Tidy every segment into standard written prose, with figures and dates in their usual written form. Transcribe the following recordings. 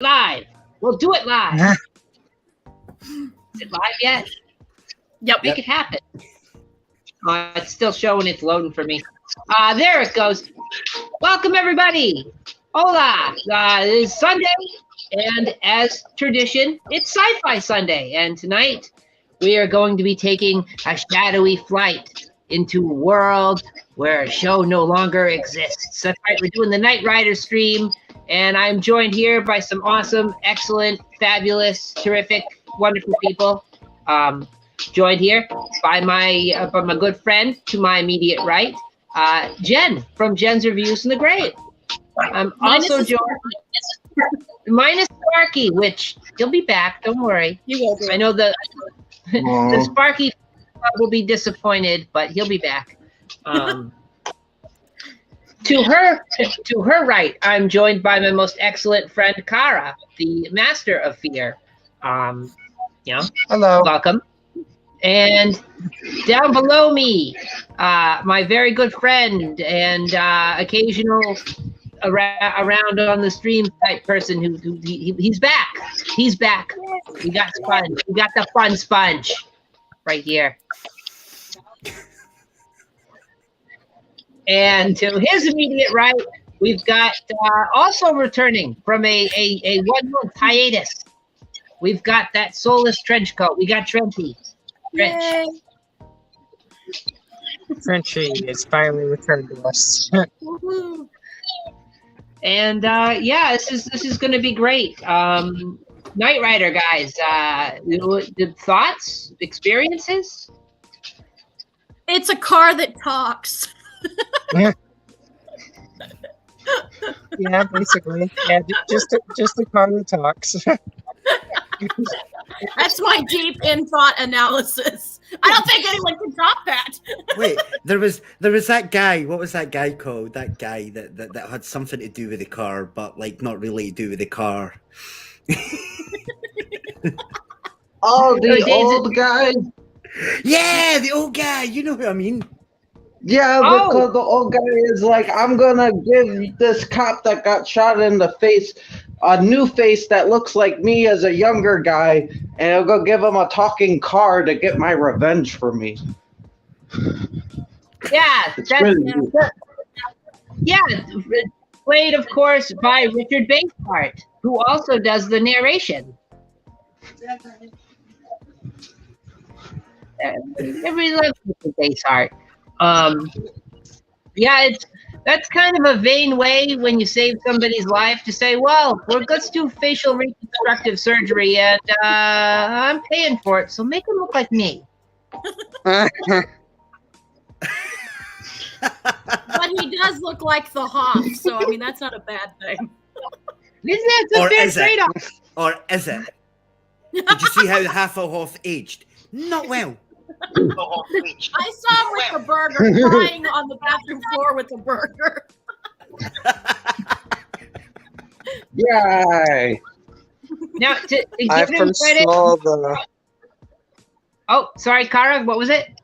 live. We'll do it live. Is it live yet? Yep. Make it happen. It's still showing. It's loading for me. There it goes. Welcome, everybody. Hola. It is Sunday, and as tradition, it's Sci-Fi Sunday. And tonight, we are going to be taking a shadowy flight into a world where a show no longer exists. That's right. We're doing the Knight Rider stream, and I'm joined here by some awesome, excellent, fabulous, terrific, wonderful people. Joined here by my good friend to my immediate right, Jen from Jen's Reviews in the Grave. I'm also joined minus Sparky, which he'll be back. Don't worry. You will be. I know the Sparky will be disappointed, but he'll be back. To her right, I'm joined by my most excellent friend Kara, the master of fear. Hello. Welcome. And down below me, my very good friend and occasional around on the stream type person he's back. He's back. We got Sponge. We got the fun Sponge right here. And to his immediate right, we've got also returning from a 1 month hiatus. We've got that soulless trench coat. We got Trenchy. Trench. Frenchy is finally returned to us. And this is going to be great. Knight Rider guys, the thoughts, experiences? It's a car that talks. Yeah, basically. Yeah, just a car that talks. That's my deep in-thought analysis. I don't think anyone can top that. Wait, there was that guy. What was that guy called? That guy that had something to do with the car, but like not really to do with the car. Oh, the old guy. Yeah, the old guy. You know who I mean? Yeah, because the old guy is like, I'm gonna give this cop that got shot in the face a new face that looks like me as a younger guy, and I'll go give him a talking car to get my revenge for me. Yeah, played of course by Richard Basehart, who also does the narration. Everybody loves Richard Basehart. That's kind of a vain way when you save somebody's life to say, well, let's do facial reconstructive surgery, and I'm paying for it, so make him look like me. But he does look like the Hoff, so I mean that's not a bad thing. It's a fair trade-off. Or is it? Did you see how half a Hoff aged? Not well. I saw him with the burger, lying on the bathroom floor with the burger. Yay! Now, to give I him first credit. saw the. Oh, sorry, Kara. What was it?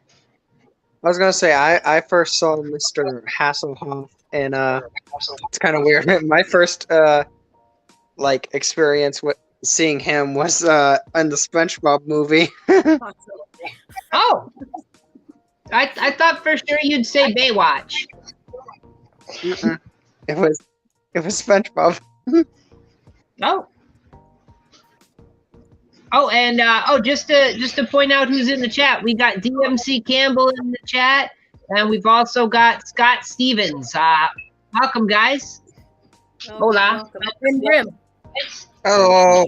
I was gonna say I first saw Mr. Hasselhoff, and it's kind of weird. My first experience with seeing him was in the SpongeBob movie. Oh, I thought for sure you'd say Baywatch. It was SpongeBob. And just to point out who's in the chat, we got DMC Campbell in the chat, and we've also got Scott Stevens. Welcome, guys. Hola. And Grim. Hello.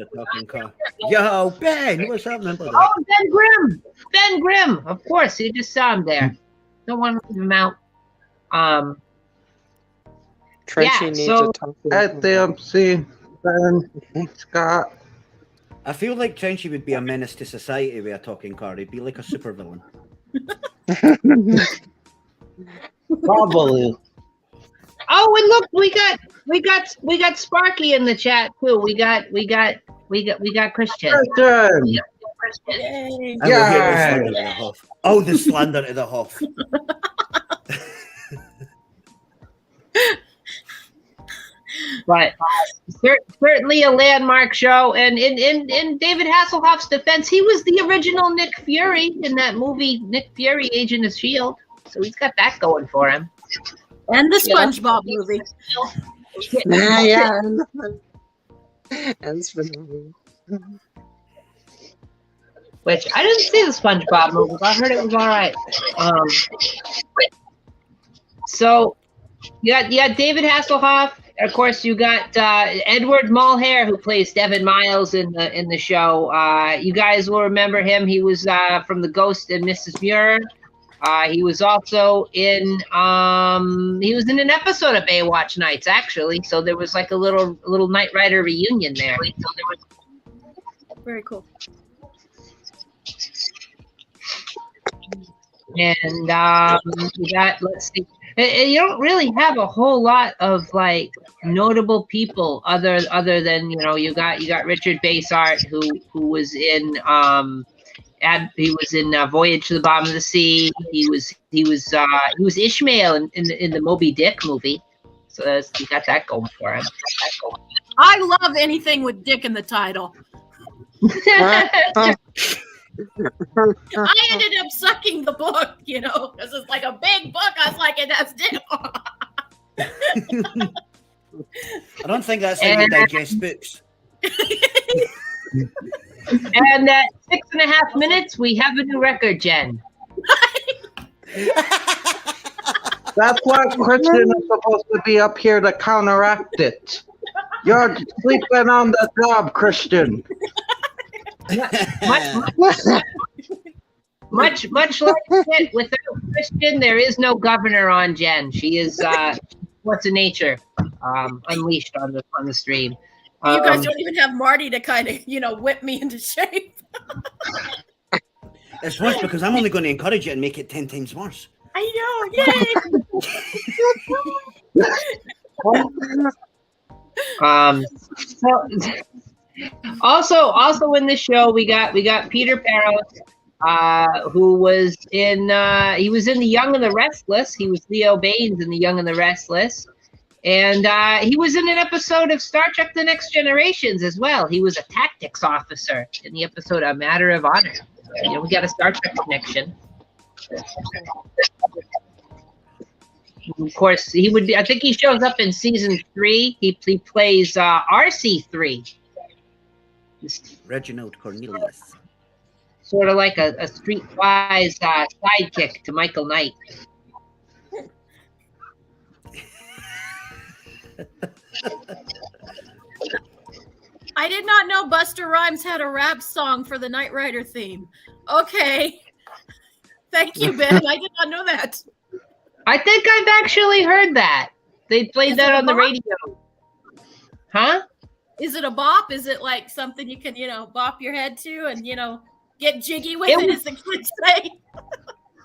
Yo, Ben, what's up, man? Oh, Ben Grimm. Ben Grimm. Of course, you just saw him there. Don't want to leave him out. Trenchy needs so- a talk. At DMC, Ben, Scott. I feel like Trenchy would be a menace to society with a talking car. He'd be like a supervillain. Probably. Oh, and look, we got Sparky in the chat too. We got Christian. Christian. Yay. And we'll hear the slander to the Hoff. Oh, the slander to the Hoff. But certainly a landmark show. And in David Hasselhoff's defense, he was the original Nick Fury in that movie, Nick Fury, Agent of S.H.I.E.L.D. So he's got that going for him. And the SpongeBob movie. Yeah. And SpongeBob. Which I didn't see the SpongeBob movie, but I heard it was all right. So you got David Hasselhoff. Of course, you got Edward Mulhare, who plays Devin Miles in the show. You guys will remember him. He was from The Ghost and Mrs. Muir. He was also in an episode of Baywatch Nights, actually. So there was like a little Knight Rider reunion there. Very cool. And you got, let's see, you don't really have a whole lot of like notable people other than, you know, you got Richard Basehart, who was in Voyage to the Bottom of the Sea. He was Ishmael in the Moby Dick movie. So you got that going for him. I love anything with Dick in the title. I ended up sucking the book, you know, because it's like a big book. I was like, it has Dick. I don't think that's how you digest books. And at 6.5 minutes, we have a new record, Jen. That's why Christian is supposed to be up here to counteract it. You're sleeping on the job, Christian. Much like it, without Christian, there is no governor on Jen. She is what's in nature, unleashed on the stream. You guys don't even have Marty to kind of, you know, whip me into shape. It's worse because I'm only going to encourage it and make it 10 times worse. I know, yay! Also in this show we got Peter Parros, who was in he was in The Young and the Restless. He was Leo Baines in The Young and the Restless. And he was in an episode of Star Trek The Next Generations as well. He was a tactics officer in the episode A Matter of Honor. You know, we got a Star Trek connection. Of course, he would be, I think he shows up in season 3. He plays RC3. Reginald Cornelius. Sort of like a streetwise sidekick to Michael Knight. I did not know Busta Rhymes had a rap song for the Knight Rider theme. Okay. Thank you, Ben. I did not know that. I think I've actually heard that. They played that on the radio. Huh? Is it a bop? Is it like something you can, you know, bop your head to and, you know, get jiggy with it, as the kids say?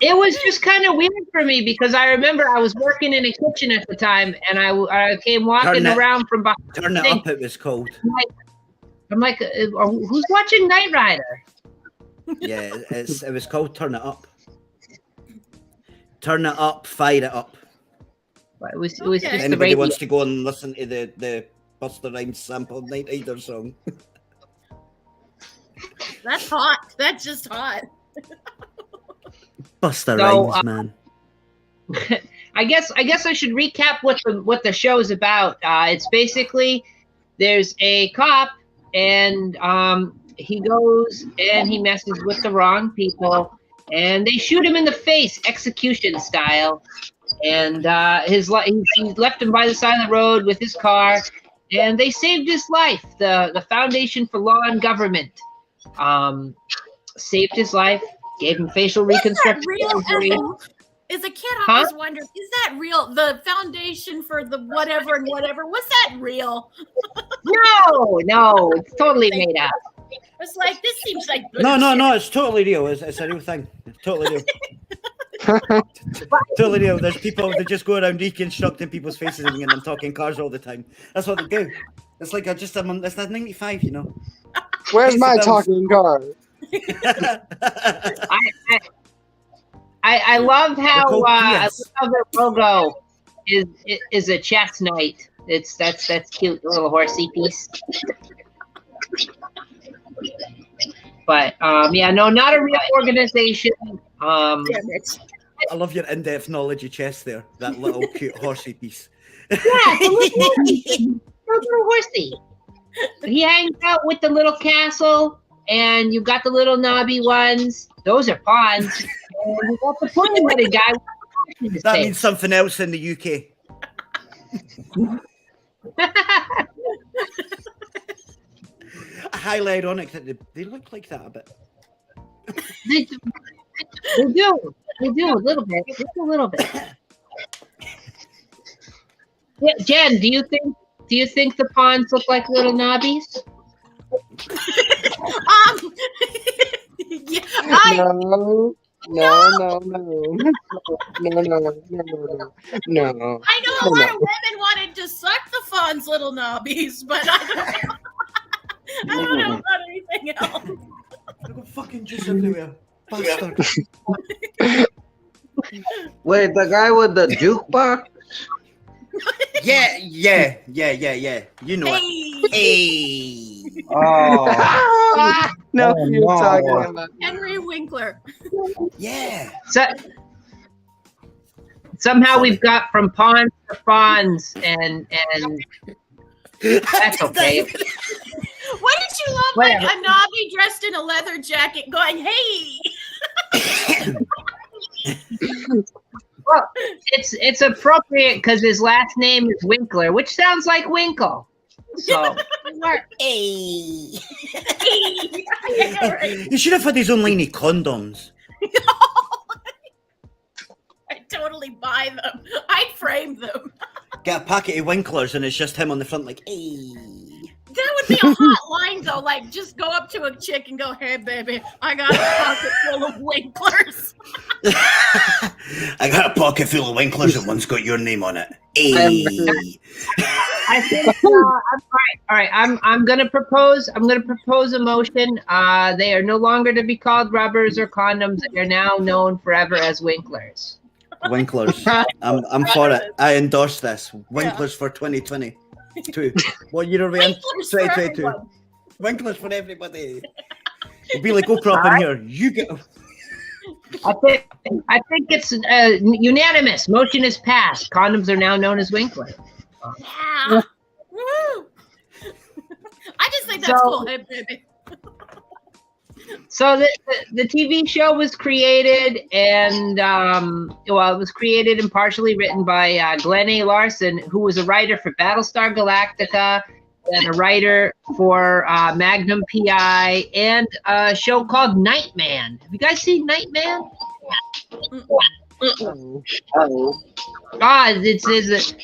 It was just kind of weird for me because I remember I was working in a kitchen at the time and I came walking around from behind. Turn It Up, it was called. I'm like, who's watching Knight Rider? Yeah, it was called Turn It Up. Turn it up, fire it up. It was just the Anybody radio. wants to go and listen to the Busta Rhymes sample Knight Rider song? That's hot. That's just hot. Busta Rhymes, man. I guess I should recap what the show is about. It's basically there's a cop and he goes and he messes with the wrong people. And they shoot him in the face, execution style. And he left him by the side of the road with his car, and they saved his life. The Foundation for Law and Government saved his life, gave him facial reconstruction surgery. As a kid, I always wondered, is that real? The Foundation for the whatever and whatever, was that real? No, it's totally made up. It's like, this seems like No, it's totally real. It's a real thing. It's totally real. Totally real. There's people that just go around reconstructing people's faces and them talking cars all the time. That's what they do. It's like it's 95, you know. Where's my talking car? I love how their logo is a chess knight That's cute, the little horsey piece. But yeah, no, not a real organization. Damn it. I love your in-depth knowledge of chess there. That little cute horsey piece. Yeah, it's a little horsey. He hangs out with the little castle, and you got the little knobby ones. Those are pawns. And you got the pointy-headed guy. That means something else in the UK. Highly ironic that they look like that a bit. They do. They do a little bit. Just a little bit. Yeah, Jen, do you think the pawns look like little knobbies? Yeah, No. No. I know a lot of women wanted to suck the fawn's little knobbies, but I don't know about anything else. I've got fucking juice everywhere. Bastard. Wait, the guy with the jukebox? Yeah. You know it. Hey. Oh. No, Oh, you're no. talking about. Henry Winkler. Yeah. So, somehow we've got from pawns to fawns, and that's okay. Why did you love like a knobby dressed in a leather jacket going, hey? Well, it's appropriate because his last name is Winkler, which sounds like Winkle. So, Hey. You should have had his own line of condoms. I'd totally buy them. I'd frame them. Get a packet of Winklers and it's just him on the front like, hey. That would be a hot line, though. Like, just go up to a chick and go, hey, baby, I got a pocket full of Winklers. I got a pocket full of Winklers and one's got your name on it. Hey. I think all right. I'm gonna propose a motion. They are no longer to be called rubbers or condoms. They are now known forever as Winklers. Winklers. I'm for it. I endorse this. Winklers for 2022. What year are we in? Winklers for 2022. everyone. Winklers for everybody. It'll be like Oprah in here. You get. I think it's unanimous. Motion is passed. Condoms are now known as Winklers. Yeah. Woo. I just think that's cool. Hey, baby. So the TV show was created, and it was created and partially written by Glenn A. Larson, who was a writer for Battlestar Galactica and a writer for Magnum PI and a show called Nightman. Have you guys seen Nightman?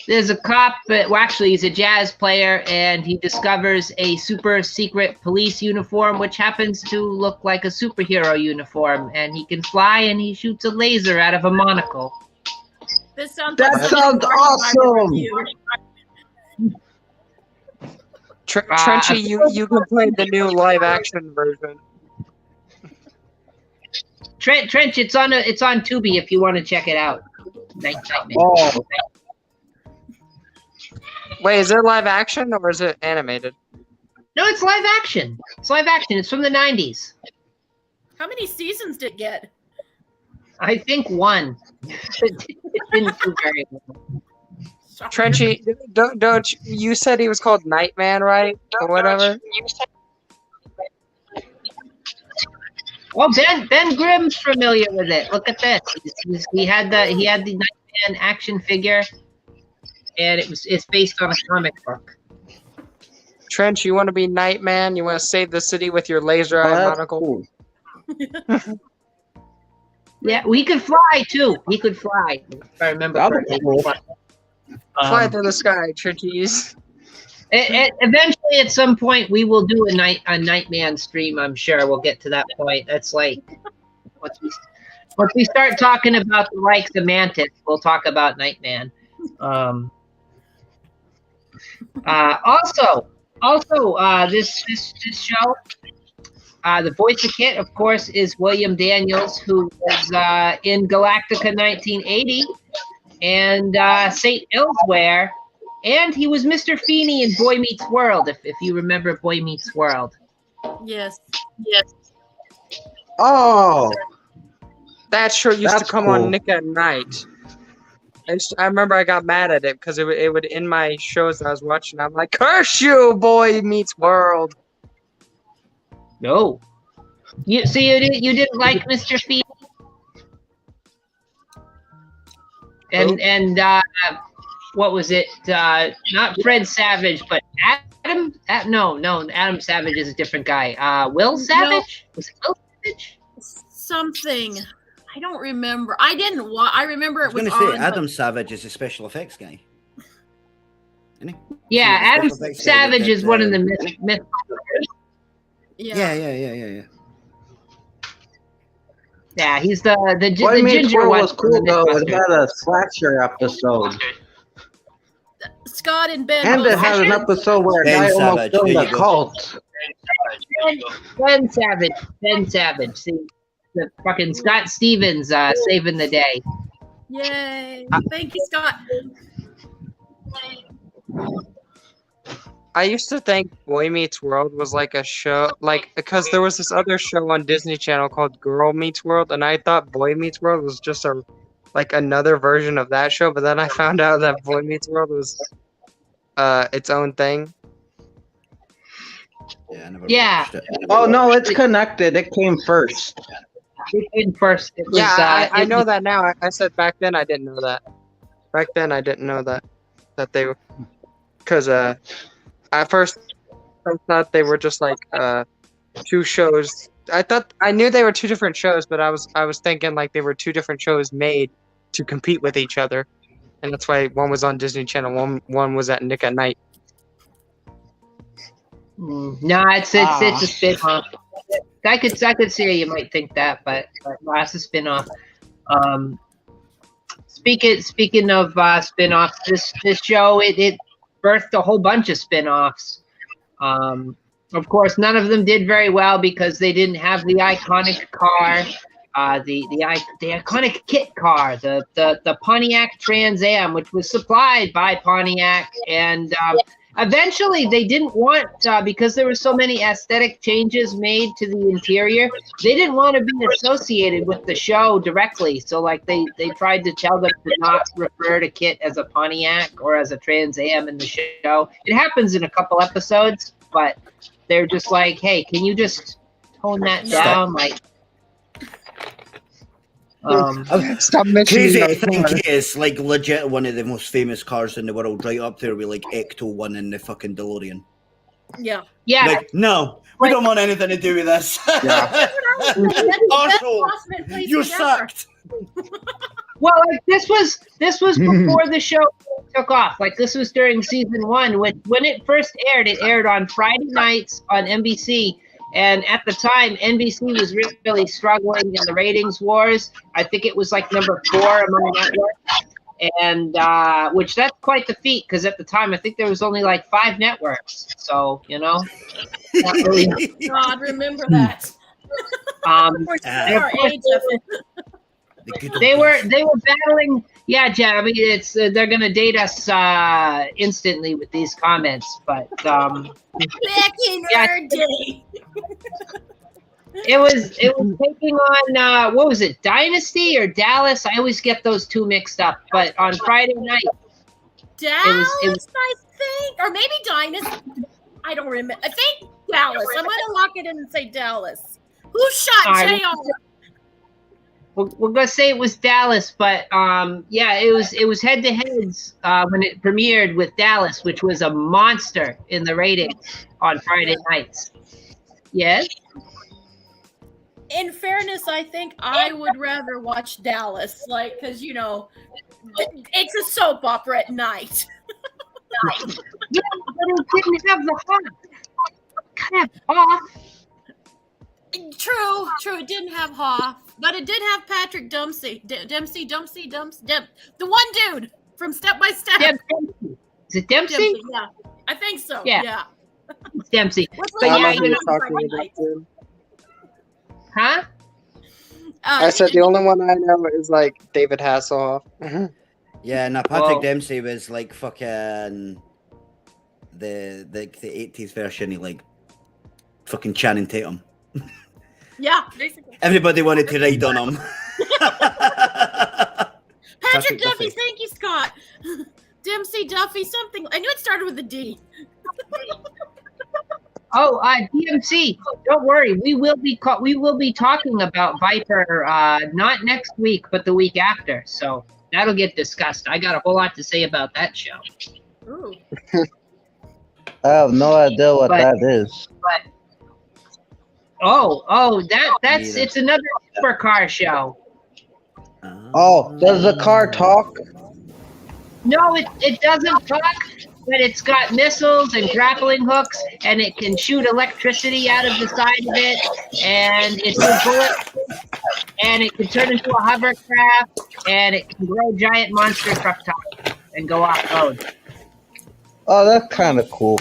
There's a cop, but actually he's a jazz player, and he discovers a super secret police uniform, which happens to look like a superhero uniform, and he can fly, and he shoots a laser out of a monocle. This sounds Sounds awesome. Trenchy, you can play the new live action version. Trench, it's on Tubi if you want to check it out. Oh. Wait, is it live action or is it animated? No, it's live action. It's live action. It's from the 90s. How many seasons did it get? I think one. It didn't do very well. Sorry. Trenchy, don't you said he was called Nightman, right? Or whatever? Well, Ben Grimm's familiar with it. Look at this. He had the Nightman action figure, and it's based on a comic book. Trench, you want to be Nightman? You want to save the city with your laser eye monocle? Cool. Yeah, he could fly too. He could fly. If I remember That'd be correctly. cool. Fly through the sky, Trenchy's. Eventually, at some point, we will do a Nightman stream. I'm sure we'll get to that point. That's like once we start talking about the like semantics, we'll talk about Nightman. Also, this show, the voice of Kit, of course, is William Daniels, who was in Galactica 1980 and St. Elsewhere. And he was Mr. Feeney in Boy Meets World, if you remember Boy Meets World. Yes. Oh, That show used to That's come cool. on Nick at Night. I remember I got mad at it because it would in my shows that I was watching. I'm like, curse you, Boy Meets World. No. You didn't like Mr. Feeney? And what was it? Not Fred Savage, but Adam? No, Adam Savage is a different guy. Will Savage? Was it Will Savage? Something. I don't remember. I didn't I remember I it was was going to say, on. Adam Savage is a special effects guy. Isn't he? Yeah, He's a Adam special effects guy Savage that is one of the myth. Yeah. Yeah, he's the Boy Meets ginger World one. was from the cool though. It Mythbusters. had a slasher episode, Scott and Ben. and both it had an said- episode where a Ben guy almost Savage, joined there a you go. cult. Ben Savage. See, the fucking Scott Stevens saving the day. Yay! Thank you, Scott. I used to think Boy Meets World was like a show, like because there was this other show on Disney Channel called Girl Meets World, and I thought Boy Meets World was just another version of that show. But then I found out that Boy Meets World was its own thing. Yeah, I never Yeah. watched it. Oh no, it's connected. It came first. It did first. It was, Yeah, I it know was- that now. I said back then I didn't know that. Back then I didn't know that they were, because at first I thought they were just like two shows. I knew they were two different shows, but I was thinking like they were two different shows made to compete with each other, and that's why one was on Disney Channel, one was at Nick at Night. No, it's a spin-off. I could see you might think that, but that's a spin-off. Speaking of spin-offs, this show it birthed a whole bunch of spin-offs. Of course, none of them did very well because they didn't have the iconic car, the iconic kit car, the Pontiac Trans Am, which was supplied by Pontiac, and eventually they didn't want, because there were so many aesthetic changes made to the interior, they didn't want to be associated with the show directly. So like they tried to tell them to not refer to Kit as a Pontiac or as a Trans Am in the show. It happens in a couple episodes, but they're just like, hey, can you just tone that down? Like, Stop mentioning Crazy that. to think it is like legit one of the most famous cars in the world, right up there with like Ecto 1 in the fucking DeLorean. Yeah. yeah, Like, no, we don't want anything to do with this. Yeah. Arsehole, you're sucked. well, like this was before the show took off. Like this was during season 1, when it first aired. It aired on Friday nights on NBC. And at the time, NBC was really struggling in the ratings wars. I think it was like number 4 among networks, and which that's quite the feat because at the time I think there was only like 5 networks. So not really. God, remember that. Our age of it. They were battling. Yeah, Jen. I mean, it's they're gonna date us instantly with these comments, but Back in our day. it was taking on what was it, Dynasty or Dallas? I always get those two mixed up. But on Friday night, Dallas, was- I think, or maybe Dynasty. I don't remember. I think Dallas. I'm gonna lock it in and say Dallas. Who shot All right. JR? we're gonna say it was Dallas, but yeah, it was head to heads when it premiered with Dallas, which was a monster in the ratings on Friday nights. Yes. In fairness, I think I would rather watch Dallas, like, because it's a soap opera at night. Yeah, but it didn't have the heart. Kind of off. True. It didn't have Hoff, but it did have Patrick Dempsey. Dempsey. The one dude from Step by Step. Dempsey. Is it Dempsey? Yeah, I think so. Yeah. Yeah. It's Dempsey. What's But like yeah, watching you know, it on Friday night? Huh? I said the only one I know is like David Hasselhoff. Yeah, no, Patrick Well- Dempsey was like fucking the 80s version of like fucking Channing Tatum. Yeah, basically. Everybody wanted to ride on him. Patrick Duffy, Duffy. thank you, Scott. Dempsey Duffy, something. I knew it started with a D. Oh, DMC. Don't worry, we will be talking about Viper not next week, but the week after. So that'll get discussed. I got a whole lot to say about that show. Ooh. I have no idea what But- that is. That's Neither. it's another supercar show. Oh, does the car talk? No, it doesn't talk, but it's got missiles and grappling hooks, and it can shoot electricity out of the side of it, and it's a bullet, and it can turn into a hovercraft, and it can grow giant monster truck tires and go off road. Oh, that's kind of cool.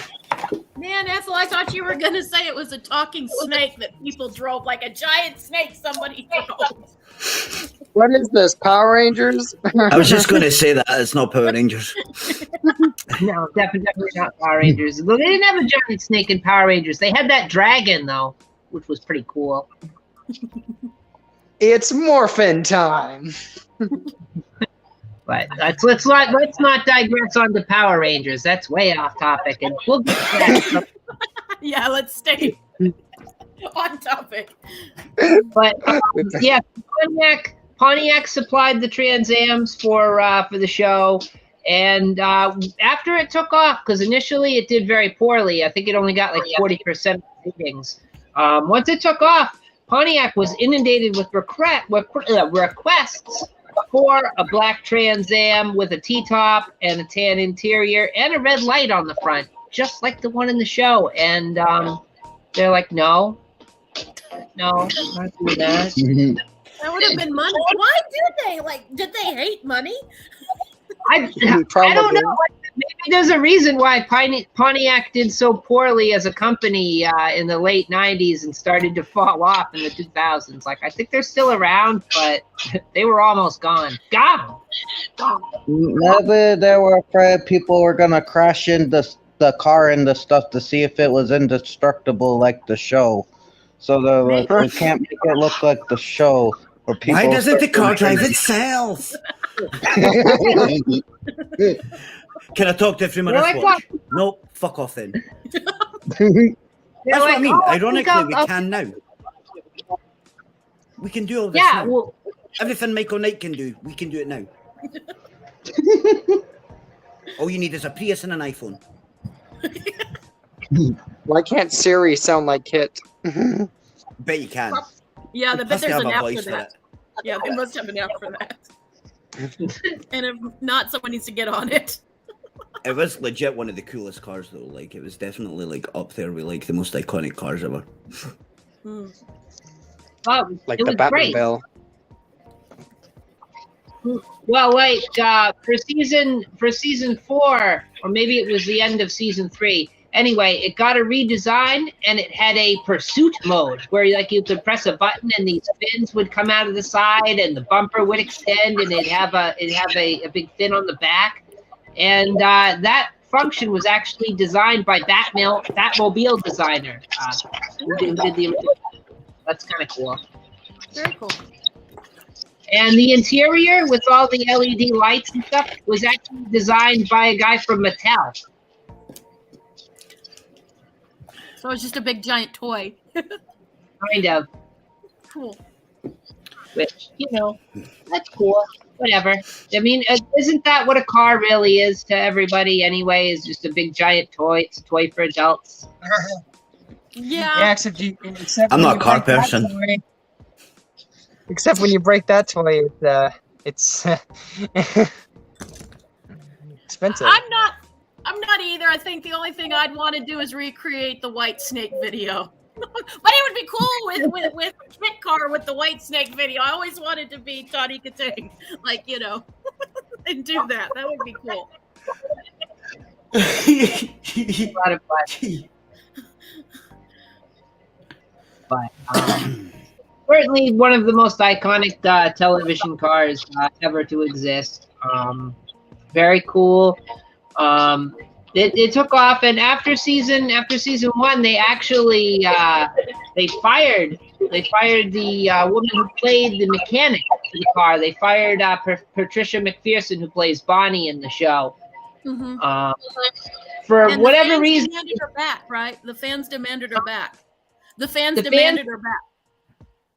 Man, Ethel, I thought you were going to say it was a talking snake that people drove, like a giant snake somebody drove. What is this? Power Rangers? I was just going to say that it's not Power Rangers. No, definitely not Power Rangers. They didn't have a giant snake in Power Rangers. They had that dragon though, which was pretty cool. It's morphin' time. But let's not digress on the Power Rangers. That's way off topic, and we'll get to that. Yeah, let's stay on topic. But yeah, Pontiac supplied the Trans Ams for the show, and after it took off, because initially it did very poorly. I think it only got like 40% ratings. Once it took off, Pontiac was inundated with requests for a black Trans Am with a T-top and a tan interior and a red light on the front, just like the one in the show. And they're like, no, not doing that. That would have been money. Why did they hate money? I don't know. Maybe there's a reason why Pontiac did so poorly as a company in the late 90s and started to fall off in the 2000s. Like, I think they're still around, but they were almost gone. Gone. Maybe they were afraid people were going to crash into the car into stuff to see if it was indestructible like the show. So they're like, we can't make it look like the show. Or people Why doesn't the car start drive itself? Can I talk to a 3 They're minutes like, watch? No, fuck off then. They're That's what I like, mean. "Oh, I Ironically, think we I'll-" can now. We can do all this Yeah, now. well, Everything Michael Knight can do, we can do it now. All you need is a Prius and an iPhone. Why can't Siri sound like Kit? Bet you can. Yeah, I It bet has to there's have an a app voice for for that. it. Yeah, they must have an app for that. And if not, someone needs to get on it. It was legit one of the coolest cars though. Like it was definitely like up there with like the most iconic cars ever. Hmm. Like it the was great. Batmobile. Well, like for season 4, or maybe it was the end of season 3. Anyway, it got a redesign, and it had a pursuit mode where you could press a button and these fins would come out of the side, and the bumper would extend, and it'd have a big fin on the back, and that function was actually designed by Batmobile designer. Who did the original. That's kind of cool. Very cool. And the interior with all the LED lights and stuff was actually designed by a guy from Mattel. So it's just a big giant toy. Kind of. Cool. Which, that's cool. Whatever. I mean, isn't that what a car really is to everybody anyway? Is just a big giant toy. It's a toy for adults. Yeah. Except I'm when not a you car break that person. toy- Except when you break that toy, it's expensive. I'm not either. I think the only thing I'd want to do is recreate the White Snake video. But it would be cool with Kit Car with the White Snake video. I always wanted to be Tawny Katang, and do that. That would be cool. A lot of fun. But certainly one of the most iconic television cars ever to exist. very cool. It took off, and after season 1, they actually they fired the woman who played the mechanic for the car. They fired Patricia McPherson, who plays Bonnie in the show. Mm-hmm. For And whatever reason, demanded her back, right? The fans demanded her back. The fans demanded her back.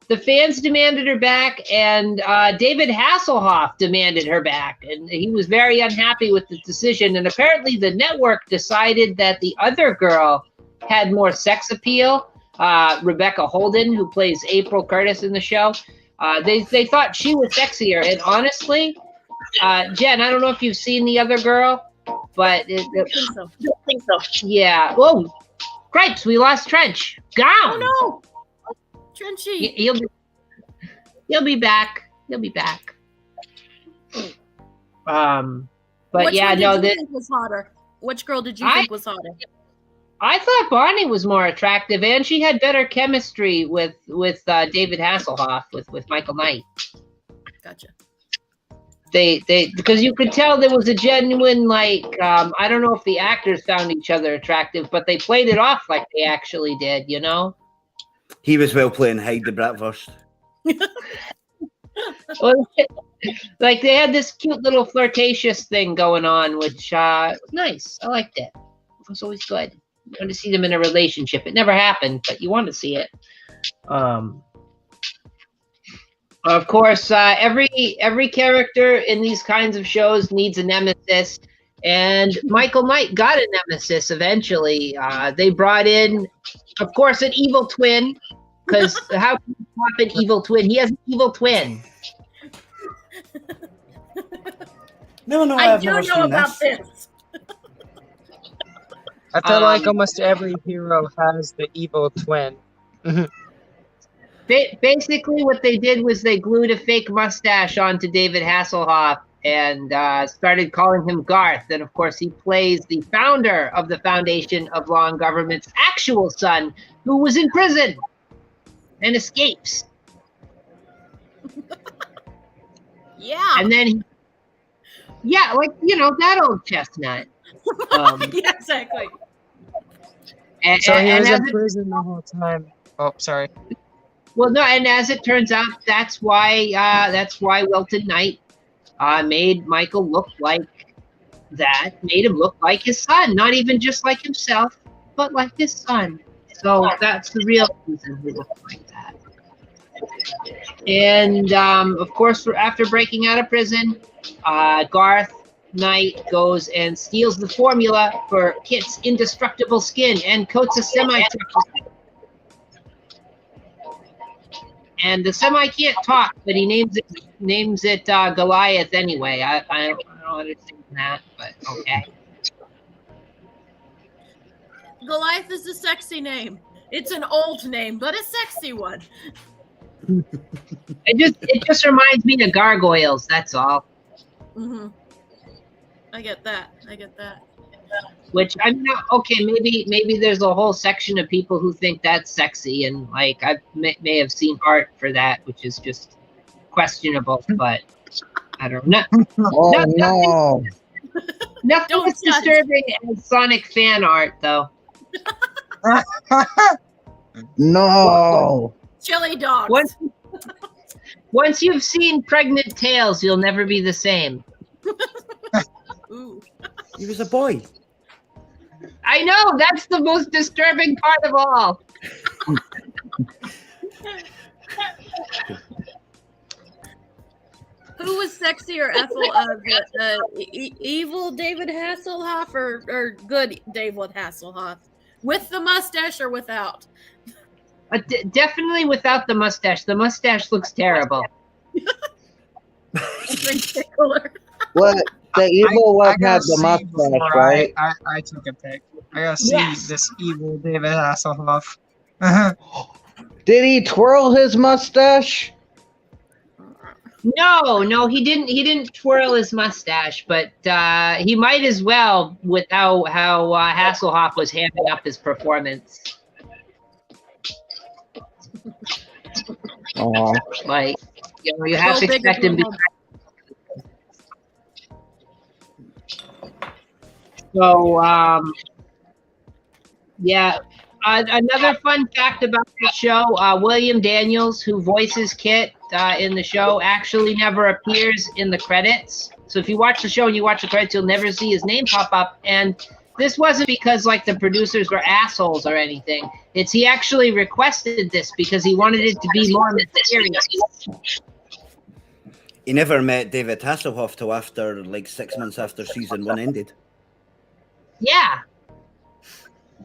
The fans demanded her back, and David Hasselhoff demanded her back, and he was very unhappy with the decision. And apparently, the network decided that the other girl had more sex appeal. Rebecca Holden, who plays April Curtis in the show, they thought she was sexier. And honestly, Jen, I don't know if you've seen the other girl, but I don't think so. Yeah. Whoa, cripes! We lost Trench. Gone. Oh no. Trenchy. He'll be back. He'll be back. But Which yeah, one did no. you think was hotter? Which girl did you think was hotter? I thought Bonnie was more attractive, and she had better chemistry with David Hasselhoff, with Michael Knight. Gotcha. They because you could tell there was a genuine, like, I don't know if the actors found each other attractive, but they played it off like they actually did, you know. He was well playing Hyde the Bratwurst. Well, like they had this cute little flirtatious thing going on, which was nice. I liked it. It was always good. You wanted to see them in a relationship. It never happened, but you want to see it. Of course, every character in these kinds of shows needs a nemesis, and Michael Knight got a nemesis eventually. They brought in, of course, an evil twin, because how can you swap an evil twin? He has an evil twin. No, I I've do never know seen about this. I feel like almost every hero has the evil twin. Basically, what they did was they glued a fake mustache onto David Hasselhoff and started calling him Garth. And of course, he plays the founder of the Foundation of Law and Government's actual son, who was in prison and escapes. Yeah. And then, like, you know, that old chestnut. Yeah, exactly. So he was in as prison the whole time. Oh, sorry. well, no, and as it turns out, that's why Wilton Knight made Michael look like that. Made him look like his son, not even just like himself, but like his son. So that's the real reason he looked like that. And of course, after breaking out of prison, Garth Knight goes and steals the formula for Kit's indestructible skin and coats a semi-truck. And the semi can't talk, but he names it Goliath anyway. I don't understand that, but okay. Goliath is a sexy name. It's an old name, but a sexy one. It just reminds me of gargoyles. That's all. Mm-hmm. I get that. Which I mean, okay, maybe there's a whole section of people who think that's sexy, and like I may have seen art for that, which is just questionable. But I don't know. Oh Nothing as disturbing as Sonic fan art, though. no! Chili dogs. Once you've seen Pregnant Tales, you'll never be the same. Ooh. He was a boy. I know, that's the most disturbing part of all. Who was sexier, Ethel? Evil David Hasselhoff or good David Hasselhoff? With the mustache or without? Definitely without the mustache. The mustache looks terrible. Particular. What? The evil one had the mustache, right? I took a pic. I gotta see this evil David Hasselhoff. Did he twirl his mustache? No, he didn't. He didn't twirl his mustache, but he might as well with how Hasselhoff was hamming up his performance. Oh. Like, you know, you have to expect him to. So, yeah. Another fun fact about the show: William Daniels, who voices Kit in the show, actually never appears in the credits. So if you watch the show and you watch the credits, you'll never see his name pop up. And this wasn't because like the producers were assholes or anything. It's he actually requested this because he wanted it to be more mysterious. He never met David Hasselhoff till after like 6 months after season 1 ended. Yeah.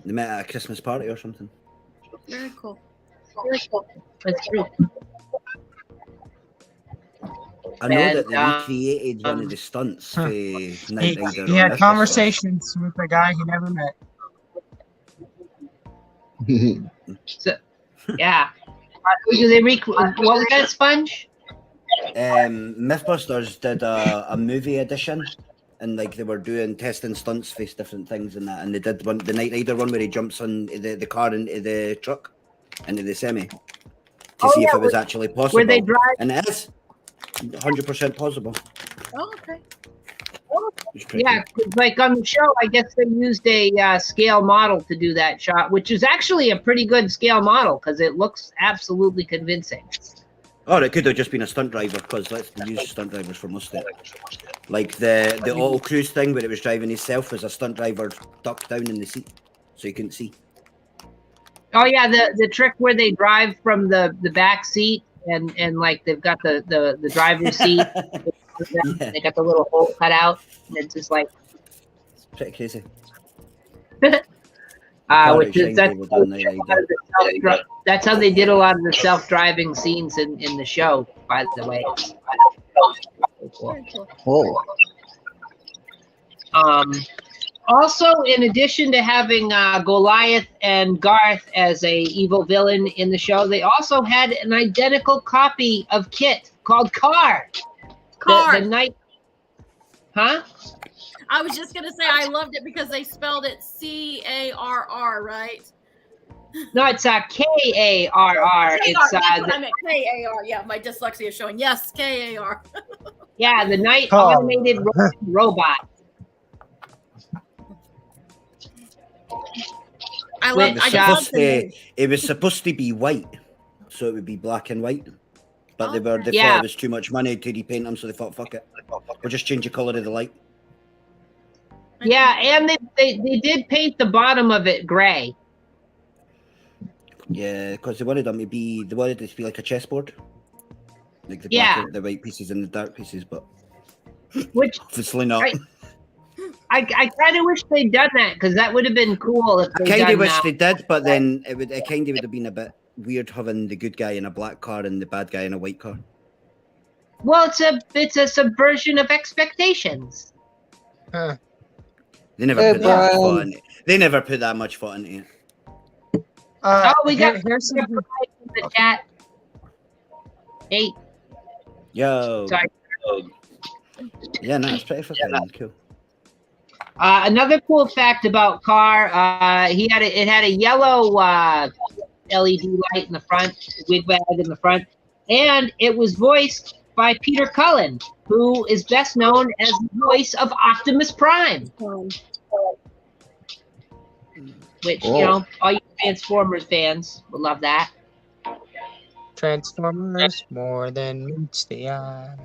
They met at a Christmas party or something. Very cool. That's true. I know And, that they recreated one of the stunts for Knight Rider. He had conversations with a guy he never met. So, yeah. Do they what was that, Sponge? Mythbusters did a movie edition, and like they were testing stunts for different things and that, and they did the Knight Rider one where he jumps on the car into the truck, into the semi, to see if it was actually possible. Where they drive, and it is 100% possible. Oh, okay. yeah, like on the show, I guess they used a scale model to do that shot, which is actually a pretty good scale model because it looks absolutely convincing. Or it could have just been a stunt driver, because let's use stunt drivers for most of it. Like the auto cruise thing where it was driving itself was a stunt driver ducked down in the seat, so you couldn't see. Oh yeah, the trick where they drive from the back seat and like they've got the driver's seat. Yeah. They got the little hole cut out, and it's just like It's pretty crazy. which is that's how they did a lot of the self-driving scenes in the show, by the way. Very cool. Oh. Also, in addition to having Goliath and Garth as a evil villain in the show, they also had an identical copy of Kit called Car. Car. The night, huh? I was just gonna say I loved it because they spelled it C-A-R-R, right? No, it's K-A-R-R. It's That's what I meant. K-A-R. Yeah, my dyslexia is showing. Yes, K-A-R. yeah, the night Car. automated robot. I Wait, love. I love the name. It was supposed to be white, so it would be black and white. But they thought Yeah. it was too much money to repaint them, so they thought, fuck it, we'll just change the color of the light. Yeah, and they did paint the bottom of it gray. Yeah, because they wanted it to be like a chessboard, like the Yeah. black, the white pieces and the dark pieces, but Which obviously not. Right. I kind of wish they'd done that because that would have been cool if I they kind done of wish that. they did, but then it kind of would have been a bit weird having the good guy in a black car and the bad guy in a white car. Well, it's a subversion of expectations. Huh. They never Hey, put that much Brian. thought in it. They never put that much thought into it. We got here's in something. the chat. Hey, Yo. sorry. Yeah, no, it's pretty fucking cool. Another cool fact about Car, it had a yellow LED light in the front, wig bag in the front, and it was voiced by Peter Cullen, who is best known as the voice of Optimus Prime. Which, you know, all you Transformers fans will love that. Transformers more than meets the eye.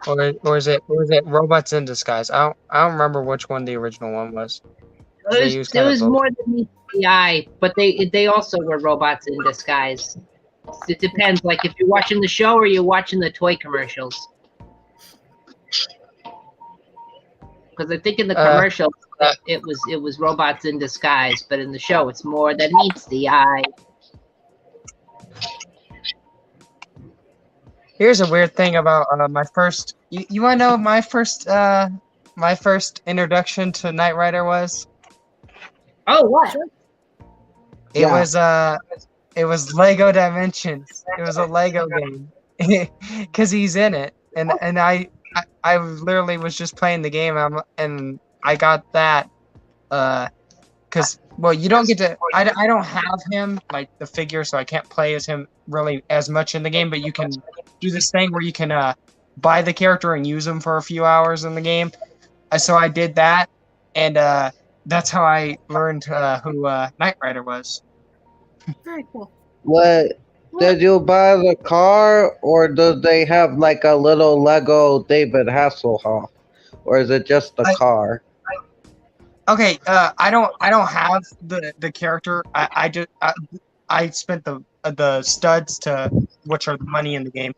Or is it Robots in Disguise? I don't remember which one the original one was. It was more than meets the eye, but they also were robots in disguise. It depends, like if you're watching the show or you're watching the toy commercials. Because I think in the commercial it was robots in disguise, but in the show it's more than meets the eye. Here's a weird thing about my first. You want to know what my first introduction to Knight Rider was? Oh, what? It was Lego Dimensions. It was a Lego game because he's in it, and I literally was just playing the game, and I got that because you don't get to. I don't have him like the figure, so I can't play as him really as much in the game. But you can do this thing where you can buy the character and use him for a few hours in the game. so I did that, and that's how I learned who Knight Rider was. Very cool. What did you buy the car, or do they have like a little Lego David Hasselhoff, or is it just the car? Okay, I don't have the character. I spent the studs which are the money in the game,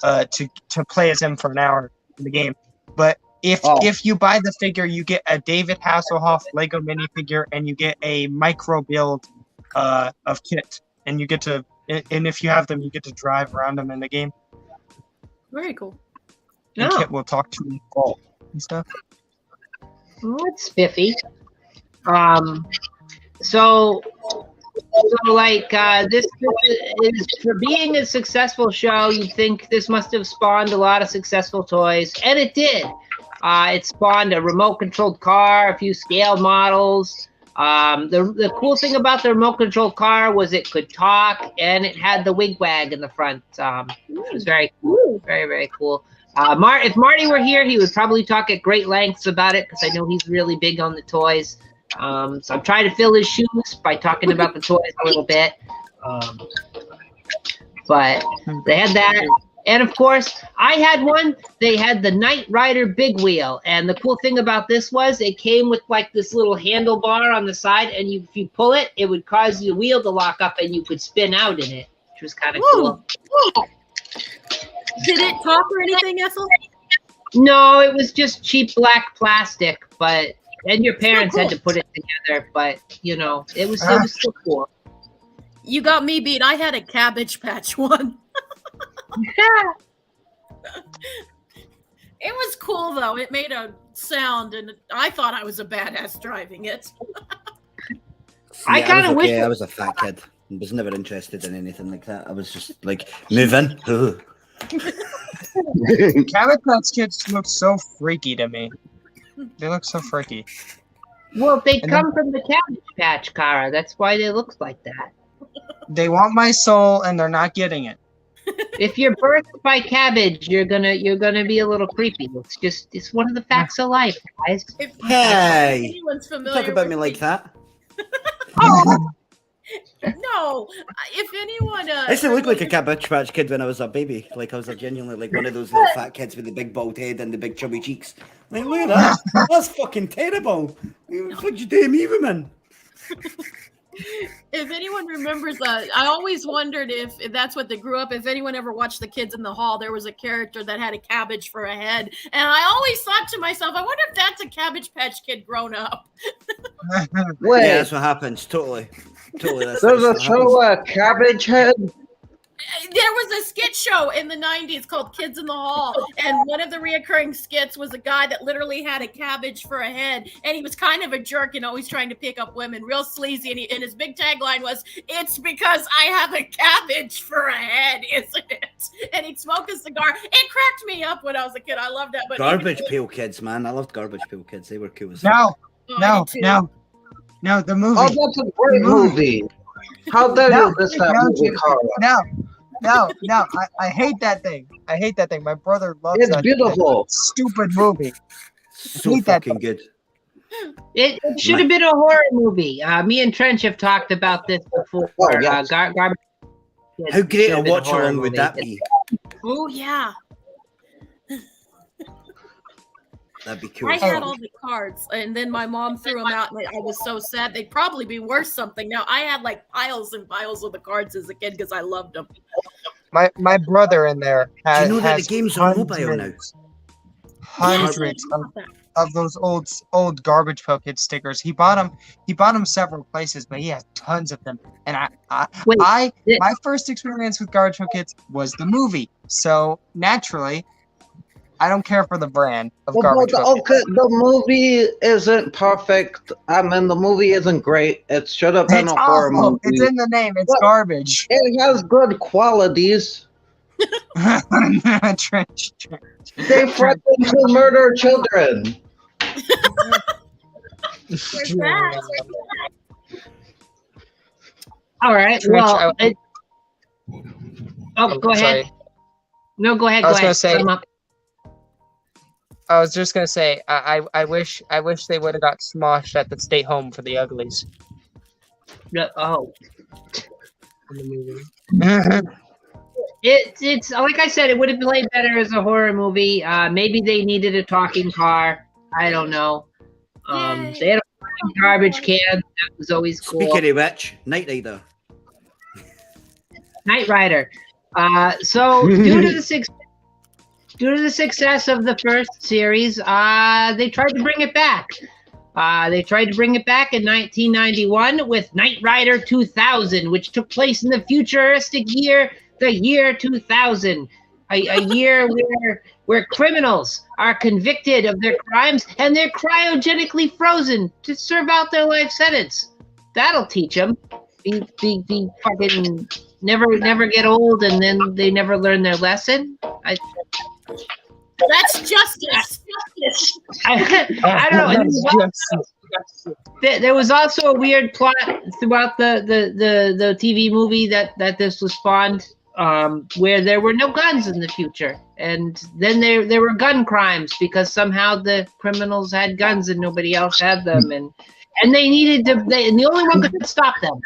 to play as him for an hour in the game. But if you buy the figure, you get a David Hasselhoff Lego minifigure, and you get a micro build of Kit, and you get to, and if you have them, you get to drive around them in the game. Very cool. And Oh. Kit will talk to you and stuff. Well, that's spiffy. So like this is, for being a successful show, you'd think this must have spawned a lot of successful toys, and it did. It spawned a remote controlled car, a few scale models. The cool thing about the remote controlled car was it could talk, and it had the wigwag in the front, which was very cool. Very, very cool. If Marty were here, he would probably talk at great lengths about it, because I know he's really big on the toys. So I'm trying to fill his shoes by talking about the toys a little bit. But they had that. And of course, I had one. They had the Knight Rider Big Wheel. And the cool thing about this was it came with like this little handlebar on the side. And if you pull it, it would cause the wheel to lock up and you could spin out in it, which was kind of cool. Did it talk or anything, Ethel? No, it was just cheap black plastic. And your parents had to put it together. But, it was still cool. You got me beat. I had a Cabbage Patch one. It was cool though. It made a sound, and I thought I was a badass driving it. I kind of wish I was a fat kid. I was never interested in anything like that. I was just like, move in. Cabbage Patch Kids look so freaky to me. They look so freaky. Well, they come from the Cabbage Patch, Kara. That's why they look like that. They want my soul, and they're not getting it. If you're birthed by cabbage, you're gonna be a little creepy. It's one of the facts of life, guys. Hey, anyone's familiar talk about with me like that. No, if anyone, I used to look like a Cabbage Patch Kid when I was a baby. Like I was genuinely like one of those little fat kids with the big bald head and the big chubby cheeks. Like, look at that. That's fucking terrible. What'd you do to me, woman? If anyone remembers that, I always wondered if that's what they grew up. If anyone ever watched The Kids in the Hall, there was a character that had a cabbage for a head, and I always thought to myself, I wonder if that's a Cabbage Patch Kid grown up. Wait, Yeah, that's what happens. Totally. There's a show, Cabbage Head. There was a skit show in the 90s called Kids in the Hall, and one of the reoccurring skits was a guy that literally had a cabbage for a head, and he was kind of a jerk and always trying to pick up women, real sleazy, and his big tagline was, "It's because I have a cabbage for a head, isn't it?" And he'd smoke a cigar. It cracked me up when I was a kid. I loved that. But Garbage Pail Kids, man. I loved Garbage Pail Kids. They were cool as fuck. No, the movie. Oh, that's a great movie. How dare you miss that movie, Carla? No, I hate that thing. My brother loves It's that beautiful. stupid movie. So fucking good. It should have been a horror movie. Me and Trench have talked about this before. Oh, yes. Garbage How great a should have been watch horror along would movie. that be? Oh, yeah. That'd be cool. I had all the cards, and then my mom threw them out, and I was so sad. They'd probably be worth something now. I had like piles and piles of the cards as a kid because I loved them. My brother in there has, Do you know that has the game's on mobile now? hundreds of those old Garbage Pail Kid stickers. He bought them several places, but he has tons of them. And my first experience with Garbage Pail Kids was the movie, so naturally, I don't care for the brand of Garbage Pail Kids. Okay, the movie isn't perfect. I mean, the movie isn't great. It should have been It's a horror awful. movie. It's in the name. It's garbage. It has good qualities. Trench. They threaten to murder children. There's that. All right. Trench, Well, go ahead. Sorry. No, go ahead. I was Go ahead. gonna say- Put 'em up. I was just gonna say, I wish they would have got smoshed at the Stay Home for the Uglies Oh, in the movie. it's like I said, it would have played better as a horror movie. Maybe they needed a talking car. I don't know. Yay. They had a flying garbage can. That was always cool. Speaking of which, Knight Rider. Knight Rider. So due to the success of the first series, they tried to bring it back. They tried to bring it back in 1991 with Knight Rider 2000, which took place in the futuristic year, the year 2000, a year where criminals are convicted of their crimes and they're cryogenically frozen to serve out their life sentence. That'll teach them. Be fucking never get old, and then they never learn their lesson. That's justice. I don't know. There was also a weird plot throughout the TV movie that this was spawned, where there were no guns in the future, and then there were gun crimes because somehow the criminals had guns and nobody else had them, and they needed to. And the only one who could stop them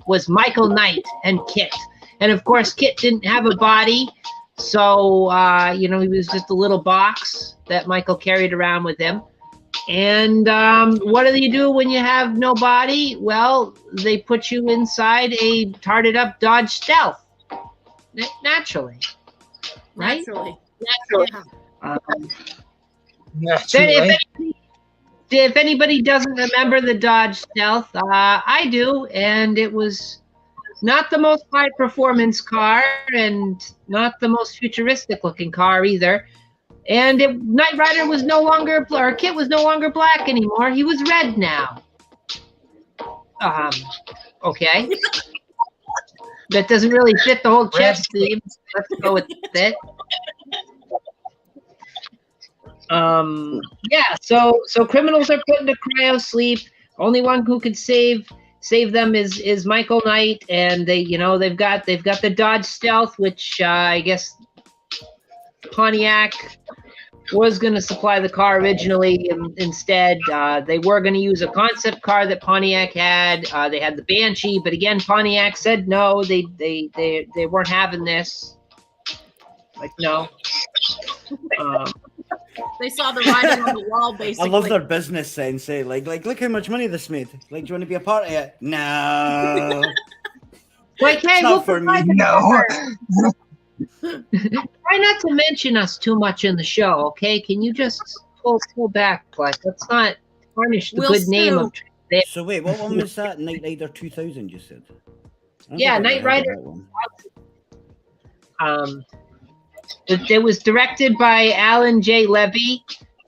was Michael Knight and Kit, and of course Kit didn't have a body. So, he was just a little box that Michael carried around with him. And what do you do when you have no body? Well, they put you inside a tarted up Dodge Stealth. Naturally. Right? Naturally. If anybody doesn't remember the Dodge Stealth, I do. And it was not the most high performance car and not the most futuristic looking car either. And Knight Rider was no longer, or Kit was no longer black anymore. He was red now. Okay. That doesn't really fit the whole chess theme. Let's go with it. So criminals are put into cryo sleep. Only one who could save them is Michael Knight, and they've got the Dodge Stealth, which I guess Pontiac was going to supply the car originally. Instead, they were going to use a concept car that Pontiac had. They had the Banshee, but again, Pontiac said no. They weren't having this. Like no. They saw the writing on the wall, basically. I love their business sense. Like, look how much money this made. Like, do you want to be a part of it? No. Like, hey, not for me. No. Try not to mention us too much in the show, okay? Can you just pull back, like let's not tarnish the good name of. So wait, what one was that? Knight Rider 2000, you said? Yeah, Knight Rider. It was directed by Alan J. Levy.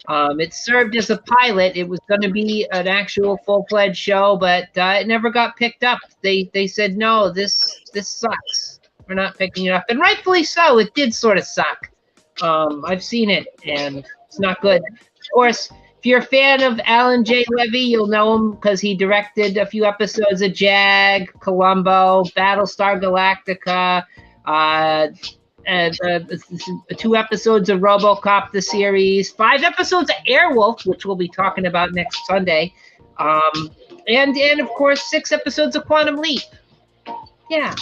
It served as a pilot. It was going to be an actual full-fledged show, but it never got picked up. They said no, this sucks. We're not picking it up, and rightfully so. It did sort of suck. I've seen it, and it's not good. Of course, if you're a fan of Alan J. Levy, you'll know him because he directed a few episodes of Jag, Columbo, Battlestar Galactica, and 2 episodes of RoboCop the series, 5 episodes of Airwolf, which we'll be talking about next Sunday, and of course 6 episodes of Quantum Leap. Yeah.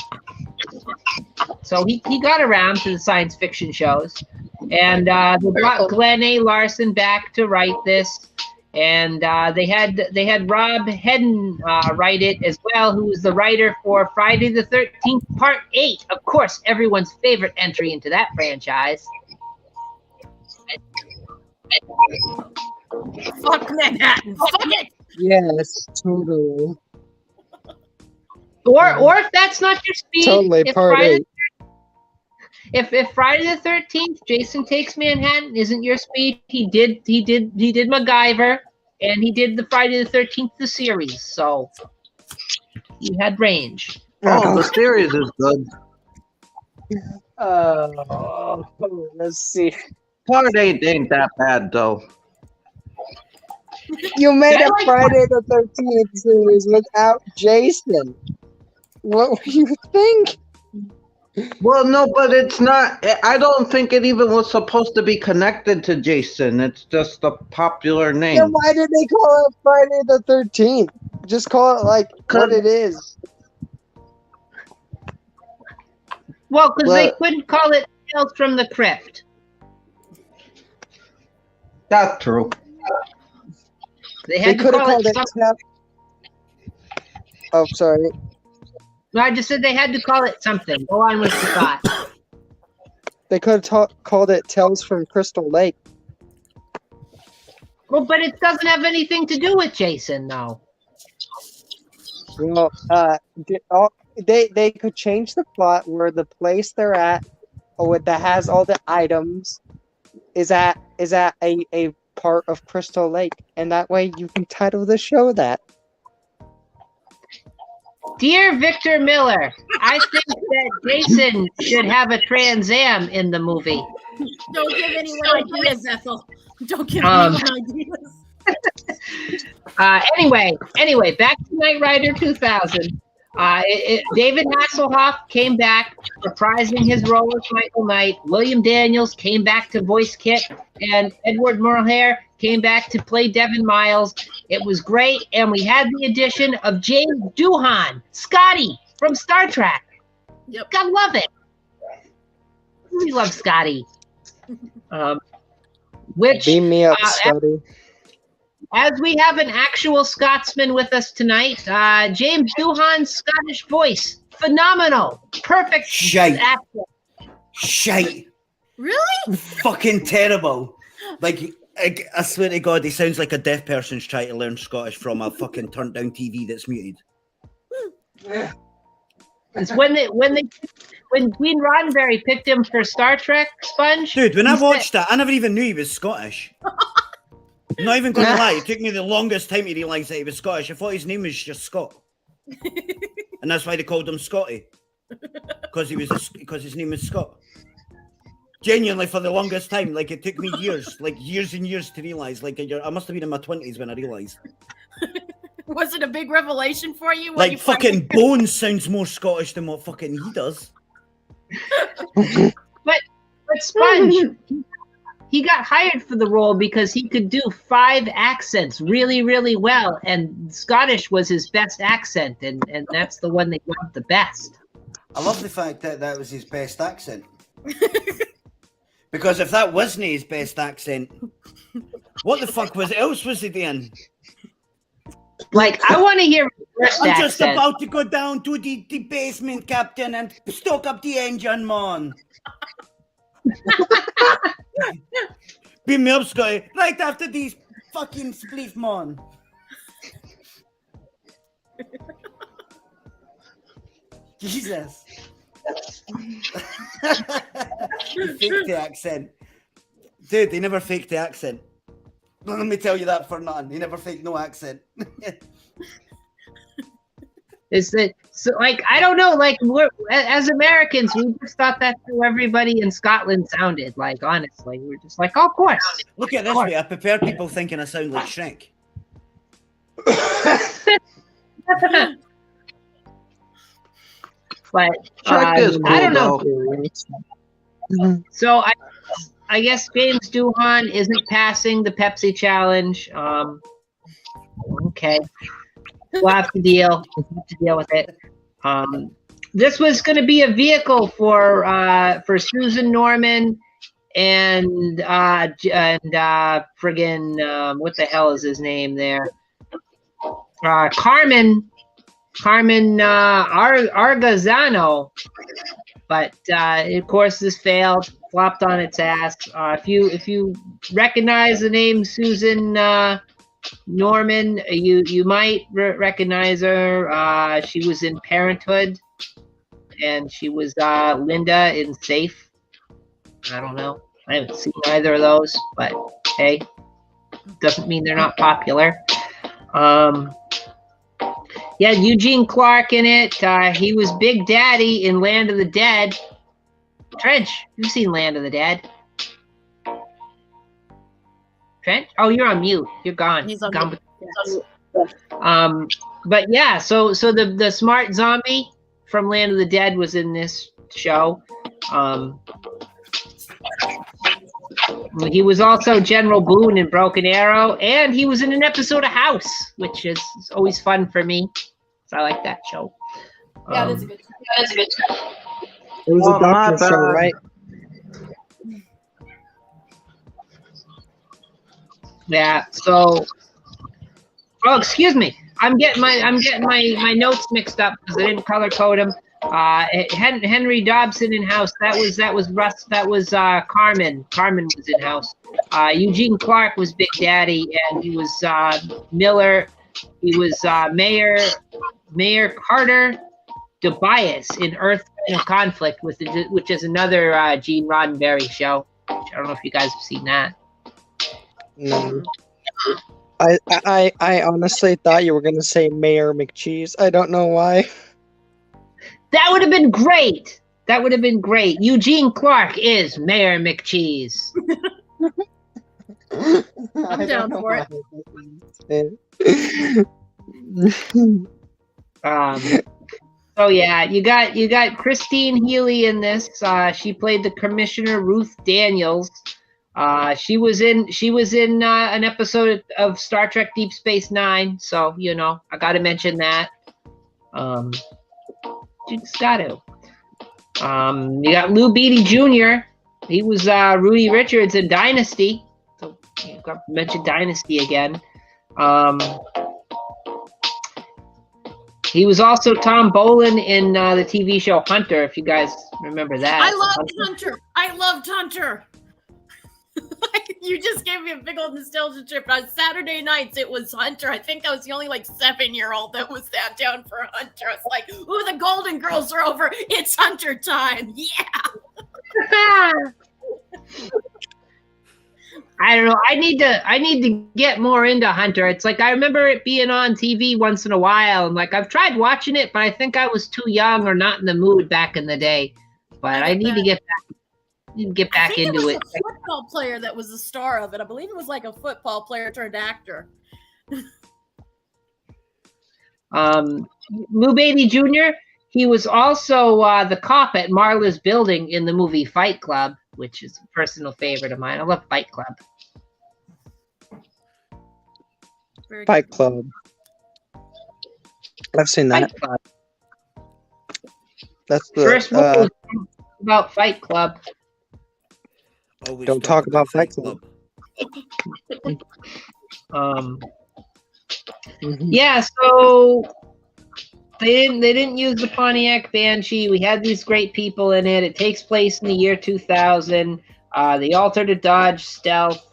So he got around to the science fiction shows, and they brought Glenn A. Larson back to write this, and they had Rob Hedden write it as well, who was the writer for Friday the 13th Part 8. Of course, everyone's favorite entry into that franchise. Fuck Manhattan. Fuck it. Yes, totally. Or if that's not your speed, Totally, if Part 8. If Friday the 13th, Jason Takes Manhattan isn't your speed, he did MacGyver, and he did the Friday the 13th the series, so he had range. Oh, the series is good. Let's see. Part 8 ain't that bad though. You made a Friday the 13th series without Jason. What were you thinking? Well, no, but it's not. I don't think it even was supposed to be connected to Jason. It's just a popular Then name. why did they call it Friday the 13th? Just call it like what it is. Well, because they Well- couldn't call it Tales from the Crypt. That's true. They They had to could have call called it it. something. Oh, sorry. No, I just said they had to call it something. Go on with the thought. They could have called it Tales from Crystal Lake. Well, but it doesn't have anything to do with Jason, though. Well, they could change the plot where the place they're at, or that has all the items, is at a part of Crystal Lake, and that way you can title the show that. Dear Victor Miller, I think that Jason should have a Trans Am in the movie. Don't give anyone ideas, Ethel. Don't give Um, anyone ideas. Anyway, back to Knight Rider 2000. David Hasselhoff came back, reprising his role as Michael Knight. William Daniels came back to voice Kit, and Edward Murrow came back to play Devin Miles. It was great, and we had the addition of James Doohan, Scotty from Star Trek. Yep. I love it. We love Scotty. Which, Beam me up, Scotty. as we have an actual Scotsman with us tonight, James Doohan's Scottish voice, phenomenal, perfect Shite. accent. Shite. Really? Fucking terrible. Like, I swear to God, he sounds like a deaf person's trying to learn Scottish from a fucking turned down TV that's muted. It's when Gene Roddenberry picked him for Star Trek, Sponge. Dude, when I he said- watched that, I never even knew he was Scottish. I'm not even going to lie, it took me the longest time to realise that he was Scottish. I thought his name was just Scott. And that's why they called him Scotty. Because his name is Scott. Genuinely, for the longest time, like, it took me years, like years and years to realise. Like, I must have been in my 20s when I realised. Was it a big revelation for you? When Like, you fucking Bones sounds more Scottish than what fucking he does. But Sponge, he got hired for the role because he could do 5 accents really, really well, and Scottish was his best accent, and that's the one they went the best. I love the fact that that was his best accent. Because if that wasn't his best accent, what the fuck else was he doing? Like, I want to hear his first I'm just accent. about to go down to the basement, Captain, and stoke up the engine, man. Beam me up, Scotty, right after these fucking spliff, man. Jesus. He faked the accent. Dude, he never faked the accent. Let me tell you that for nothing. He never faked no accent. Is that so? Like, I don't know. Like, we're as Americans, we just thought that's how everybody in Scotland sounded. Like, honestly, we're just like, oh, of course. Look at it this way. I prepare people thinking I sound like Shrek. But Shrek is I don't cool, know. So I guess James Doohan isn't passing the Pepsi challenge. Okay, we'll have to deal with it. This was going to be a vehicle for Susan Norman and friggin' what the hell is his name there? Carmen Argazano, but of course this failed, flopped on its ass. If you recognize the name Susan Norman, you might recognize her. She was in Parenthood, and she was Linda in Safe. I don't know. I haven't seen either of those, but hey, doesn't mean they're not popular. Yeah, Eugene Clark in it. He was Big Daddy in Land of the Dead. Trench, you've seen Land of the Dead. Trench? Oh, you're on mute. You're gone. He's on Gone mute. with- but yeah, so the smart zombie from Land of the Dead was in this show. He was also General Boone in Broken Arrow, and he was in an episode of House, which is always fun for me. So I like that show. Yeah, that's a good. That's a good show. It was a doctor show, right? Yeah. So, oh, excuse me. I'm getting my notes mixed up because I didn't color code them. Henry Dobson in House. That was Russ. That was Carmen. Carmen was in House. Eugene Clark was Big Daddy, and he was Miller. He was Mayor Carter Tobias in Earth Final Conflict, which is another Gene Roddenberry show. I don't know if you guys have seen that. No. I honestly thought you were gonna say Mayor McCheese. I don't know why. That would have been great. That would have been great. Eugene Clark is Mayor McCheese. I'm down for it. So yeah, you got Christine Healy in this. She played the Commissioner Ruth Daniels. She was in an episode of Star Trek Deep Space Nine. So I got to mention that. You just got to. You got Lou Beatty Jr. He was Rudy Richards in Dynasty. So you got to mention Dynasty again. He was also Tom Bolin in the TV show Hunter, if you guys remember that. I loved Hunter. I loved Hunter. You just gave me a big old nostalgia trip. On Saturday nights, it was Hunter. I think I was the only 7-year-old that was sat down for Hunter. I was like, ooh, the Golden Girls are over. It's Hunter time. Yeah. I don't know. I need to get more into Hunter. It's like I remember it being on TV once in a while, and I've tried watching it, but I think I was too young or not in the mood back in the day. But I need to get back. Get back into it. A football player that was the star of it. I believe it was a football player turned actor. Lou Beatty Jr. He was also the cop at Marla's building in the movie Fight Club, which is a personal favorite of mine. I love Fight Club. Fight Club. I've seen that. Fight Club. That's the first movie about Fight Club. Don't talk about Fight Club. Yeah, so they didn't use the Pontiac Banshee. We had these great people in it. It takes place in the year 2000. They altered a Dodge Stealth.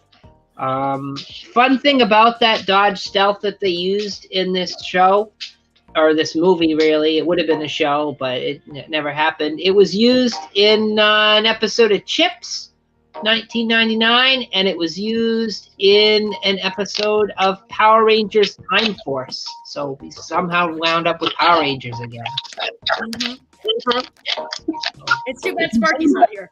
Fun thing about that Dodge Stealth that they used in this show, or this movie, really, it would have been a show, but it never happened. It was used in an episode of Chips, 1999, and it was used in an episode of Power Rangers Time Force. So we somehow wound up with Power Rangers again. It's too bad Sparky's not here.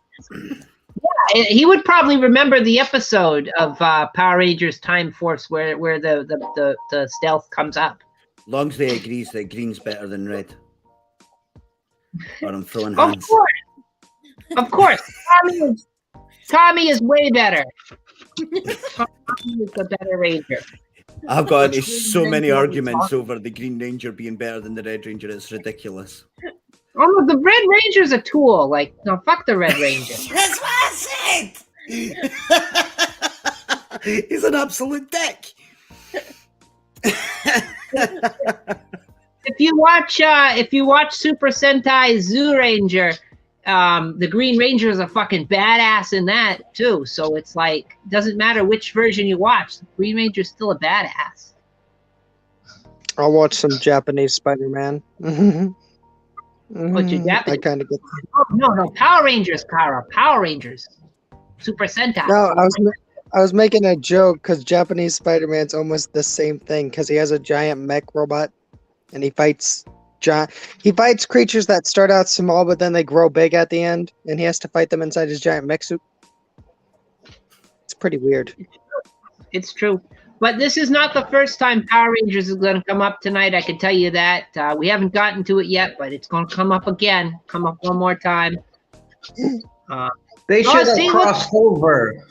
Yeah, he would probably remember the episode of Power Rangers Time Force where the stealth comes up. Long as they agrees that green's better than red. Or I'm throwing Of hands. course. Tommy is way better. Tommy is the better Ranger. I've got into so many arguments over the Green Ranger being better than the Red Ranger. It's ridiculous. Oh, the Red Ranger's a tool. No, fuck the Red Ranger. That's what I said! He's an absolute dick. If you watch Super Sentai Zoo Ranger, the Green Ranger is a fucking badass in that too. So it's doesn't matter which version you watch, the Green Ranger is still a badass. I'll watch some Japanese Spider-Man. But you Japanese? I kind of get. Oh, no, Power Rangers, Kara. Power Rangers, Super Sentai. No, I was making a joke because Japanese Spider-Man's almost the same thing because he has a giant mech robot, and he fights creatures that start out small but then they grow big at the end, and he has to fight them inside his giant mech suit. It's pretty weird. It's true. But this is not the first time Power Rangers is going to come up tonight. I can tell you that. We haven't gotten to it yet, but it's going to come up again. Come up one more time. They should have crossed over.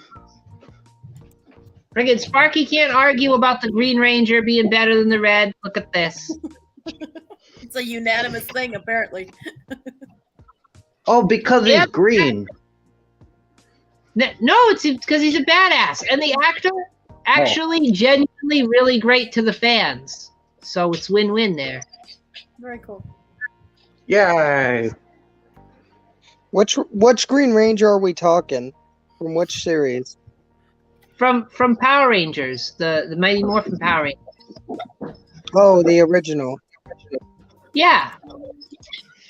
Friggin' Sparky can't argue about the Green Ranger being better than the Red. Look at this. It's a unanimous thing, apparently. Oh, because he's green. No, it's because he's a badass. And the actor actually genuinely really great to the fans. So it's win-win there. Very cool. Yay. Which Green Ranger are we talking? From which series? From Power Rangers, the Mighty Morphin Power Rangers. Oh, the original. Yeah.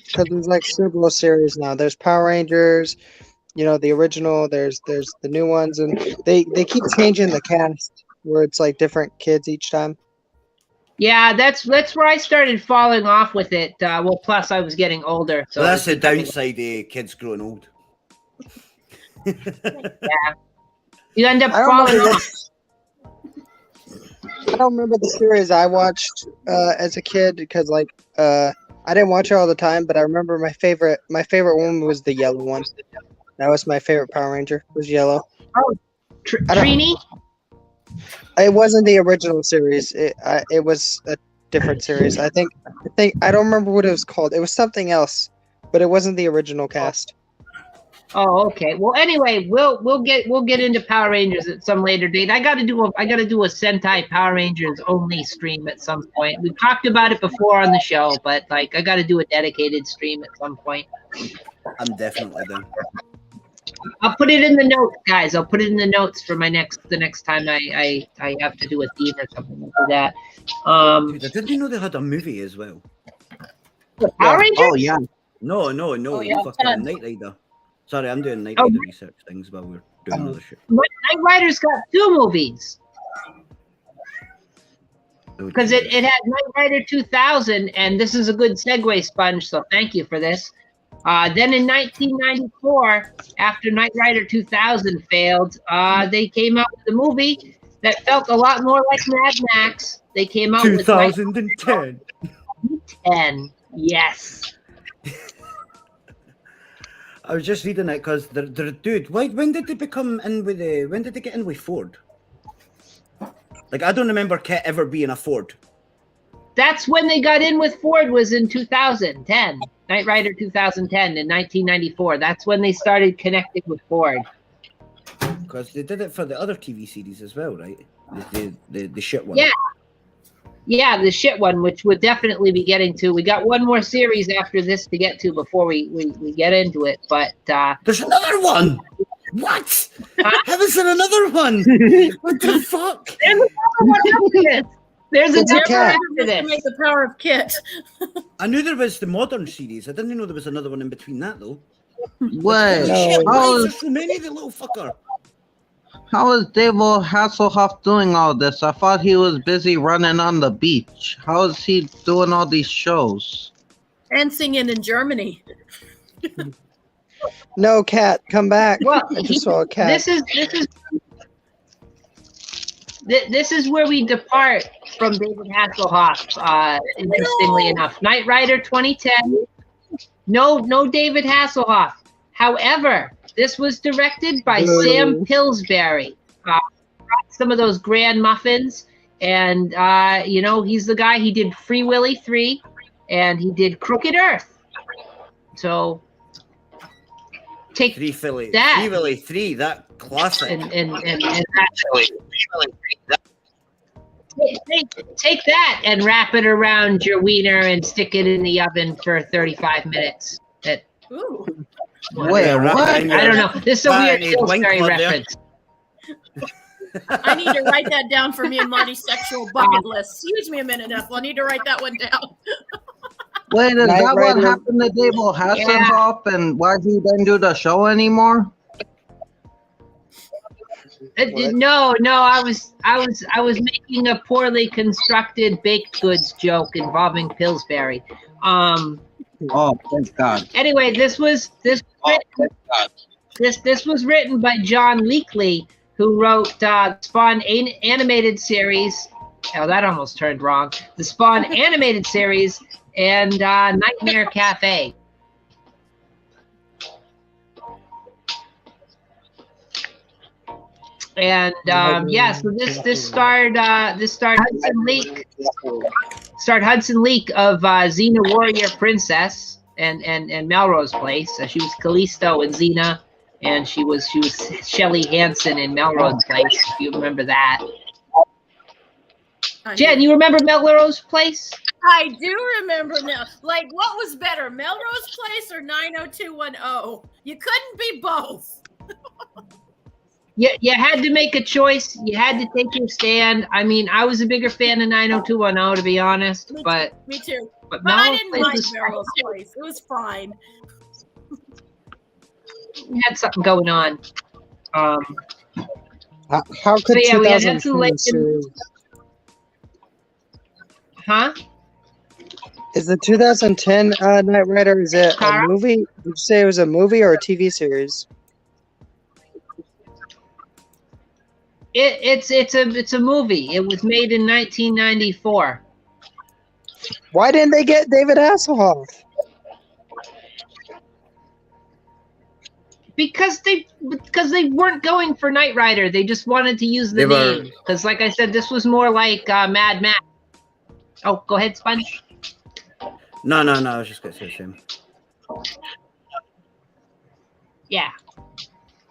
Because there's like several series now. There's Power Rangers, the original. There's the new ones, and they keep changing the cast where it's like different kids each time. Yeah, that's where I started falling off with it. Well, plus I was getting older. So that's the downside of kids growing old. Yeah. You end up falling off. I don't remember the series I watched as a kid because I didn't watch it all the time, but I remember my favorite one was the yellow one. That was my favorite Power Ranger, was yellow. Oh, Trini? It wasn't the original series. It was a different series. I think I don't remember what it was called. It was something else, but it wasn't the original cast. Oh, okay. Well, anyway, we'll get into Power Rangers at some later date. I gotta do a Sentai Power Rangers only stream at some point. We've talked about it before on the show, but I gotta do a dedicated stream at some point. I'm definitely down. I'll put it in the notes, guys. I'll put it in the notes for the next time I have to do a theme or something like that. Dude, I didn't know they had a movie as well. Power Rangers? Oh yeah. No, fucking Knight Rider. Sorry, I'm doing Knight Rider research things while we're doing other shit. Knight Rider's got 2 movies. Because it had Knight Rider 2000, and this is a good segue, Sponge, so thank you for this. Then in 1994, after Knight Rider 2000 failed, they came out with a movie that felt a lot more like Mad Max. They came out with 2010. 10, yes. I was just reading it because they're dude. When did they become in with when did they get in with Ford? Like I don't remember Kit ever being a Ford. That's when they got in with Ford, was in 2010. Knight Rider 2010 in 1994. That's when they started connecting with Ford. Because they did it for the other TV series as well, right? The shit one. Yeah, the shit one, which we'll definitely be getting to. We got one more series after this to get to before we get into it. But there's another one. What? How is there another one? What the fuck? There's another one after this. There's another one after this. Make the power of Kit. I knew there was the modern series. I didn't know there was another one in between that though. What? Shit, why is there so many, the little fucker? How is David Hasselhoff doing all this? I thought he was busy running on the beach. How is he doing all these shows? And singing in Germany. No, Cat, come back. Well, I just saw a cat. This is where we depart from David Hasselhoff. Interestingly enough, Knight Rider 2010. No David Hasselhoff. However, this was directed by Sam Pillsbury. Some of those grand muffins, and he's the guy. He did Free Willy 3, and he did Crooked Earth. So take Free Willy that. 3, that classic. And take that and wrap it around your wiener and stick it in the oven for 35 minutes. Ooh. Wait, what? I don't know. This is a weird Pillsbury reference. I need to write that down for me and Marty's sexual bucket list. Excuse me a minute, Ethel. I need to write that one down. Wait, is that what happened to David Hasselhoff, and why he didn't do the show anymore? No, I was making a poorly constructed baked goods joke involving Pillsbury. Oh, thank God. Anyway, this was written by John Leakley, who wrote Spawn animated series. Oh, that almost turned wrong. The Spawn animated series and Nightmare Cafe. And yeah, so this starred Hudson Leak. Starred Hudson Leak of Xena Warrior Princess and Melrose Place. She was Callisto in Xena, and she was Shelly Hansen in Melrose Place. If you remember that. Jen, you remember Melrose Place? I do remember now. Like, what was better, Melrose Place or 90210? You couldn't be both. You had to make a choice. You had to take your stand. I mean, I was a bigger fan of 90210, to be honest. Me too. But I didn't mind Melrose Place. It was fine. We had something going on. How could we had 2010 series? Huh? Is the 2010 Knight Rider, is it a movie? Did you say it was a movie or a TV series? It's a movie. It was made in 1994. Why didn't they get David Hasselhoff? Because they weren't going for Knight Rider. They just wanted to use the name. Because, like I said, this was more like Mad Max. Oh, go ahead, Sponge. No. I was just going to say him. Yeah.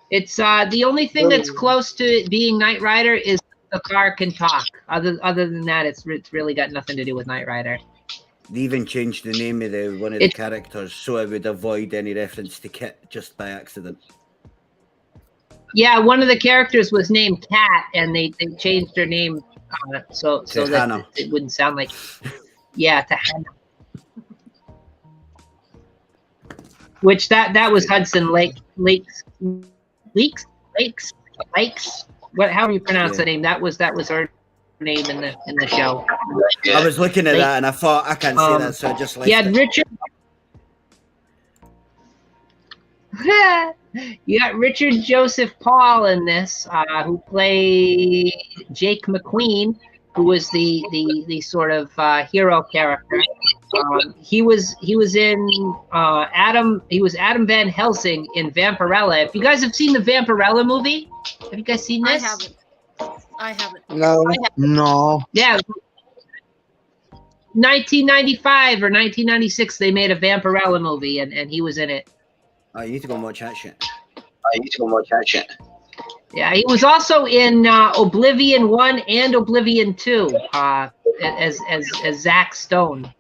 It's the only thing that's close to it being Knight Rider is the car can talk. Other than that, it's really got nothing to do with Knight Rider. They even changed the name of one of the characters so it would avoid any reference to Kit just by accident. Yeah, one of the characters was named Kat, and they changed her name so that it wouldn't sound like to Hannah. Which that was Hudson Lakes. What? How do you pronounce the name? That was her name in the show. I was looking at that and I thought I can't say that, so I just left it. Richard. You got Richard Joseph Paul in this, who played Jake McQueen, who was the sort of hero character. He was in Adam Van Helsing in Vampirella. If you guys have seen the Vampirella movie, have you guys seen this? I haven't. No. Yeah. 1995 or 1996, they made a Vampirella movie, and he was in it. Oh, you need to go and watch that shit. Yeah, he was also in Oblivion 1 and Oblivion 2 as Zack Stone.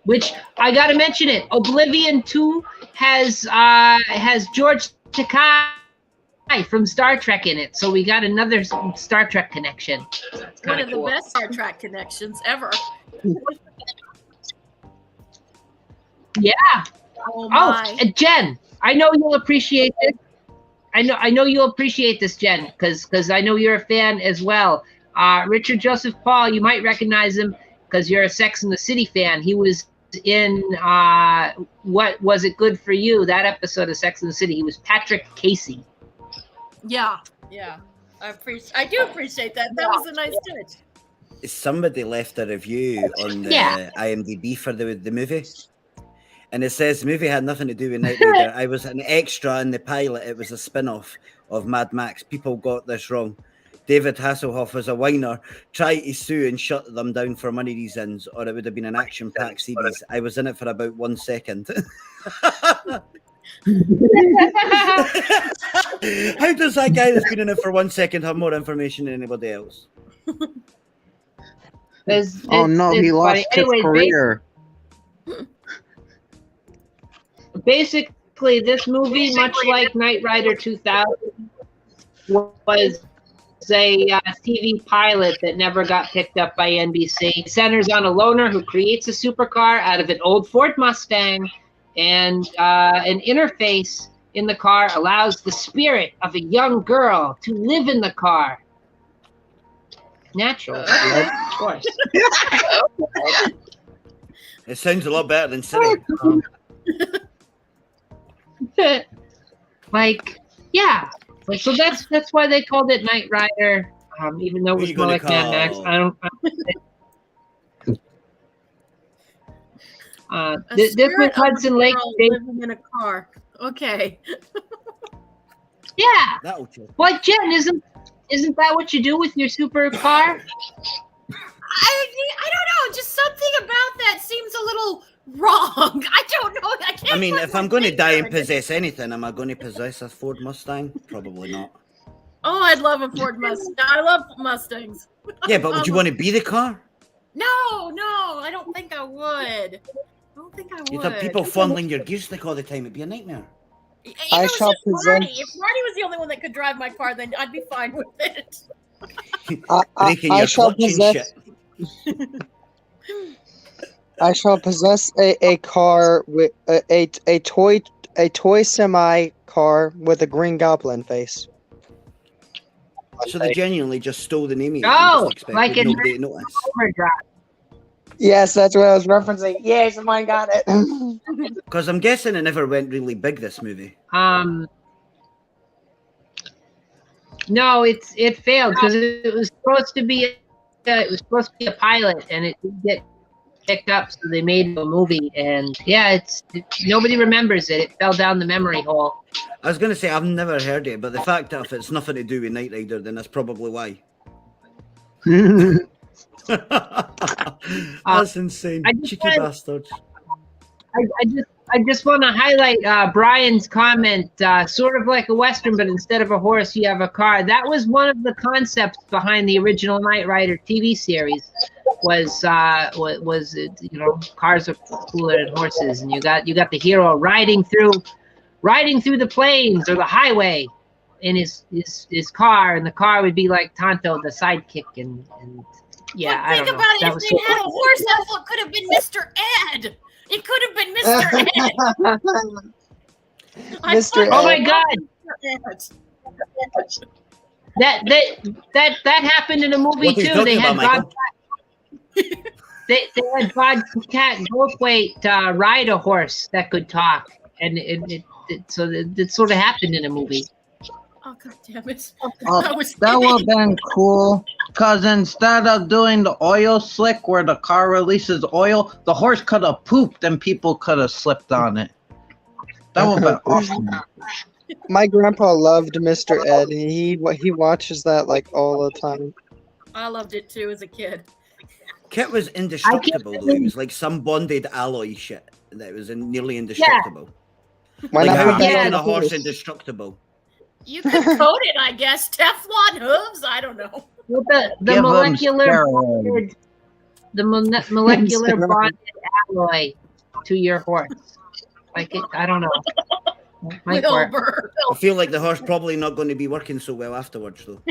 Which, I gotta mention it, Oblivion 2 has George Takei from Star Trek in it, so we got another Star Trek connection. So one of the best Star Trek connections ever. Yeah. Oh, Jen, I know you'll appreciate this. I know you'll appreciate this, Jen, because I know you're a fan as well. Richard Joseph Paul, you might recognize him because you're a Sex and the City fan. He was in What Was It Good for You? That episode of Sex and the City. He was Patrick Casey. Yeah. I do appreciate that. That was a nice touch. Somebody left a review on the IMDb for the movie. And it says the movie had nothing to do with Knight Rider. I was an extra in the pilot. It was a spin-off of Mad Max. People got this wrong. David Hasselhoff was a whiner, tried to sue and shut them down for money reasons, or it would have been an action-packed series. I was in it for about 1 second. How does that guy that's been in it for 1 second have more information than anybody else? He lost his career. Basically, this movie, much like Knight Rider 2000, was a TV pilot that never got picked up by NBC. It centers on a loner who creates a supercar out of an old Ford Mustang, and an interface in the car allows the spirit of a young girl to live in the car. Naturally, of course. It sounds a lot better than City. Like, Yeah. So that's why they called it Knight Rider, even though it Who was you more gonna like Mad Max. call? I don't. A This was spirit of a Hudson Lake girl State. living in a car. Okay. Yeah. That'll check. Like Jen, isn't that what you do with your supercar? I don't know. Just something about that seems a little wrong. I don't know. I can't. I mean, put if my I'm going to die finger and on it. possess anything, am I going to possess a Ford Mustang? Probably not. Oh, I'd love a Ford Mustang. I love Mustangs. Yeah, but would you want to be the car? No, I don't think I would. I don't think I would. You'd have people fondling your gear stick all the time. It'd be a nightmare. If I it was shall just Marty, possess- if Marty was the only one that could drive my car, then I'd be fine with it. Breaking I your shall clutch and possess. shit. I shall possess a car with a toy semi car with a Green Goblin face. So they genuinely just stole the name of it Oh, and just like expected in nobody to notice. Overdrive. Yes, that's what I was referencing. Yes, someone got it. Because I'm guessing it never went really big, this movie. No, it failed because it was supposed to be a pilot, and it didn't get picked up, so they made a movie. And yeah, nobody remembers it. It fell down the memory hole. I was going to say, I've never heard it, but the fact that if it's nothing to do with Knight Rider, then that's probably why. That's insane. I just Cheeky wanted- bastards. I just want to highlight Brian's comment, sort of like a Western, but instead of a horse, you have a car. That was one of the concepts behind the original Knight Rider TV series. Was cars are cooler than horses, and you got the hero riding through the plains or the highway in his car, and the car would be like Tonto, the sidekick, and yeah, But I don't think know. about it. That If was they had a horse, that could have been Mr. Ed. It could have been Mr. Ed. Mr. Oh my Ed. God! That happened in a movie What are you too. talking They had about, Michael? they had Bobcat Goldthwait ride a horse that could talk, and it sort of happened in a movie. Oh, God damn it. That would have been cool. Because instead of doing the oil slick where the car releases oil, the horse could have pooped and people could have slipped on it. That would have been awesome. My grandpa loved Mr. Ed, and he watches that like all the time. I loved it too as a kid. Kit was indestructible, though. He was like some bonded alloy shit that was nearly indestructible. Why Like, not how put do you that make on a horse horse? indestructible? You could coat it, I guess. Teflon hooves? I don't know. Well, the Give 'em molecular steroids. molecular bonded alloy to your horse, like it. I don't know. Might work. Wilbur. I feel like the horse probably not going to be working so well afterwards, though.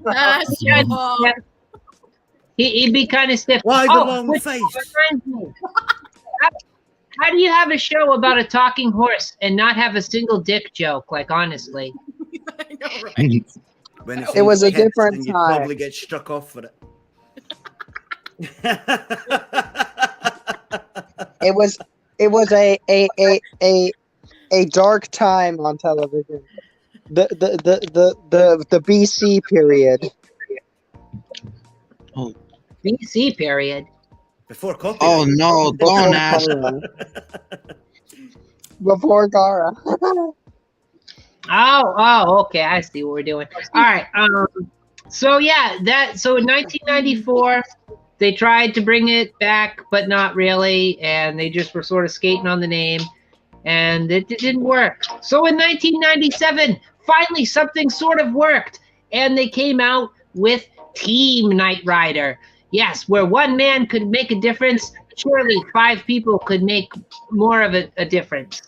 That's Yeah, your yeah. He'd be kind of stiff. Why the long which face? reminds me, how do you have a show about a talking horse and not have a single dick joke? Like, honestly. I know, right? When It was a Kits, different then you'd time. probably get struck off for it. It was a dark time on television. The BC period. BC period. Before copyright. Oh no, don't ask. Before Gara. Oh, okay. I see what we're doing. All right. So yeah, so in 1994, they tried to bring it back, but not really, and they just were sort of skating on the name, and it didn't work. So in 1997, finally something sort of worked, and they came out with Team Knight Rider. Yes, where one man could make a difference, surely 5 people could make more of a difference.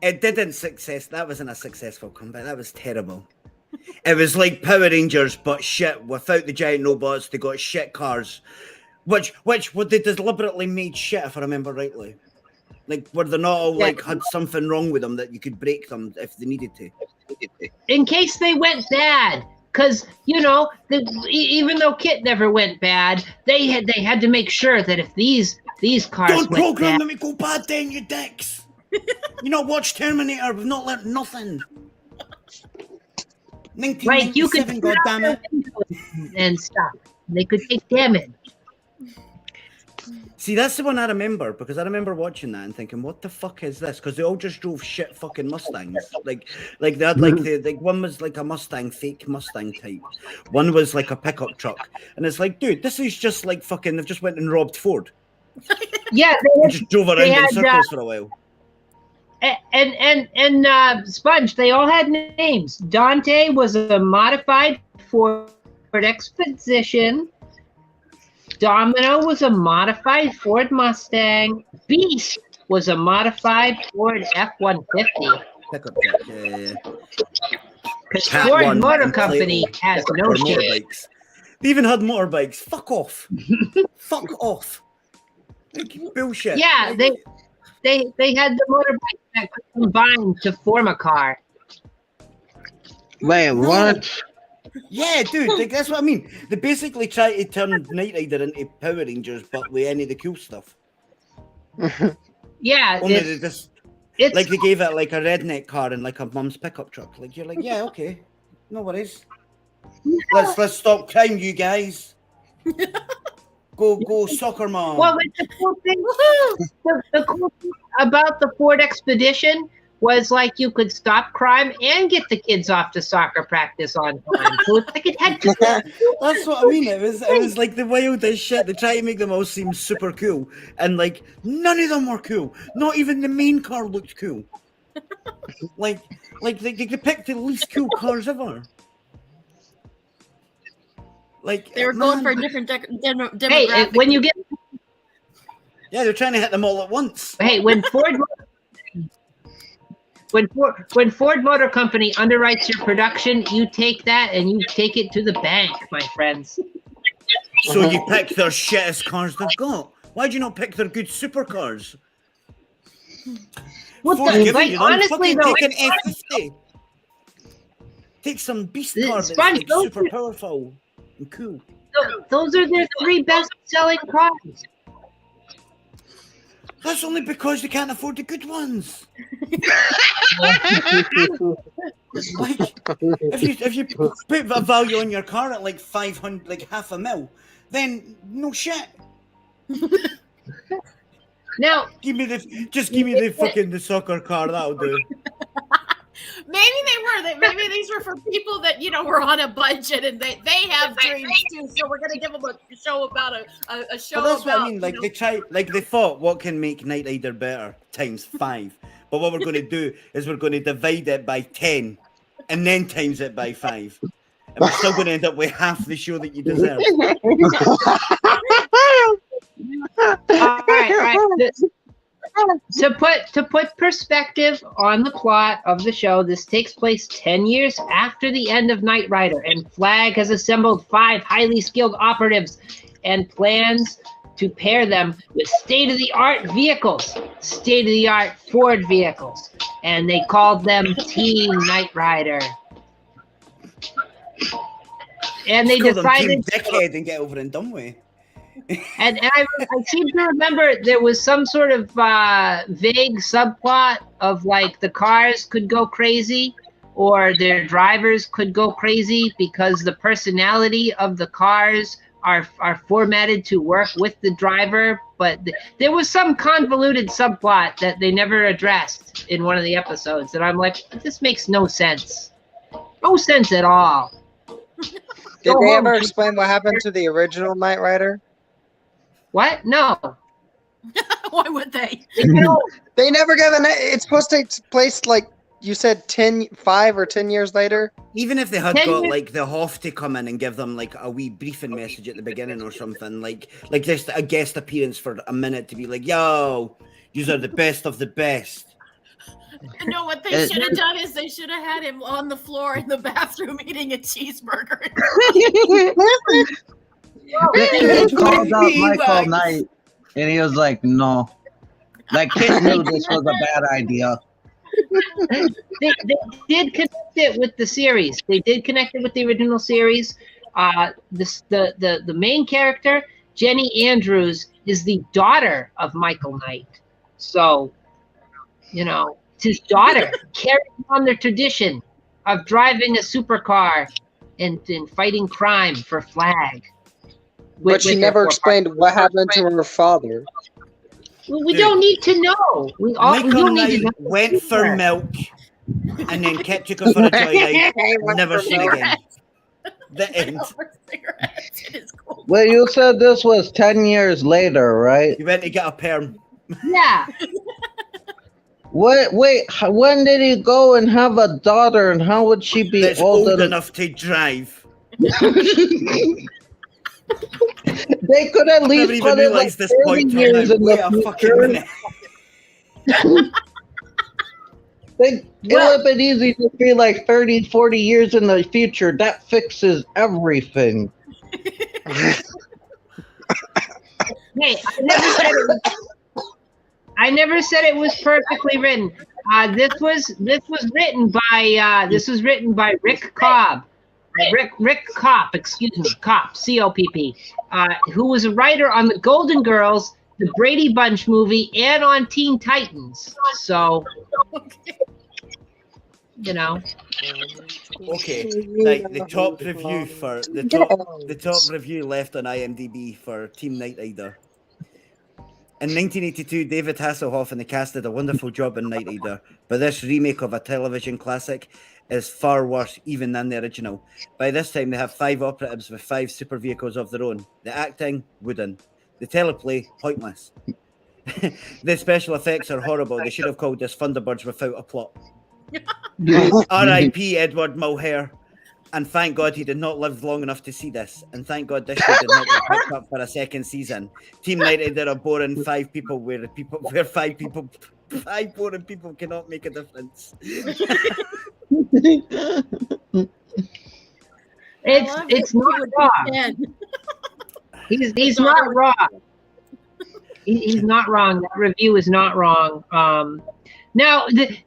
It didn't success. That wasn't a successful comeback. That was terrible. It was like Power Rangers, but shit. Without the giant robots, they got shit cars, which they deliberately made shit, if I remember rightly. Like, were they not all like had something wrong with them that you could break them if they needed to? In case they went bad, because even though Kit never went bad, they had to make sure that if these cars Don't went program bad, them to go bad, then you dicks. You not watched Terminator? We've not learned nothing. Like you could 1997, goddammit. and stuff. They could take damage. See, that's the one I remember because I remember watching that and thinking, "What the fuck is this?" Because they all just drove shit fucking Mustangs. Like they had like one was like a Mustang, fake Mustang type. One was like a pickup truck, and it's like, dude, this is just like fucking. They've just went and robbed Ford. Yeah, And just drove around in circles for a while. And Sponge, they all had names. Dante was a modified Ford Expedition. Domino was a modified Ford Mustang. Beast was a modified Ford F-150. Pickup truck, yeah. Because Cat Ford one Motor and Company Clayton has no or shit. motorbikes. They even had motorbikes. Fuck off. Fuck off. Like, bullshit. Yeah, Like, they had the motorbike that could combine to form a car. Wait, what? yeah, dude, like, that's what I mean. They basically try to turn Knight Rider into Power Rangers, but with any of the cool stuff. Yeah, Only they just it's like they gave it like a redneck car and like a mum's pickup truck. Like you're like, yeah, okay, no worries. Let's stop crime, you guys. Go, soccer mom. well, it's the cool thing. The cool thing about the Ford Expedition was like you could stop crime and get the kids off to soccer practice on time. So it's like it had. That's what I mean. It was like the wildest shit. They try to make them all seem super cool, and like none of them were cool. Not even the main car looked cool. like they picked the least cool cars ever. Like They were going for a different demographic. Hey, when you get yeah, they're trying to hit them all at once. hey when Ford Motor Company underwrites your production, you take that and you take it to the bank, my friends. So you pick their shittest cars they've got. Why'd you not pick their good supercars? What Ford the, giving like you them. honestly Fucking though, take an F50. Take some beast car that's Sponge, like those super powerful and cool. those are their 3 best-selling cars. That's only because they can't afford the good ones. Like, if you put a value on your car at like 500, like $500,000, then no shit. Now, Give me the fucking the soccer car. That'll do. Maybe these were for people that were on a budget and they have dreams too. So we're gonna give them a show about a show. Well, that's about, what I mean. Like they thought, what can make Knight Rider better times 5. But what we're going to do is we're going to divide it by 10, and then times it by 5, and we're still going to end up with half the show that you deserve. all right. To put perspective on the plot of the show, this takes place 10 years after the end of Knight Rider, and Flag has assembled 5 highly skilled operatives and plans to pair them with state-of-the-art vehicles, state-of-the-art Ford vehicles, and they called them Team Knight Rider. And they Just call them Team decided, Dickhead and get over and done with. and I seem to remember there was some sort of vague subplot of like the cars could go crazy or their drivers could go crazy because the personality of the cars are formatted to work with the driver. But there was some convoluted subplot that they never addressed in one of the episodes. And I'm like, this makes no sense. No sense at all. Did they ever explain what happened to the original Knight Rider? What? No. Why would they? They never gave an. It's supposed to take place like you said, 5 or 10 years later. Even if they had 10 got years. like the Hoff to come in and give them like a wee briefing message at the beginning or something, like just a guest appearance for a minute to be like, "Yo, these are the best of the best." No, what they should have done is they should have had him on the floor in the bathroom eating a cheeseburger. They called out Michael Knight, and he was like, "No." Like, Kit knew this was a bad idea. They did connect it with the series. They did connect it with the original series. The main character, Jenny Andrews, is the daughter of Michael Knight. So You know, it's his daughter carrying on the tradition of driving a supercar and fighting crime for flag. But she never explained what happened to her father. Well, we don't need to know. We Michael don't need to Knight know. went for milk, and then Kit took her for a joyride. Never seen again. The end. Well, you said this was 10 years later, right? He went to get a perm. Yeah. Wait, when did he go and have a daughter, and how would she be That's old old enough? enough to drive. They could at I never least even put it like realised this 30 point till years now. in Wait a the fucking future. minute. It would have been easy to be like 30, 40 years in the future. That fixes everything. Hey, I never said it was perfectly written. This was written by Rick Cobb. Rick Kopp, excuse me, Kopp, C-O-P-P, who was a writer on the Golden Girls, the Brady Bunch movie, and on Teen Titans. So, you know. Okay, like the top review for the top review left on IMDb for Team Knight Rider. In 1982, David Hasselhoff and the cast did a wonderful job in Knight Rider, but this remake of a television classic is far worse even than the original. By this time, they have 5 operatives with 5 super vehicles of their own. The acting, wooden. The teleplay, pointless. The special effects are horrible. They should have called this Thunderbirds without a plot. R.I.P. Edward Mulhare. And thank God he did not live long enough to see this. And thank God this show did not get picked up for a second season. Team United are a boring 5 people where 5 boring people cannot make a difference. It's not wrong. He's not wrong. He's not wrong. That review is not wrong. Now,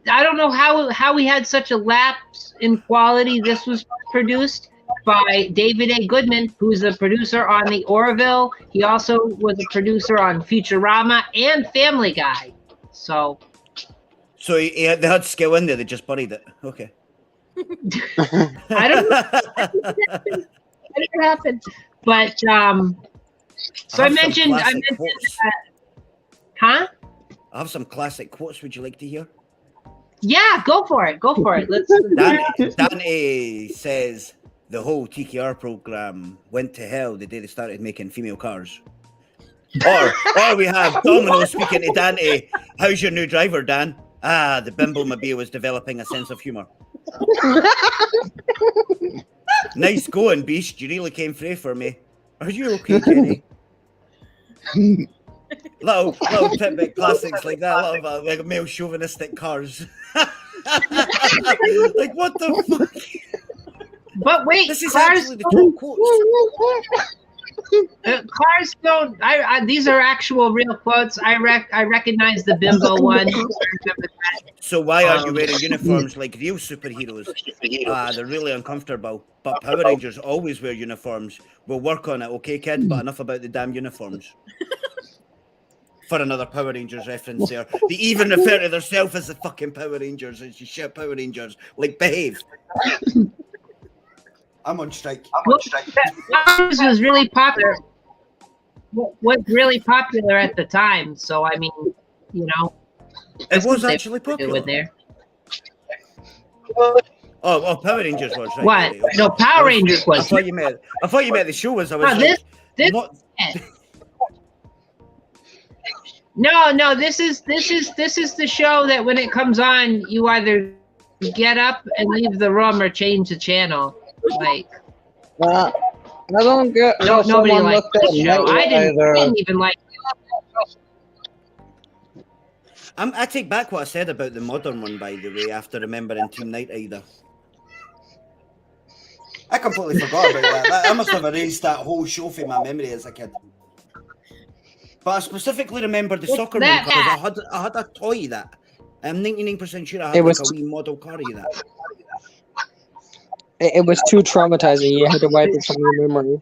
I don't know how we had such a lapse in quality. This was produced by David A. Goodman, who's a producer on The Orville. He also was a producer on Futurama and Family Guy. So they had skill in there. They just buried it. Okay. I don't know. What happened? But so I mentioned. Huh? I have some classic quotes. Would you like to hear? Yeah, go for it. Go for it. Dante says the whole TKR program went to hell the day they started making female cars. Or we have Domino speaking to Dante. How's your new driver, Dan? The Bimbo Mobile was developing a sense of humor. Nice going, Beast. You really came through for me. Are you okay, Jenny? little tidbit classics like that. A lot of like male chauvinistic cars. Like what the fuck? But wait, this is cars actually the top quotes. Cars don't. These are actual real quotes. I recognize the Bimbo one. So why aren't you wearing uniforms like real superheroes? They're really uncomfortable. But Power Rangers always wear uniforms. We'll work on it, okay, kid? But enough about the damn uniforms. For another Power Rangers reference there. They even refer to themselves as the fucking Power Rangers. It's just shit Power Rangers. Like, behave. I'm on strike. Cars was really popular. Was really popular at the time. So I mean, you know, it was actually popular. There. Oh, Power Rangers was right. What? Okay. No, Power Rangers was. I thought you meant the show was. I was No, this is the show that when it comes on, you either get up and leave the room or change the channel. Like, I don't get how nobody someone liked looked at this show. I didn't even like it. I take back what I said about the modern one, by the way, after remembering Team Knight Rider. I completely forgot about that. I must have erased that whole show from my memory as a kid. But I specifically remember the soccer one because I had a toy that. I'm 99% sure I had like a wee model car of that. It was too traumatizing. You had to wipe it from your memory.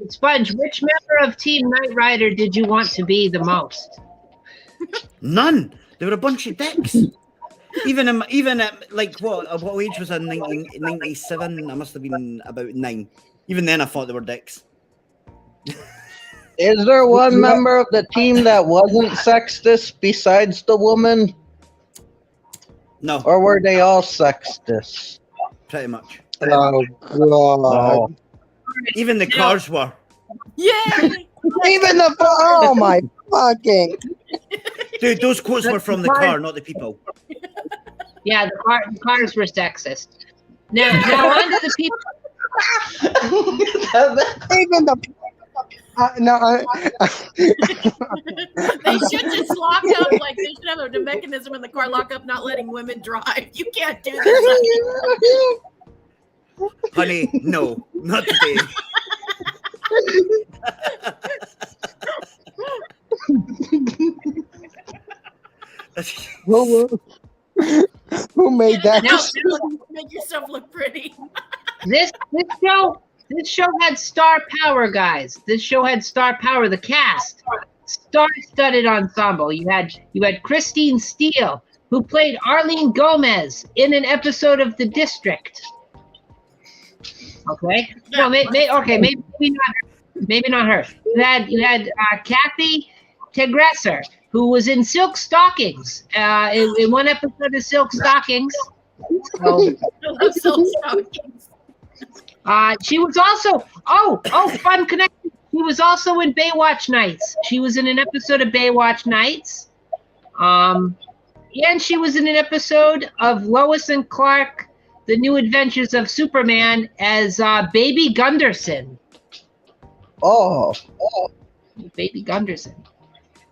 Sponge, which member of Team Knight Rider did you want to be the most? None. They were a bunch of dicks. Even at like what age was I? 1997. I must have been about 9. Even then, I thought they were dicks. Is there one member of the team that wasn't sexist besides the woman? No, Or were they all sexist? pretty much. Oh god. Oh. Even the cars were. Yay! Even the oh my fucking. Dude, those quotes were from the car, not the people. Yeah, the cars were sexist. Now on to the people. Even the. They should just lock up, like they should have a mechanism in the car lock up, not letting women drive. You can't do this. Honey, no, not today. Who made that? Now, make yourself look pretty. This show had star power, guys. This show had star power. The cast, star-studded ensemble. You had Christine Steele, who played Arlene Gomez in an episode of The District. Okay. No, maybe not her. You had Kathy Tegresser, who was in Silk Stockings. In one episode of Silk Stockings. So, I love Silk Stockings. she was also fun connection. She was also in Baywatch Nights. She was in an episode of Baywatch Nights. And she was in an episode of Lois and Clark: The New Adventures of Superman as Baby Gunderson. Oh. Baby Gunderson.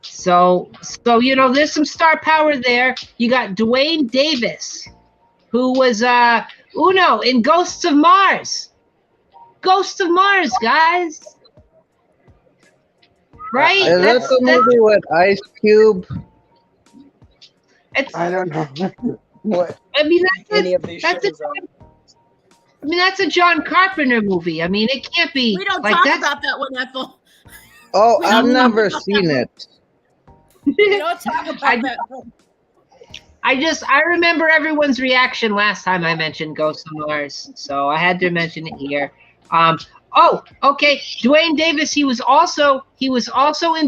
So there's some star power there. You got Dwayne Davis, who was Uno in Ghosts of Mars. Ghosts of Mars, guys. Right? Is that the movie with Ice Cube? I don't know what I mean, any of these shows are. that's a John Carpenter movie. I mean, it can't be. We don't like talk that. about that one, Ethel. Oh, I've never seen it. We don't talk about that one. I remember everyone's reaction last time I mentioned Ghosts of Mars, so I had to mention it here. Okay. Dwayne Davis, he was also in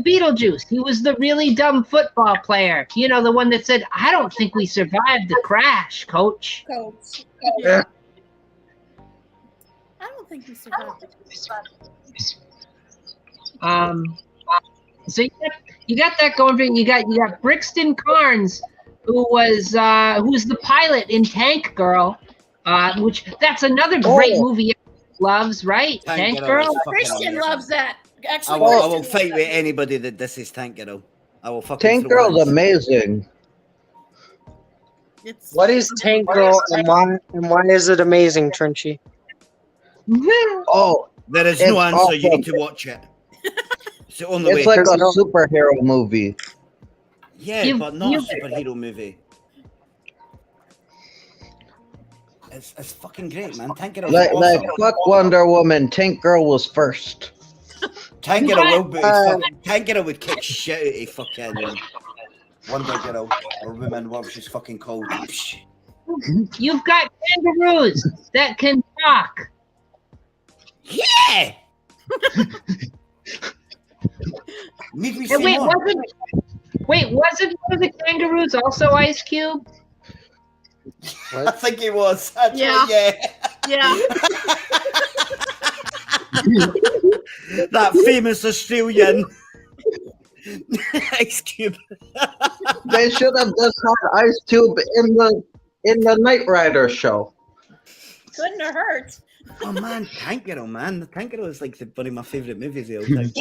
Beetlejuice. He was the really dumb football player. You know, the one that said, "I don't think we survived the crash, coach." Yeah. I don't think we survived it. So you got that going for you. You got Brixton Carnes, who's the pilot in Tank Girl, which that's another great movie. Loves, right? Tank Girl. Christian loves that. Actually, I will fight with anybody that this is Tank Girl. I will fucking. Tank Girl's amazing. What is Tank Girl and why is it amazing, Trenchy? Oh, there is no answer. You need to watch it. It's the only way. It's like a superhero movie. Yeah, but not a superhero movie. It's fucking great, man. Tank Girl. Like fuck Wonder Woman. Tank Girl was first. Tank Girl would kick shit out of fucking Wonder Girl or woman, what she's fucking called. You've got kangaroos that can talk. Yeah. Need me say more. Wasn't one of the kangaroos also Ice Cube? I think it was. Actually, yeah. That famous Australian Ice Cube. They should have just had Ice Cube in the Knight Rider show. Couldn't have hurt. Oh man, Tank Girl, man. Tank Girl is like one of my favorite movies of all time.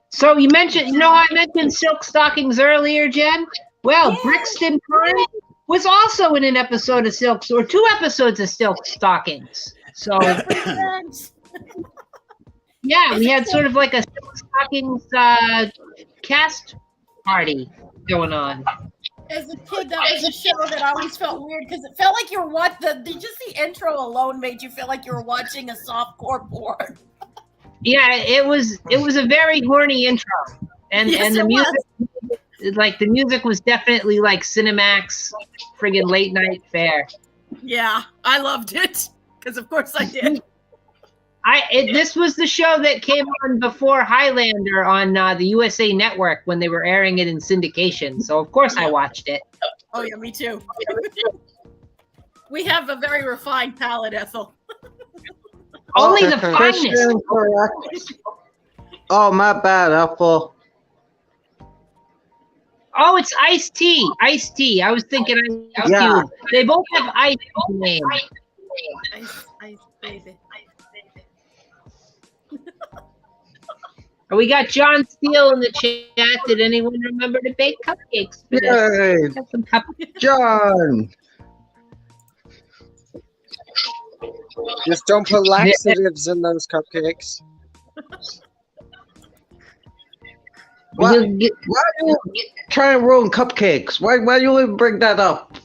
So you mentioned, I mentioned Silk Stockings earlier, Jen. Well, Brixton Carnes was also in an episode of Silk, or 2 episodes of Silk Stockings. So, yeah, we had sort of like a Silk Stockings cast party going on. As a kid, that was a show that always felt weird because it felt like you were watching. Just the intro alone made you feel like you were watching a softcore porn. Yeah, it was a very horny intro. And Yes, and the it music, like the music was definitely like Cinemax friggin' late night fare. Yeah, I loved it because of course I did. This was the show that came on before Highlander on the USA Network when they were airing it in syndication. So of course I watched it. Oh yeah, me too. We have a very refined palate, Ethel. Only the Christian finest. correct. Oh, my bad, Apple. Oh, it's iced tea. Iced tea. I was thinking Ice Yeah. Cube. They both have ice in the name. Ice baby. We got John Steele in the chat. Did anyone remember to bake cupcakes for this? Yay, Got some cupcakes. John. Just don't put laxatives in those cupcakes. Why You get- do you try and ruin cupcakes? Why do you even bring that up?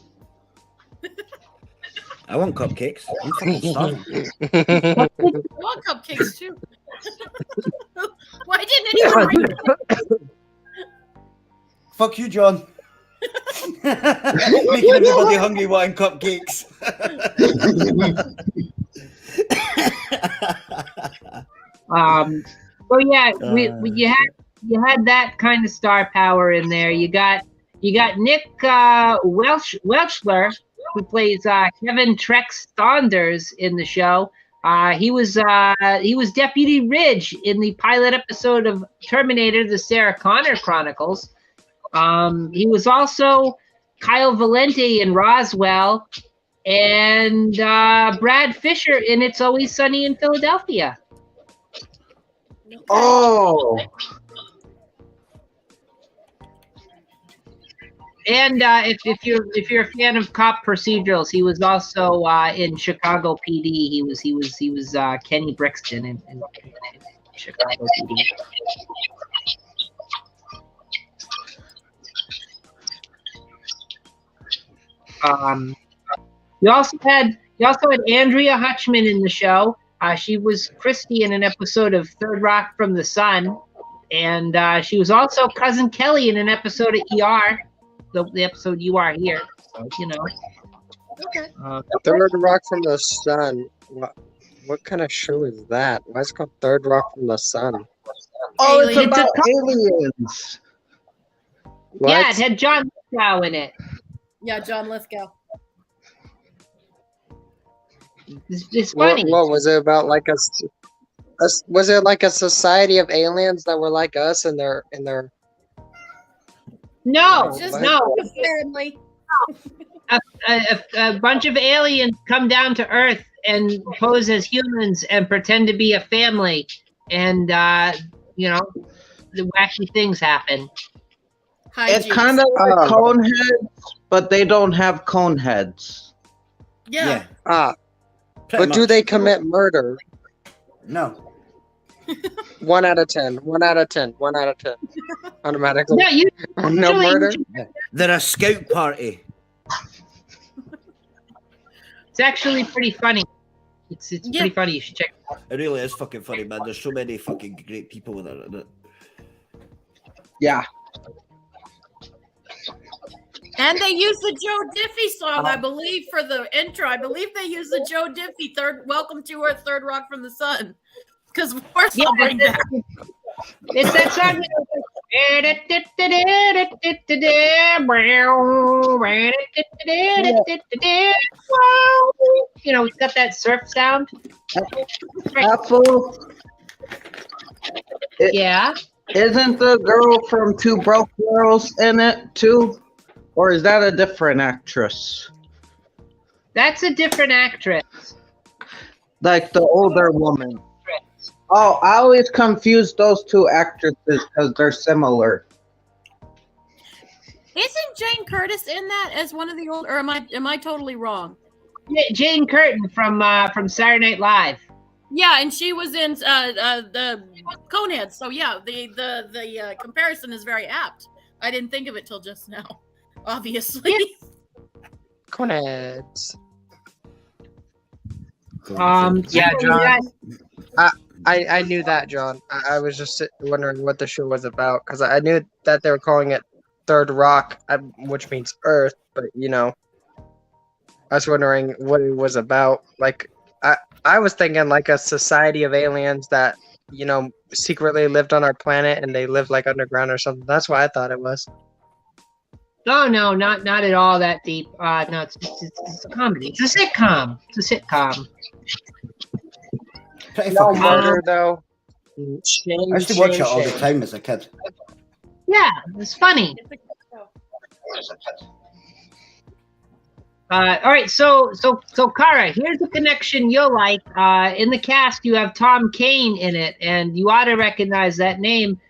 I want cupcakes. I'm fucking starving. I want cupcakes too. Why didn't anyone bring them? Fuck you, John. Making everybody hungry wanting cupcakes. Well, yeah, you had that kind of star power in there. You got Nick Welchler, who plays Kevin Trex Saunders in the show. He was Deputy Ridge in the pilot episode of Terminator: The Sarah Connor Chronicles. He was also Kyle Valente in Roswell, and Brad Fisher in It's Always Sunny in Philadelphia. Oh, And if you're a fan of cop procedurals, he was also in Chicago PD. He was Kenny Brixton in Chicago PD. You also had Andrea Hutchman in the show. She was Christy in an episode of Third Rock from the Sun, and she was also Cousin Kelly in an episode of ER, the episode You Are Here. So you know. Okay. Third Rock from the Sun. What kind of show is that? Why is it called Third Rock from the Sun? oh, it's Alien. about aliens. What? Yeah, it had John Lithgow in it. Yeah, John Lithgow. It's funny. What was it about? Like was it like a society of aliens that were like us and they're No, Just no. apparently. A bunch of aliens come down to Earth and pose as humans and pretend to be a family, and the wacky things happen. It's Hijinks. kind of like Oh. Coneheads, but they don't have cone heads. Yeah. Pretty but do much. they commit murder? No. 1 out of 10. 1 out of 10. 1 out of 10. Automatically. No, you No actually- murder. They're a scout party. It's actually pretty funny. It's Yeah. pretty funny. You should check it out. It really is fucking funny, man. There's so many fucking great people with it. Yeah. And they used the Joe Diffie song, I believe, for the intro. I believe they used the Joe Diffie Welcome to Earth, Third Rock from the Sun. Because of course Yeah, I'll bring that. It's that song. It's got that surf sound. Apple, Yeah. isn't the girl from Two Broke Girls in it too? Or is that a different actress? That's a different actress. Like the older woman. Oh, I always confuse those two actresses because they're similar. Isn't Jane Curtis in that as one of the old? Or am I totally wrong? Jane Curtin from Saturday Night Live. Yeah, and she was in the Coneheads. So yeah, the comparison is very apt. I didn't think of it till just now. Obviously. Coneheads. Yeah, John. I knew that, John. I was just wondering what the show was about because I knew that they were calling it Third Rock, which means Earth. But I was wondering what it was about. Like, I was thinking like a society of aliens that secretly lived on our planet and they lived like underground or something. That's what I thought it was. Oh no, not at all that deep. No, it's a comedy. It's a sitcom. It's a sitcom. Pretty No fucking murder though. I used to watch it all the time as a kid. Yeah, it's funny. All right, so Kara, here's a connection you'll like. In the cast, you have Tom Kane in it, and you ought to recognize that name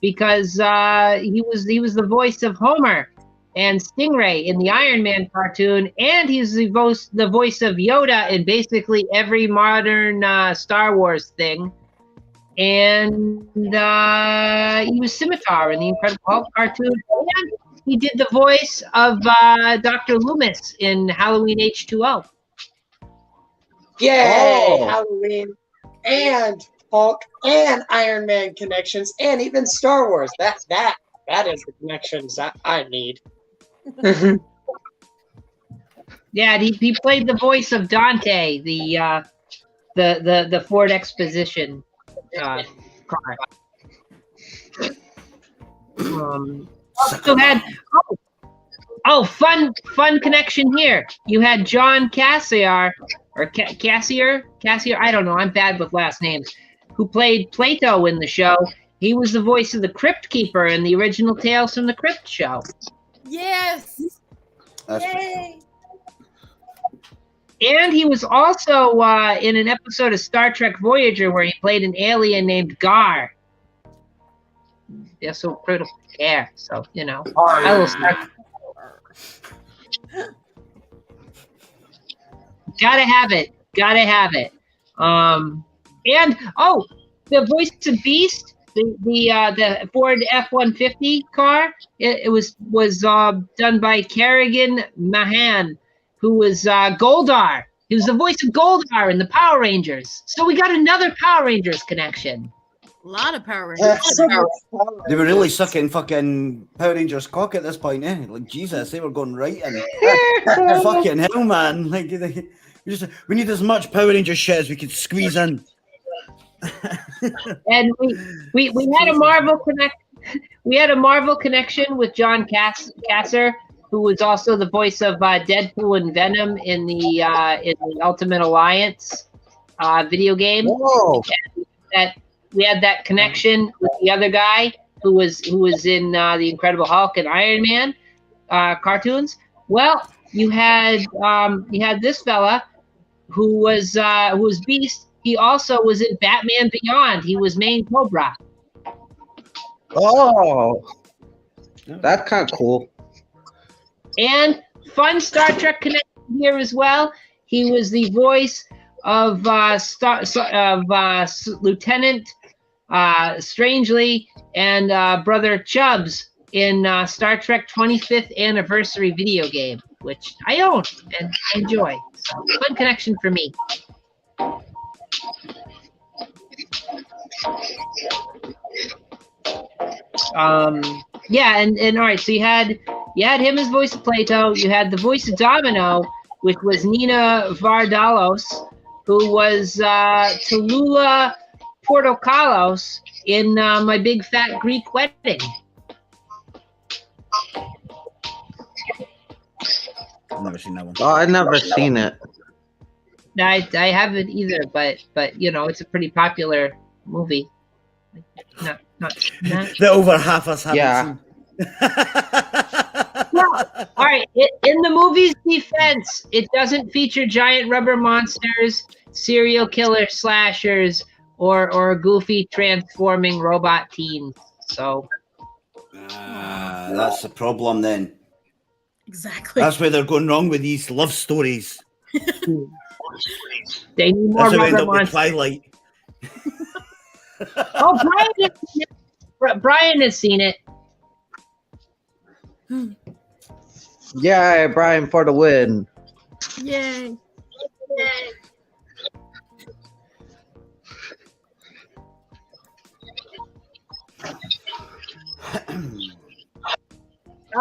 because he was the voice of Homer and Stingray in the Iron Man cartoon, and he's the voice of Yoda in basically every modern Star Wars thing. And he was Scimitar in the Incredible Hulk cartoon, and he did the voice of Dr. Loomis in Halloween H2O. Yay! Oh. Halloween and Hulk and Iron Man connections and even Star Wars. That is the connections that I need. Yeah, he played the voice of Dante, the Ford Exposition car. Also had fun connection here. You had John Cassier or Cassier. I don't know. I'm bad with last names. Who played Plato in the show? He was the voice of the Crypt Keeper in the original Tales from the Crypt show. Yes. That's Yay. And he was also in an episode of Star Trek Voyager where he played an alien named Gar. Yeah, so critical care. So I will start. Gotta have it. And the voice of Beast, the Ford F-150 car. It was done by Kerrigan Mahan, who was Goldar. He was the voice of Goldar in the Power Rangers. So we got another Power Rangers connection. A lot of Power Rangers. They were really sucking fucking Power Rangers cock at this point, eh? Like, Jesus, they were going right in. Fucking hell, man. Like, we need as much Power Ranger shit as we could squeeze in. And we had a Marvel connection with John Kasser, who was also the voice of Deadpool and Venom in the Ultimate Alliance video game. Whoa. We had that connection with the other guy who was in the Incredible Hulk and Iron Man cartoons. Well, you had this fella who was Beast. He also was in Batman Beyond. He was main Cobra. Oh, that's kind of cool. And fun Star Trek connection here as well. He was the voice of Lieutenant Strangely and Brother Chubbs in Star Trek 25th Anniversary video game, which I own and I enjoy. So fun connection for me. Yeah, and all right, so you had him as voice of Plato. You had the voice of Domino, which was Nina Vardalos, who was Tallulah Portokalos in My Big Fat Greek Wedding. I've never seen that one. Oh, I've never seen it. I haven't either, but it's a pretty popular movie. Not The over half us haven't Yeah. seen. Well, all right. In the movie's defense, it doesn't feature giant rubber monsters, serial killer slashers, or goofy transforming robot teens. So That's the problem then. Exactly. That's where they're going wrong with these love stories. they need more That's how we end rubber up with monsters. Twilight. Oh, Brian has seen it. Yeah, Brian for the win. Yay.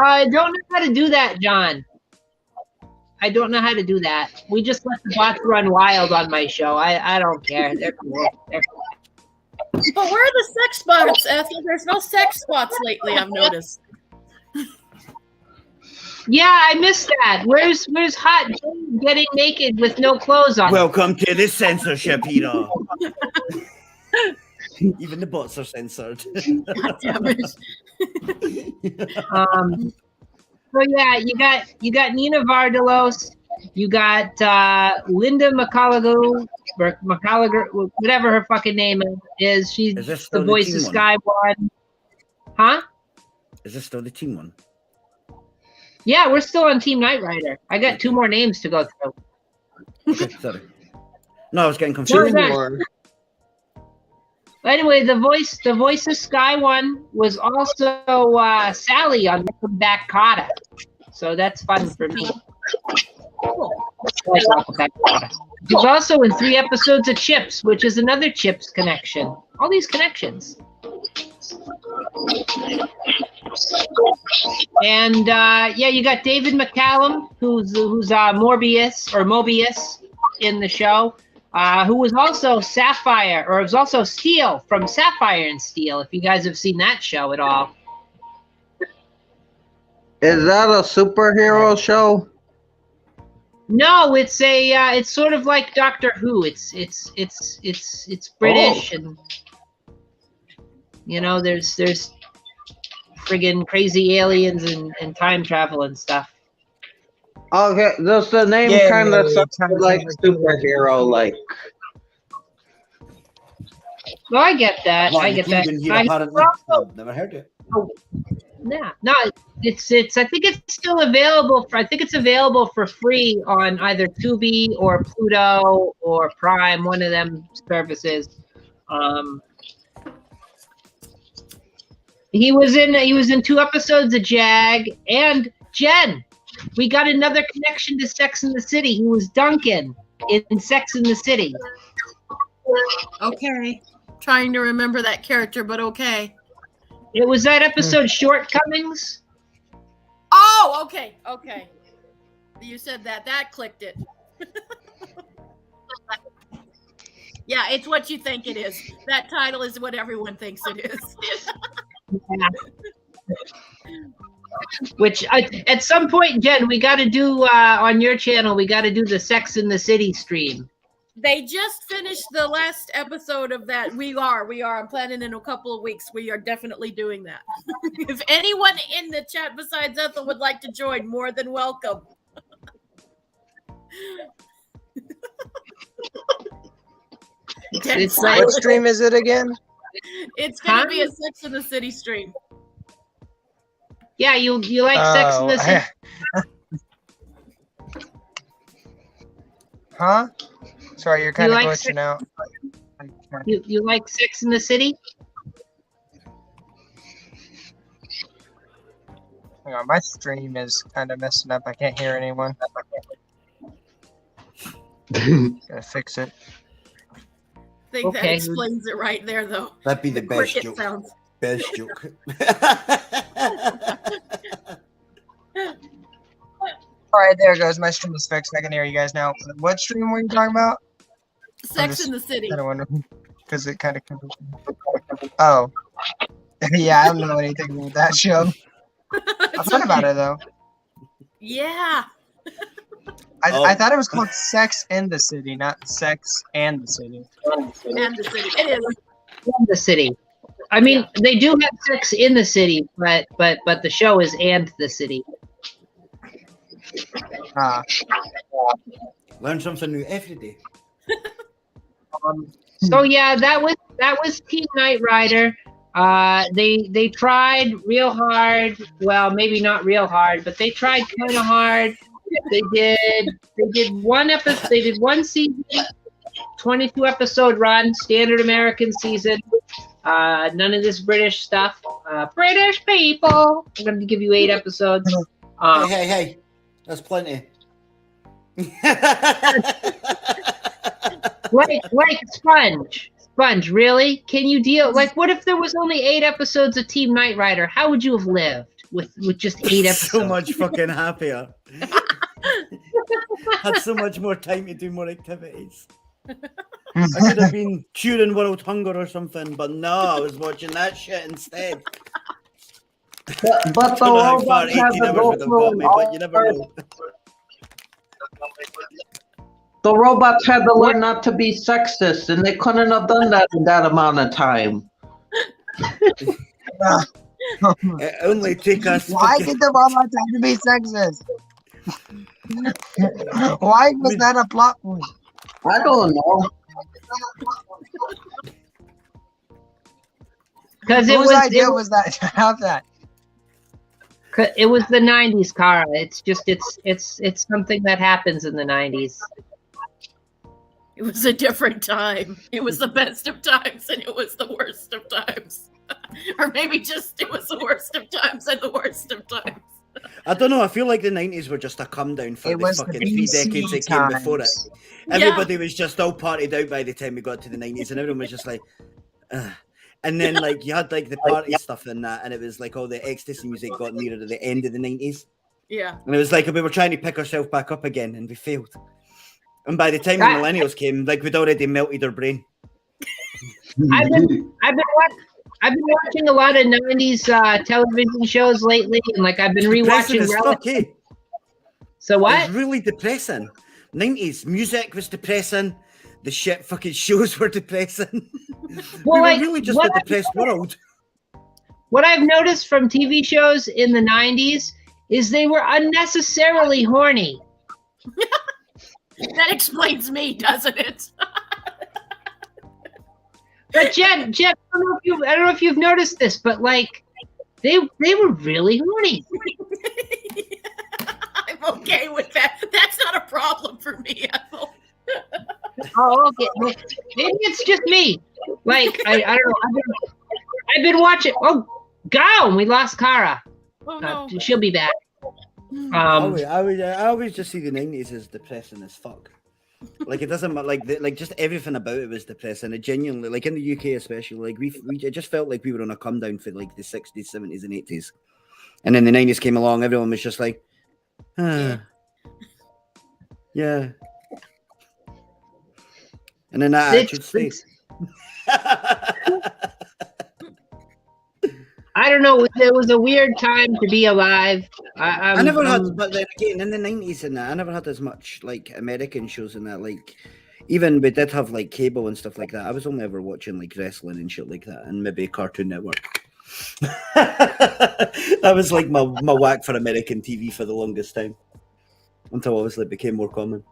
I don't know how to do that, John. I don't know how to do that. We just let the bots run wild on my show. I don't care. They're cool. They're cool. But where are the sex spots, Ethel? There's no sex spots lately, I've noticed. Yeah, I missed that. Where's Hot Jane getting naked with no clothes on? Welcome to the censorship era. Even the bots are censored. God damn it. So yeah, you got Nina Vardalos, you got Linda McCallagher, whatever her fucking name is. She's the voice of Sky One. Huh? Is this still the team one? Yeah, we're still on Team Knight Rider. I got 2 more names to go through. Okay, sorry. No, I was getting confused. Anyway, the voice of Sky One was also Sally on Welcome Back Cotta. So that's fun for me. Like Welcome Back Cotta. He's also in 3 episodes of Chips, which is another Chips connection. All these connections. And yeah, you got David McCallum, who's Mobius in the show. Who was also Sapphire, or was also Steel from Sapphire and Steel, if you guys have seen that show at all. Is that a superhero show? No, it's sort of like Doctor Who. It's British, and you know, there's friggin' crazy aliens and time travel and stuff. Okay, does the name kind of sound like superhero, like? Well, I get that. I get that. I've never heard it. Yeah, no, it's. I think it's still available for. I think it's available for free on either Tubi or Pluto or Prime, one of them services. He was in 2 episodes of Jag and Jen. We got another connection to Sex and the City. He was Duncan in Sex and the City. Okay. Trying to remember that character, but okay. It was that episode Shortcomings. Oh, okay. Okay. You said that. That clicked it. Yeah, it's what you think it is. That title is what everyone thinks it is. Yeah. Which at some point, Jen, we got to do on your channel. We got to do the Sex in the City stream. They just finished the last episode of that. We are. I'm planning in a couple of weeks. We are definitely doing that. If anyone in the chat besides Ethel would like to join, more than welcome. What stream is it again? It's going to be a Sex in the City stream. Yeah, you like Sex in the City? Huh? Sorry, you're kind of like glitching out. You like Sex in the City? Hang on, my stream is kind of messing up. I can't hear anyone. Gotta fix it. I think that explains it right there, though. That'd be the best joke. Sounds. Best joke. All right, there it goes. My stream is fixed. I can hear you guys now. What stream were you talking about? Sex in the City. I don't wonder because it kind of. Oh, yeah. I don't know anything about that show. I thought about it though. Yeah. I thought it was called Sex in the City, not Sex and the City. And the City. It is. In the City. I mean, they do have sex in the city, but the show is and the city. Learn something new every day. So yeah, that was Team Knight Rider. They tried real hard. Well, maybe not real hard, but they tried kind of hard. They did one episode. They did one season, 22 episode run, standard American season. None of this British stuff. British people. I'm going to give you 8 episodes. Hey. That's plenty. like Sponge, really? Can you deal? Like, what if there was only 8 episodes of Team Knight Rider? How would you have lived? with just 8 episodes. So much fucking happier. Had so much more time to do more activities. I could have been curing world hunger or something, but no, I was watching that shit instead. But the Don't know how far robots had 18 to hours go would have through got me, but you never all know. the robots had to learn not to be sexist, and they couldn't have done that in that amount of time. It only take us. Why did the robots have to be sexist? Why was that a plot point? I don't know. Because it Whose was idea was that to have that? it was the 90s, Kara. It's just it's something that happens in the 90s. It was a different time. It was the best of times and it was the worst of times. Or maybe just it was the worst of times and the worst of times. I don't know. I feel like the 90s were just a come down for It the was the fucking 3 BC decades that came before it. times. Everybody was just all partied out by the time we got to the 90s, and everyone was just like, ugh. And then like you had like the party stuff in that, and it was like all the ecstasy music got nearer to the end of the 90s. Yeah. And it was like we were trying to pick ourselves back up again, and we failed. And by the time the millennials came, like we'd already melted our brain. I've been watching a lot of 90s television shows lately, and like I've been Depressing rewatching as fuck, eh? So It what? was really depressing. 90s music was depressing. The shit fucking shows were depressing. Well, we like, were really just what a depressed world. What I've noticed from TV shows in the 90s is they were unnecessarily horny. That explains me, doesn't it? But Jen, I don't know if you've noticed this, but like they were really horny. I'm okay with that. That's not a problem for me, Ethel. Oh, okay. Maybe it's just me. Like I don't know. I've been watching. Oh, gone. We lost Kara. Oh no. She'll be back. I always just see the 90s as depressing as fuck. Like it doesn't matter. Like just everything about it was depressing. It genuinely, like in the UK especially, like we it just felt like we were on a come down for like the 60s, 70s, and 80s. And then the 90s came along. Everyone was just like, yeah. And then that attitude stays. I don't know. It was a weird time to be alive. I never had, but then again, in the 90s and that, I never had as much like American shows and that. Like, even we did have like cable and stuff like that. I was only ever watching like wrestling and shit like that, and maybe Cartoon Network. That was like my whack for American TV for the longest time, until obviously it became more common.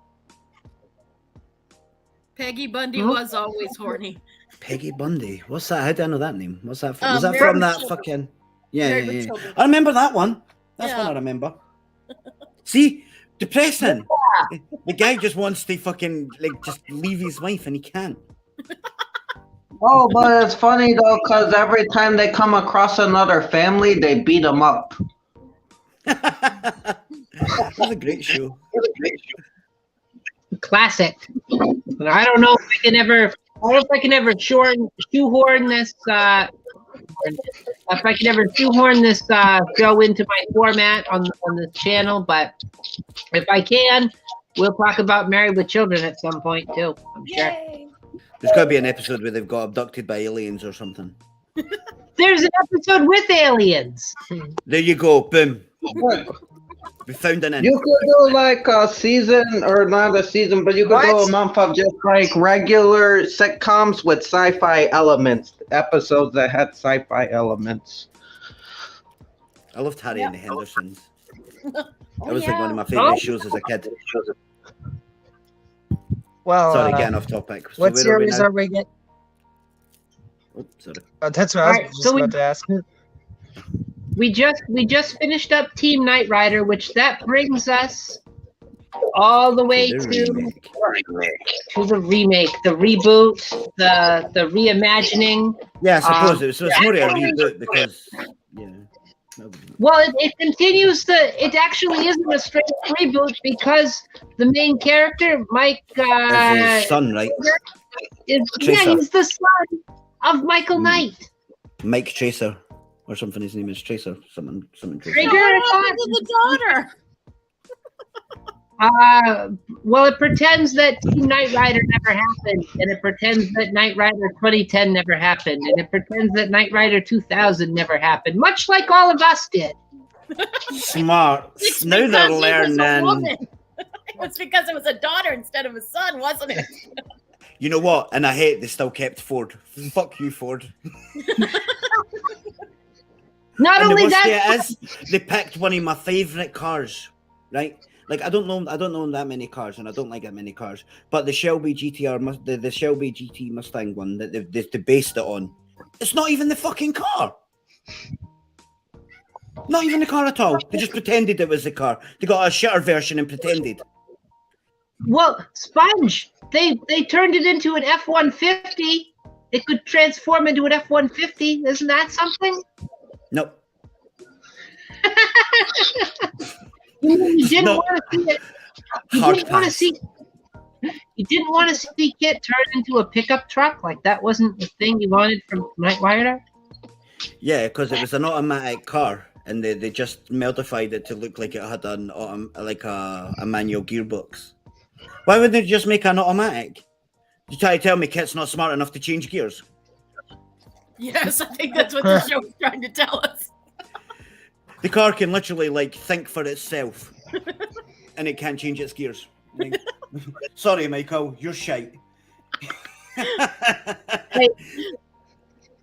Peggy Bundy was always horny. Peggy Bundy. What's that? How do I know that name? What's that from? Was that Married from with that Children. fucking... Yeah. Married with Children. I remember that one. That's Yeah. one I remember. See? Depressing. The guy just wants to fucking, like, just leave his wife and he can't. Oh, but it's funny though, because every time they come across another family, they beat them up. That's a great show. Classic. I don't know if I can ever shoehorn this. If I can ever shoehorn this show into my format on the channel, but if I can, we'll talk about Married with Children at some point too. I'm sure. There's got to be an episode where they've got abducted by aliens or something. There's an episode with aliens. There you go. Boom. We found an end. You could do like a season, or not a season, but you could do a month of just like regular sitcoms with sci-fi elements, episodes that had sci-fi elements. I loved Harry and the Hendersons. That Oh, was like one of my Oh. favorite shows as a kid. Well, Sorry, getting off topic. So what where series now? are we getting? Oh, sorry. That's what I Alright, was just so we- about to ask. We just finished up Team Knight Rider, which that brings us all the way The to remake. the remake, the reboot, the reimagining. Yeah, I suppose it's more of a reboot because, yeah. Well, it continues it actually isn't a straight reboot because the main character, Mike, As his son, right? he's the son of Michael Knight. Mike Tracer. or something. His name is Tracer. Something Tracer. Trigger, What happened to the daughter? Well, it pretends that Team Knight Rider never happened, and it pretends that Knight Rider 2010 never happened, and it pretends that Knight Rider 2000 never happened, much like all of us did. Smart. It's Now because they're he was a learning. woman. It's because it was a daughter instead of a son, wasn't it? You know what? And I hate they still kept Ford. Fuck you, Ford. Not And the only worst that, thing is, they picked one of my favourite cars, right? Like I don't own that many cars, and I don't like that many cars. But the Shelby GTR, the Shelby GT Mustang one that they based it on, it's not even the fucking car. Not even the car at all. They just pretended it was the car. They got a shitter version and pretended. well, Sponge, they turned it into an F-150. It could transform into an F-150. Isn't that something? Nope. You didn't No. want to see it. You Hard didn't want to pass. see. You didn't want to see Kit turn into a pickup truck. Like that wasn't the thing you wanted from Knight Rider. Yeah, because it was an automatic car, and they just modified it to look like it had a manual gearbox. Why wouldn't they just make an automatic? You try to tell me Kit's not smart enough to change gears? Yes, I think that's what the show was trying to tell us. The car can literally like think for itself, and it can't change its gears. Like, sorry, Michael, you're shite.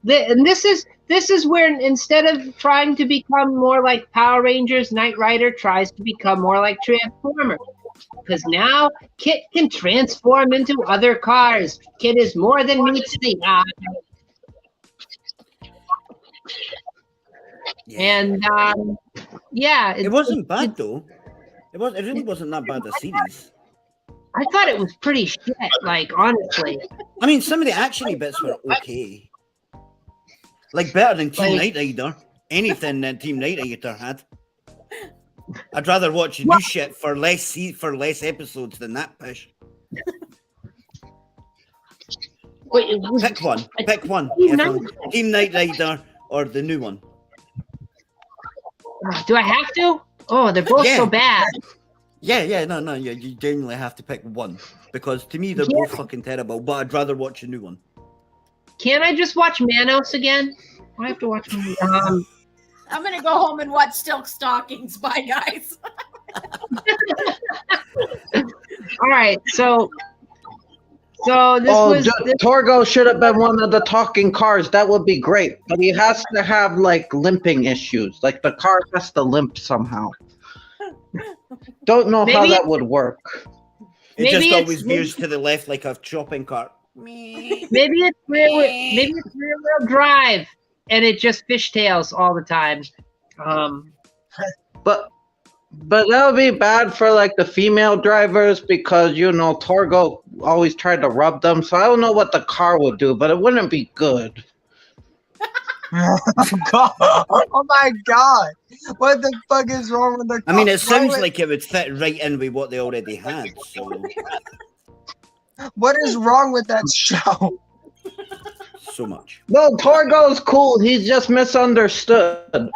And this is where instead of trying to become more like Power Rangers, Knight Rider tries to become more like Transformers. Because now Kit can transform into other cars. Kit is more than meets the eye. Yeah. And yeah, It wasn't bad though. It really wasn't that bad a series. I thought it was pretty shit. Like honestly, I mean, some of the actiony bits were okay. Like better than Team Like- Knight Rider. Anything that Team Knight Rider had. I'd rather watch new shit for less episodes than that push. wait, it was, Pick one. Pick one. Team Everyone. Team Knight Rider or the new one. do I have to? Oh, they're both Yeah. so bad. Yeah, no, you genuinely have to pick one because to me they're both fucking terrible. But I'd rather watch a new one. Can't I just watch Manos again? I have to watch. I'm gonna go home and watch Silk Stockings. Bye, guys. All right, so this was Torgo should have been one of the talking cars. That would be great. But he has to have like limping issues. Like the car has to limp somehow. Don't know how Maybe- that would work. It Maybe just it's- always veers to the left like a shopping cart. maybe it's rear-wheel drive, and it just fishtails all the time. But that would be bad for like the female drivers because Torgo always tried to rub them. So I don't know what the car would do, but it wouldn't be good. Oh my god! What the fuck is wrong with the? I mean, it wrong sounds with- like it would fit right in with what they already had. So What is wrong with that show? much. No, Torgo's cool. He's just misunderstood. I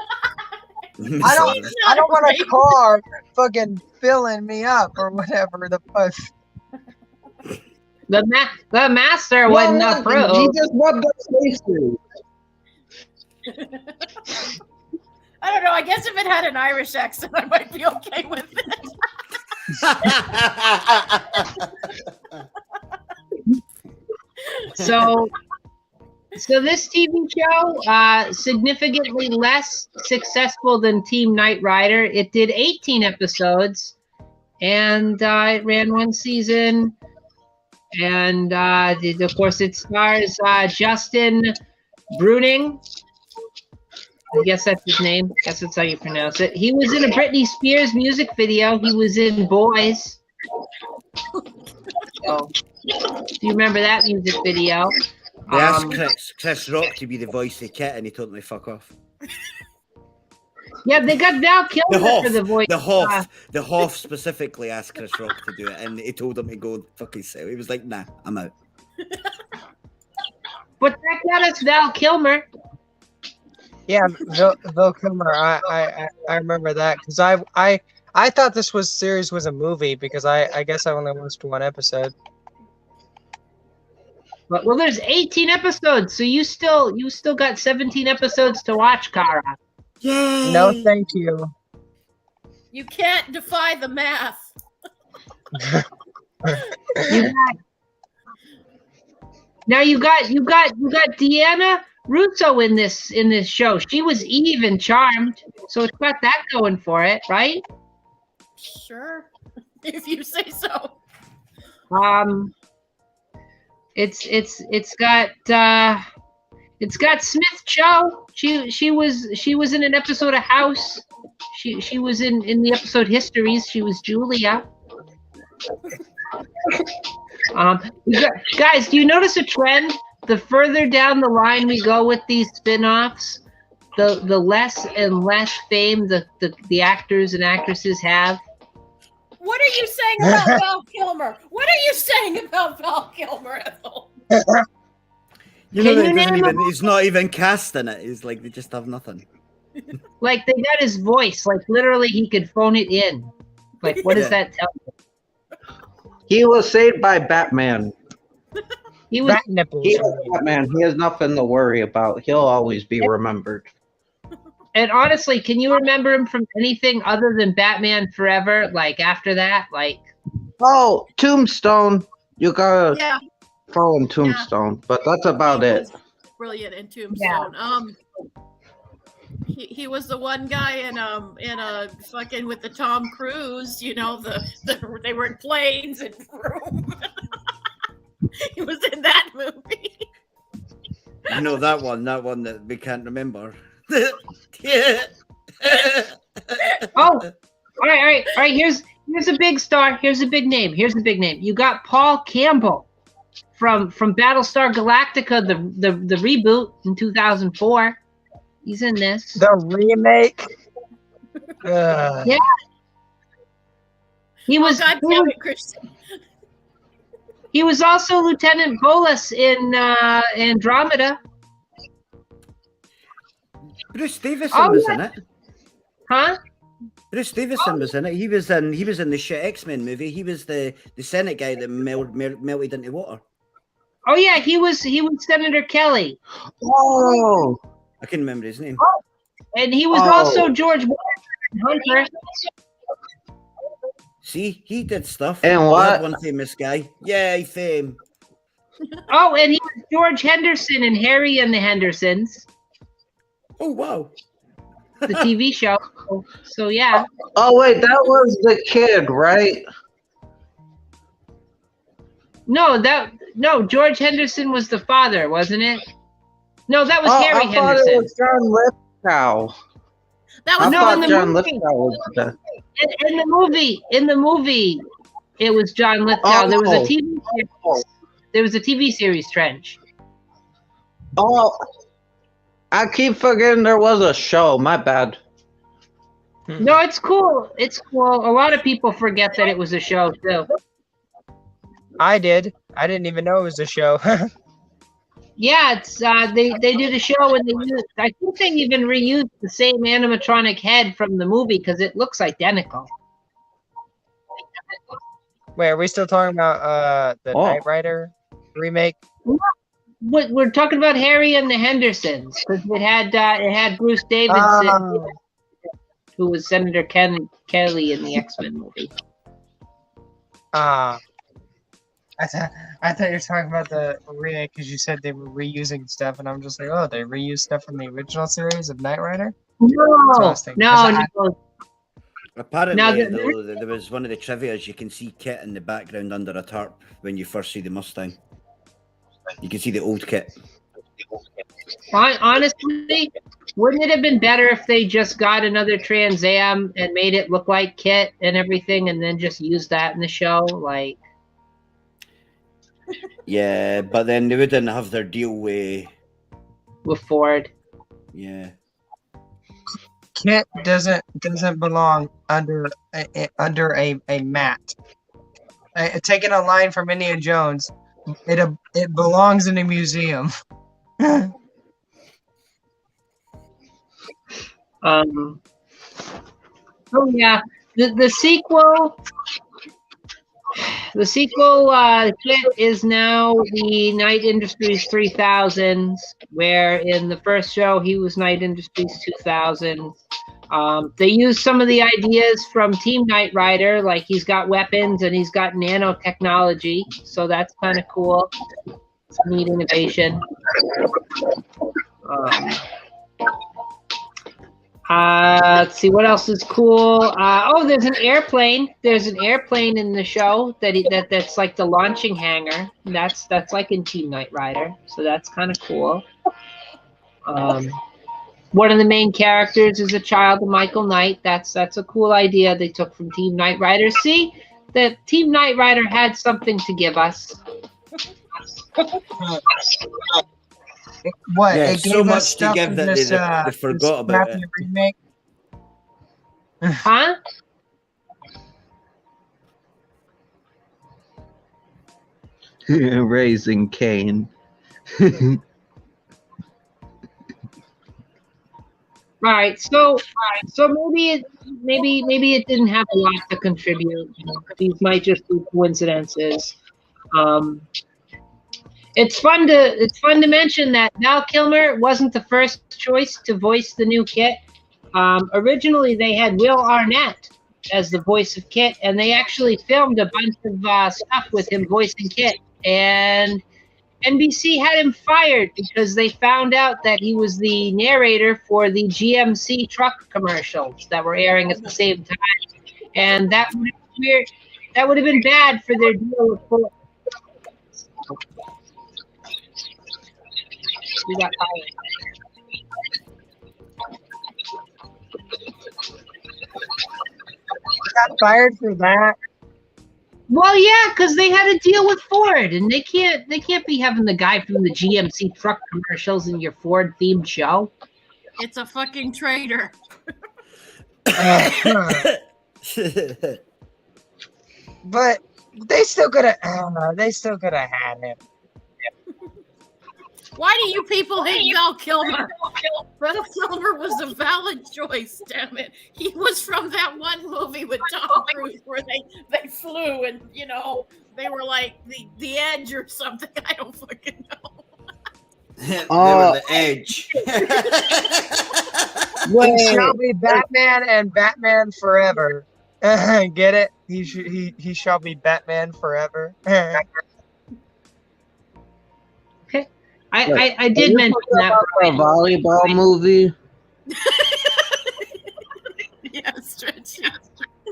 don't want a car fucking filling me up or whatever the fuck. The master No, wouldn't no, approve. He just rubbed us faces. I don't know. I guess if it had an Irish accent, I might be okay with it. So this TV show, significantly less successful than Team Knight Rider. It did 18 episodes, and it ran one season. And of course, it stars Justin Bruning. I guess that's his name. I guess that's how you pronounce it. He was in a Britney Spears music video. He was in Boys. So, do you remember that music video? They asked Chris Rock to be the voice of Kit, and he told me fuck off. Yeah, they got Val Kilmer for the voice. The Hoff specifically asked Chris Rock to do it, and he told him to go fuck himself. He was like, "Nah, I'm out." But that got us Val Kilmer. Yeah, Val Kilmer. I remember that because I thought this series was a movie because I guess I only watched one episode. But well, there's 18 episodes, so you still got 17 episodes to watch, Kara. Yay! No, thank you. You can't defy the math. Now you got Deanna Russo in this show. She was Eve in Charmed, so it's got that going for it, right? Sure, if you say so. It's got Smith Cho. She was in an episode of House. She was in the episode Histories. She was Julia. Guys, do you notice a trend? The further down the line we go with these spin-offs, the less and less fame the actors and actresses have. What are you saying about Val Kilmer? What are you saying about Val Kilmer, Ethel? He's not even cast in it. He's like, they just have nothing. Like, they got his voice. Like, literally, he could phone it in. Like, what does that tell you? He was saved by Batman. He was Batman. He has nothing to worry about. He'll always be remembered. And honestly, can you remember him from anything other than Batman Forever? Like, after that? Like... Oh, Tombstone. You gotta follow him, Tombstone. Yeah. But that's about it. Brilliant in Tombstone. Yeah. He was the one guy in a fucking with the Tom Cruise, you know, they were in planes and room. He was in that movie. You know that one that we can't remember. Yeah. Oh, all right. Here's a big star. Here's a big name. You got Paul Campbell from Battlestar Galactica, the reboot in 2004. He's in this. The remake. Yeah. He was. God damn it, Christian. He was also Lieutenant Bolas in Andromeda. Bruce Davison was in it. Huh? Bruce Davison was in it. He was in the shit X-Men movie. He was the Senate guy that melted into water. Oh yeah, he was Senator Kelly. Oh. I can't remember his name. Oh, and he was also George Hunter. See, he did stuff. And what? One famous guy. Yay, fame. Oh, and he was George Henderson in Harry and the Hendersons. Oh, wow. The TV show. So yeah. Oh, wait, that was the kid, right? No, George Henderson was the father, wasn't it? No, that was Harry I thought Henderson. It was John Lithgow. That was in the John movie. Lithgow was the... In the movie, it was John Lithgow. There was a TV series. There was a TV series, Trench. Oh, I keep forgetting there was a show. My bad. No, it's cool. It's cool. A lot of people forget that it was a show too. I did. I didn't even know it was a show. Yeah, it's they did a show and I think they even reused the same animatronic head from the movie because it looks identical. Wait, are we still talking about the Knight Rider remake? We're talking about Harry and the Hendersons because it had Bruce Davidson, who was Senator Kelly in the X-Men movie. I thought you were talking about the remake because you said they were reusing stuff, and I'm just like, oh, they reused stuff from the original series of Knight Rider? No. Apparently, there was one of the trivias. You can see Kit in the background under a tarp when you first see the Mustang. You can see the old Kit. Honestly, wouldn't it have been better if they just got another Trans Am and made it look like Kit and everything, and then just used that in the show? Like, yeah, but then they wouldn't have their deal with Ford. Yeah. Kit doesn't belong under a mat. Taking a line from Indiana Jones, it belongs in a museum. Um, oh yeah, the sequel. The sequel kit is now the Night Industries 3000s, where in the first show he was Night Industries 2000. They use some of the ideas from Team Knight Rider, like he's got weapons and he's got nanotechnology, so that's kind of cool. It's a neat innovation. Let's see what else is cool. Oh, there's an airplane. There's an airplane in the show that's like the launching hangar. That's like in Team Knight Rider, so that's kind of cool. One of the main characters is a child of Michael Knight. That's a cool idea they took from Team Knight Rider. See, the Team Knight Rider had something to give us. What? Yeah, It gave so us much to stuff give in that this, they forgot this about crappy it. remake. Huh? Raising Cain. Right. So maybe it didn't have a lot to contribute. You know, these might just be coincidences. It's fun to mention that Val Kilmer wasn't the first choice to voice the new Kit. Originally, they had Will Arnett as the voice of Kit, and they actually filmed a bunch of stuff with him voicing Kit. And NBC had him fired because they found out that he was the narrator for the GMC truck commercials that were airing at the same time, and that would have been bad for their deal with Ford. We got fired. Got fired for that. Well, yeah, because they had to deal with Ford, and they can't be having the guy from the GMC truck commercials in your Ford themed show. It's a fucking traitor. But they still could have. I don't know. They still could have had him. Why do you people hate Val Kilmer? Val Kilmer was a valid choice, damn it. He was from that one movie with Tom Cruise where they flew and, you know, they were like the Edge or something. I don't fucking know. They were the Edge. He shall be Batman and Batman forever. Get it? He shall be Batman forever. I did mention that. A volleyball movie. Yeah, Stretch.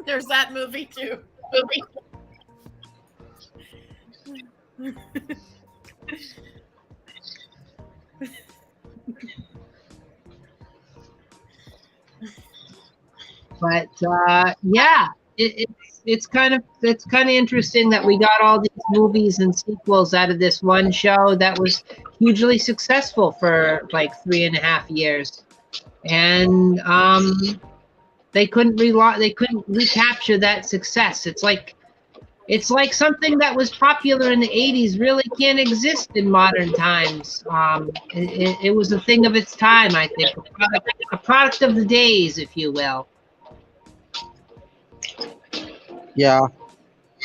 There's that movie too. But yeah, it's kind of interesting that we got all these movies and sequels out of this one show that was hugely successful for like 3.5 years, and they couldn't recapture that success. It's like something that was popular in the 80s really can't exist in modern times. It was a thing of its time, I think, a product of the days, if you will. Yeah.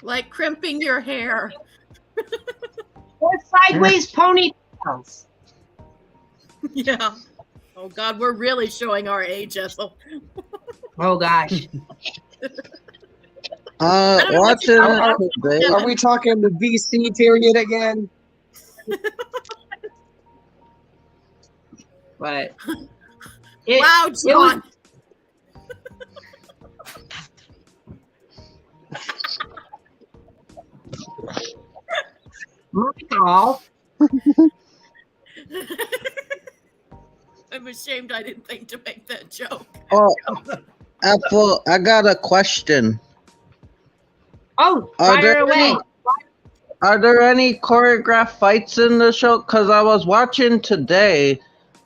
Like crimping your hair. Or sideways ponytails. Yeah. Oh God, we're really showing our age, Ethel. Oh gosh. Watching Are today. we talking the BC period again? But Wow, John. Michael. I'm ashamed I didn't think to make that joke. Oh, Apple, I got a question. Oh, Are fire there away. any- Are there any choreographed fights in the show? Because I was watching today,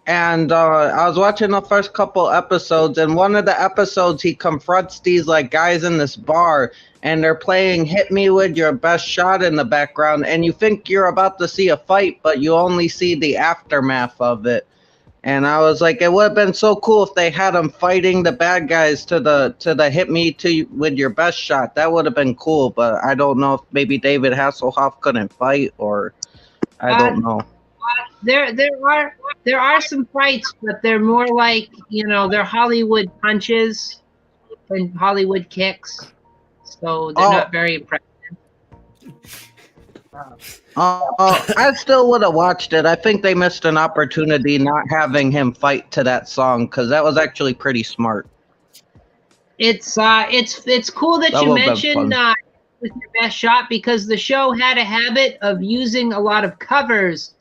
and I was watching the first couple episodes, and one of the episodes he confronts these like guys in this bar, and they're playing "Hit Me With Your Best Shot" in the background, and you think you're about to see a fight, but you only see the aftermath of it. And I was like, it would have been so cool if they had him fighting the bad guys to the hit me to with your best shot. That would have been cool, but I don't know if maybe David Hasselhoff couldn't fight, or I don't know. There are some fights, but they're more like, they're Hollywood punches and Hollywood kicks, so they're not very impressive. I still would have watched it. I think they missed an opportunity not having him fight to that song, because that was actually pretty smart. It's cool that you mentioned with your best shot, because the show had a habit of using a lot of covers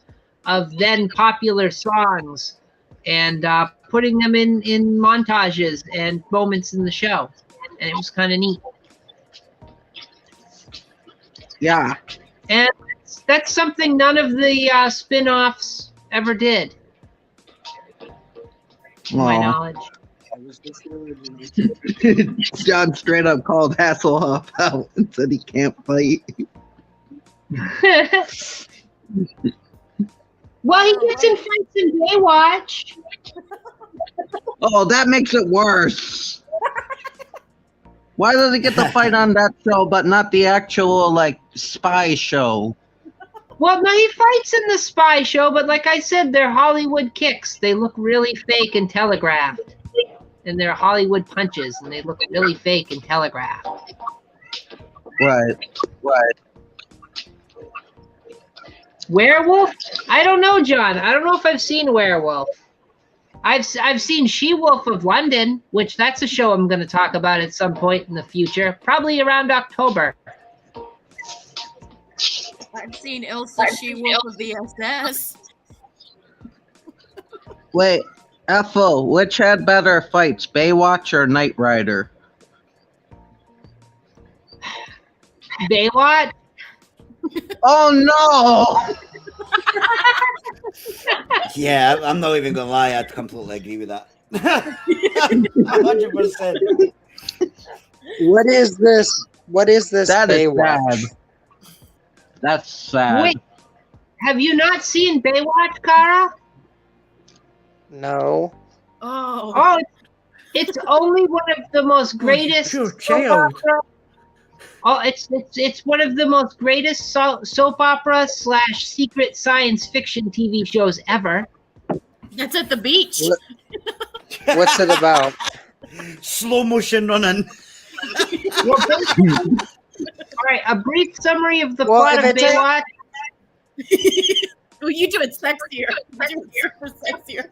of then popular songs and putting them in montages and moments in the show, and it was kind of neat. Yeah. And that's something none of the spin-offs ever did, to my knowledge. John straight up called Hasselhoff out and said he can't fight. Well, he gets in fights in Baywatch. Oh, that makes it worse. Why does he get the fight on that show, but not the actual, spy show? Well, no, he fights in the spy show, but like I said, they're Hollywood kicks. They look really fake and telegraphed. And they're Hollywood punches, and they look really fake and telegraphed. Right. Werewolf? I don't know, John. I don't know if I've seen Werewolf. I've seen She-Wolf of London, which that's a show I'm going to talk about at some point in the future, probably around October. I've seen Ilsa She-Wolf of the SS. Wait, Ethel, which had better fights, Baywatch or Knight Rider? Baywatch? Oh no! Yeah, I'm not even gonna lie. I'd completely agree with that. 100%. What is this? What is this? That is Baywatch? sad. That's sad. Wait, have you not seen Baywatch, Kara? No. Oh, it's only one of the most greatest Poor soap child. opera. Oh, it's one of the most greatest soap opera / secret science fiction TV shows ever. that's at the beach. What's it about? Slow motion running. Well, all right, a brief summary of the Well, plot of if it's a- Baywatch. Well, you do it sexier. You do it super sexier.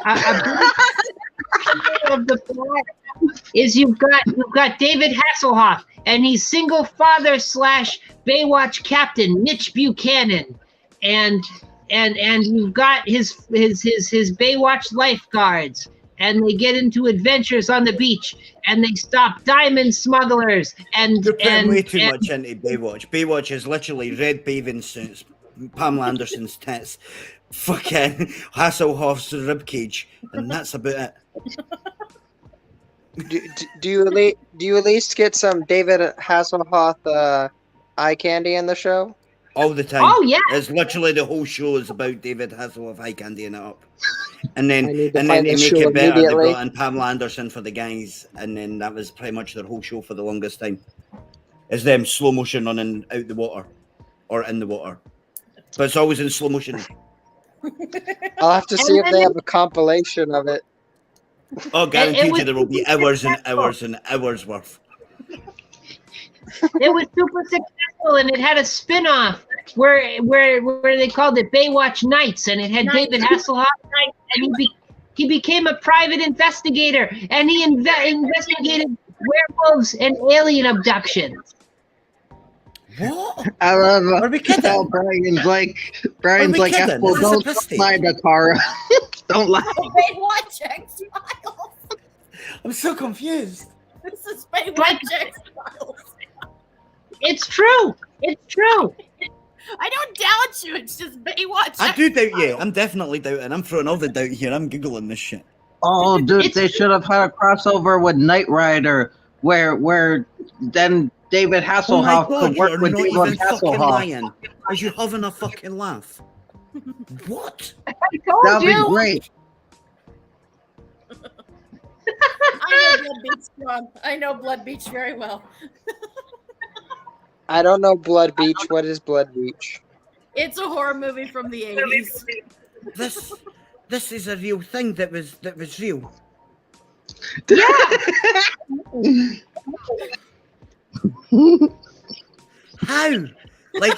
A brief summary of the plot is you've got David Hasselhoff, and he's single father / Baywatch captain Mitch Buchanan, and you've got his Baywatch lifeguards, and they get into adventures on the beach, and they stop diamond smugglers, and You're putting way too much into Baywatch. Baywatch is literally red bathing suits, Pamela Anderson's tits, fucking Hasselhoff's ribcage, and that's about it. Do you at least get some David Hasselhoff eye candy in the show? All the time. Oh, yeah. It's literally the whole show is about David Hasselhoff eye candying it up. And then I need to and find then to this make show it better, they immediately. brought in Pamela Anderson for the guys, and then that was pretty much their whole show for the longest time. It's them slow motion running out the water or in the water. But it's always in slow motion. I'll have to see if they have a compilation of it. Oh, guaranteed was you there will be hours and hours and hours worth. It was super successful, and it had a spin-off where they called it Baywatch Nights, and it had David Hasselhoff, and he became a private investigator, and he investigated werewolves and alien abductions. What? I love Are we kidding? how Brian's like, kidding? Ethel, This is don't a mistake. lie to Kara. Don't lie. Baywatch X-Files. I'm so confused. This is Baywatch X-Files. It's true. It's true. I don't doubt you. It's just Baywatch. I do doubt you. I'm definitely doubting. I'm throwing all the doubt here. I'm Googling this shit. Oh, dude, they should have had a crossover with Knight Rider, where then David Hasselhoff could work you're with not David even fucking Hasselhoff. lying. Are you having a fucking laugh? What? I told That'd be you. great. I know Blood Beach strong. I know Blood Beach very well. I don't know Blood Beach. What is Blood Beach? It's a horror movie from the 80s. This is a real thing that was real. How? Like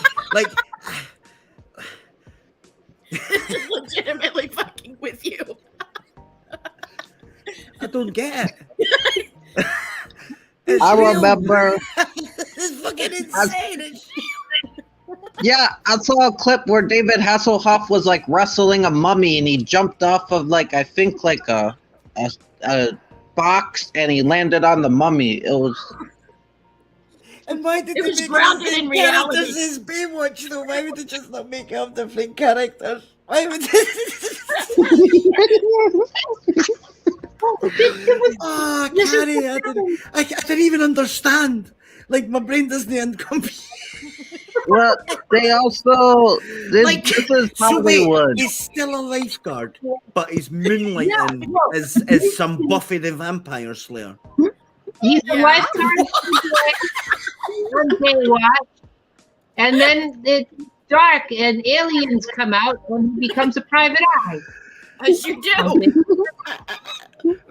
This is legitimately fucking with you. I don't get it. It's I real. remember. It's fucking insane. Yeah, I saw a clip where David Hasselhoff was like wrestling a mummy, and he jumped off of I think a box, and he landed on the mummy. It was. And why did It they was make grounded the same in reality. characters as Baywatch though? Why would they just not make up different characters? Why would they? Oh, Carrie, I didn't even understand. Like my brain doesn't compute. Well, they also this is so wait, Hollywood. he's still a lifeguard, but he's moonlighting as some Buffy the Vampire Slayer. He's a lifetime on Baywatch, and then it's dark and aliens come out and he becomes a private eye. As you do.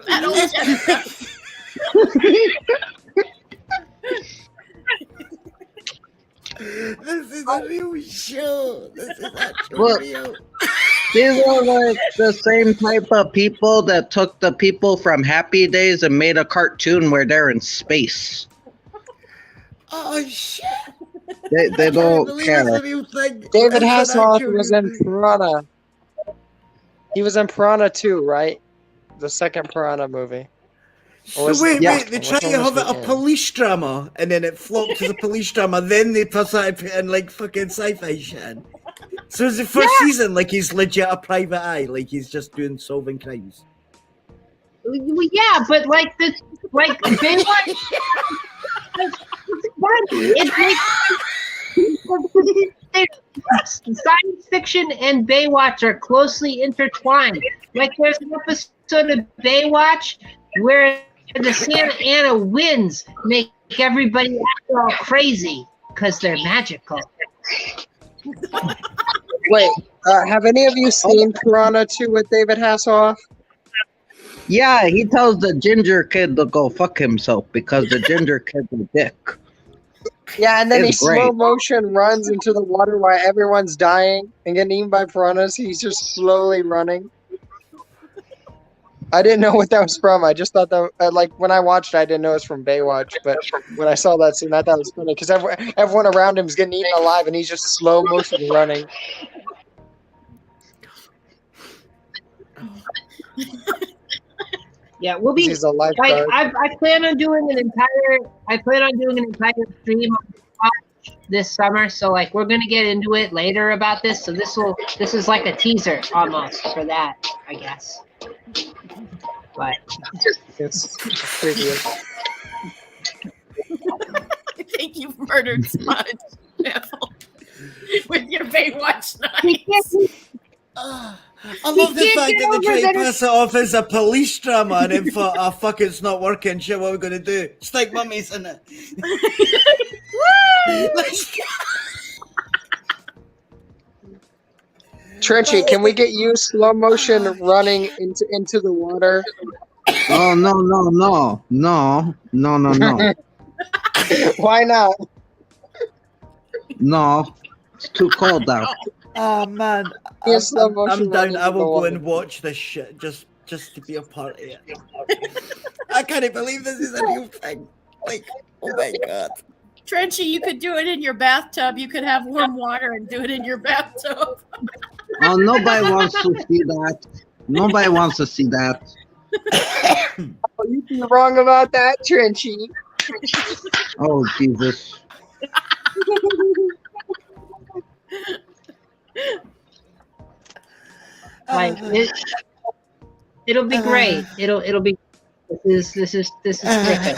That old Jennifer. This is a real show. This is actually Look. real. These are like the same type of people that took the people from Happy Days and made a cartoon where they're in space. Oh shit! They don't believe care. it's a real thing. David It's an Hasselhoff actual was real in thing. Piranha. He was in Piranha too, right? The second Piranha movie. So was- wait, yeah. they Which try to one was have it he a in? police drama, and then it flopped as a police drama. Then they decided to put in like fucking sci-fi shit in. So it's the first season, like he's legit a private eye, like he's just doing solving crimes. Well, yeah, but like Baywatch. Science fiction and Baywatch are closely intertwined. Like there's an episode of Baywatch where the Santa Ana winds make everybody act all crazy because they're magical. Wait, have any of you seen Piranha 2 with David Hasselhoff? Yeah, he tells the ginger kid to go fuck himself because the ginger kid's a dick. Yeah, and then It's he great. slow motion runs into the water while everyone's dying and getting eaten by piranhas. He's just slowly running. I didn't know what that was from. I just thought that, like, when I watched it, I didn't know it was from Baywatch. But when I saw that scene, I thought it was funny because everyone around him is getting eaten alive and he's just slow motion running. Yeah, we'll be. He's a Like lifeguard. I plan on doing an entire stream on Watch this summer. So like we're gonna get into it later about this. So this is like a teaser almost for that, I guess. But It's pretty good. I think you've murdered Smudge, Ethel, with your Baywatch nights. I love the can't fact get that they over try that to pass it off as a police drama and then thought, oh fuck, it's not working, shit, what are we gonna do? Stick mummies in it. Trenchy, can we get you slow motion running into the water? Oh no. Why not? No. It's too cold out. Oh man, Yeah, slow motion I'm down. running I will into the go water. and watch this shit just to be a part of it. I can't believe this is a new thing. Like, oh my god. Trenchy, you could do it in your bathtub. You could have warm water and do it in your bathtub. Oh, nobody wants to see that. Nobody wants to see that. Oh, you'd be wrong about that, Trenchy. Oh Jesus. like it'll be great. It'll be. This is terrific.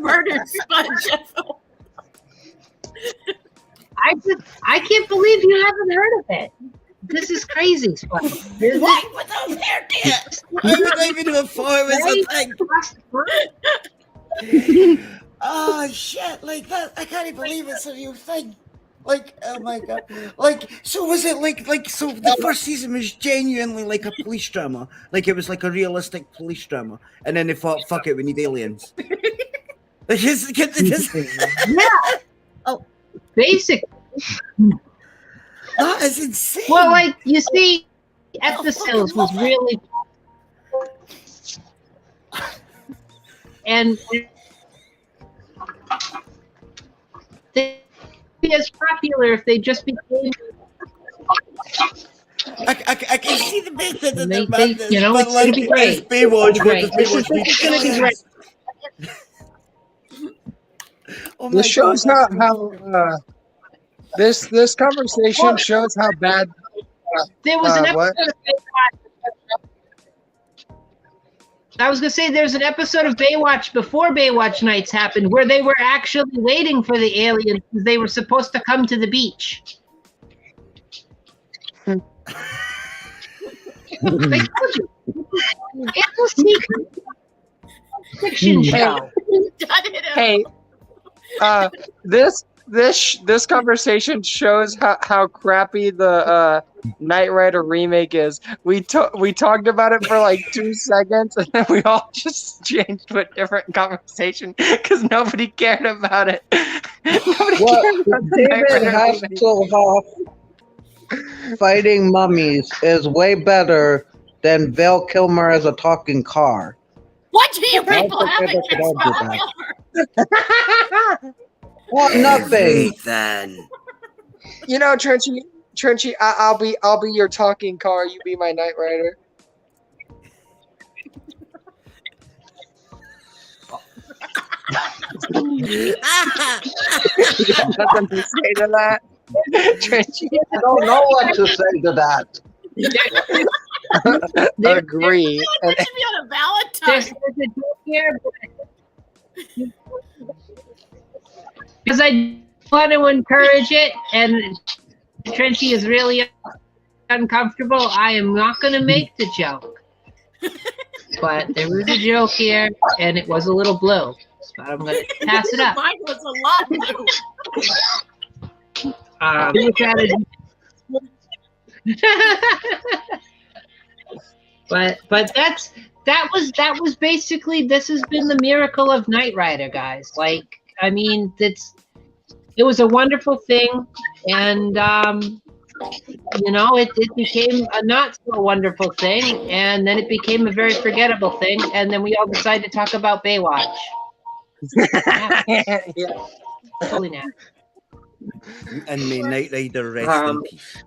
Murdered Smudge, Ethel. I can't believe you haven't heard of it. This is crazy. What was those hair tips? I don't even know if it was a thing. Oh shit! Like that, I can't even believe it's a real thing. Like, oh my god! Like, so was it like so? The first season was genuinely like a police drama. Like it was like a realistic police drama, and then they thought, "Fuck it, we need aliens." Like, Yeah. Oh, basically. That is insane. Well, like you see, episodes was really, and they be as popular if they just became. I can see the bit of the They- madness, you know, but it's like gonna be great. it's Baywatch. It's gonna be What does great. Baywatch It's gonna be great. Oh my This shows god! how this conversation shows how bad. There was an What? episode of Baywatch. I was gonna say there's an episode of Baywatch before Baywatch Nights happened where they were actually waiting for the aliens because they were supposed to come to the beach. I told you. It was a fiction show. Hey, this conversation shows how crappy the Knight Rider remake is. We talked about it for like 2 seconds, and then we all just changed to a different conversation because nobody cared about it. Nobody cared about the Knight David Rider remake. Hasselhoff fighting mummies is way better than Val Kilmer as a talking car. What do you people I'll have forget against that I Val did Kilmer? Well, nothing. Ethan. You know, Trenchy, I'll be your talking car. You be my Knight Rider. Nothing to say to that. Trenchy, I don't know what to say to that. agree. It should be on a There's Valentine. a joke here, because I want to encourage it, and Trenchy is really uncomfortable. I am not going to make the joke, but there was a joke here, and it was a little blue. But I'm going to pass it up. Mine was a lot blue. But that was basically, this has been the miracle of Knight Rider, guys. Like, I mean, it was a wonderful thing, and it became a not so wonderful thing, and then it became a very forgettable thing, and then we all decided to talk about Baywatch. Yeah. Totally now. And may Knight Rider rest in peace.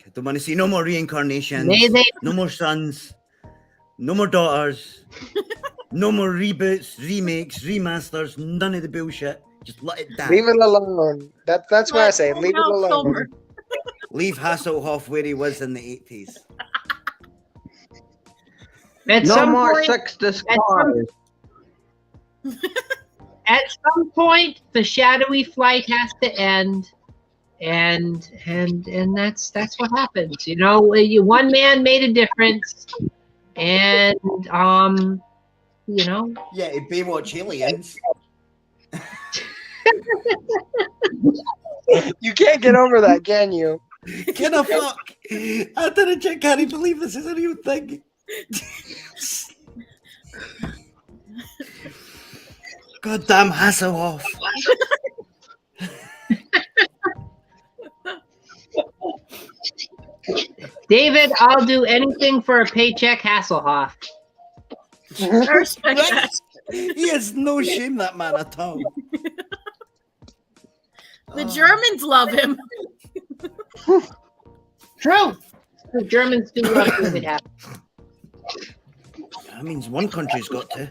I don't want to see no more reincarnations, May they- no more sons, no more daughters, no more reboots, remakes, remasters, none of the bullshit. Just let it die. Leave it alone. That's what I say. Leave it Val alone. Kilmer. Leave Hasselhoff where he was in the 80s. At No some more point, sexist cars. at some point, the shadowy flight has to end, and that's what happens. You know, one man made a difference, and Yeah, it'd Baywatch aliens. You can't get over that, can you? Can I fuck? I can't believe this is a real thing. Goddamn Hasselhoff. David, I'll do anything for a paycheck, Hasselhoff. I respect that. He has no shame, that man, at all. The Germans love him. True. The Germans do love David Hasselhoff. That means one country's got to.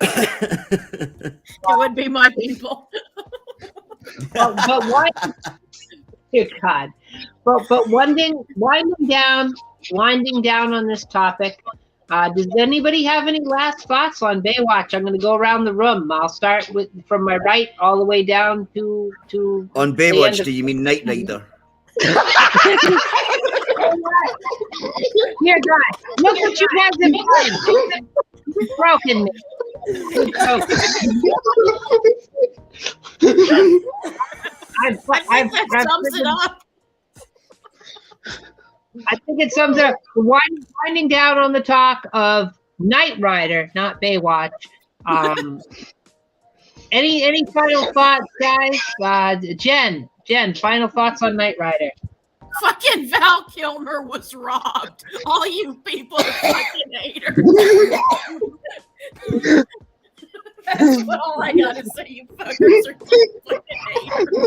It would be my people. But why? Dear God. But winding down on this topic, Does anybody have any last thoughts on Baywatch? I'm going to go around the room. I'll start with from my right all the way down to On the end Baywatch, of- do you mean Knight Rider? Here, guys, look what you guys have done. You've broken me. You've broken me. I think that sums it up. I think it sums it up. Winding down on the talk of Knight Rider, not Baywatch. Any final thoughts, guys? Jen, final thoughts on Knight Rider? Fucking Val Kilmer was robbed. All you people fucking haters. That's all I gotta say. You fuckers are fucking haters.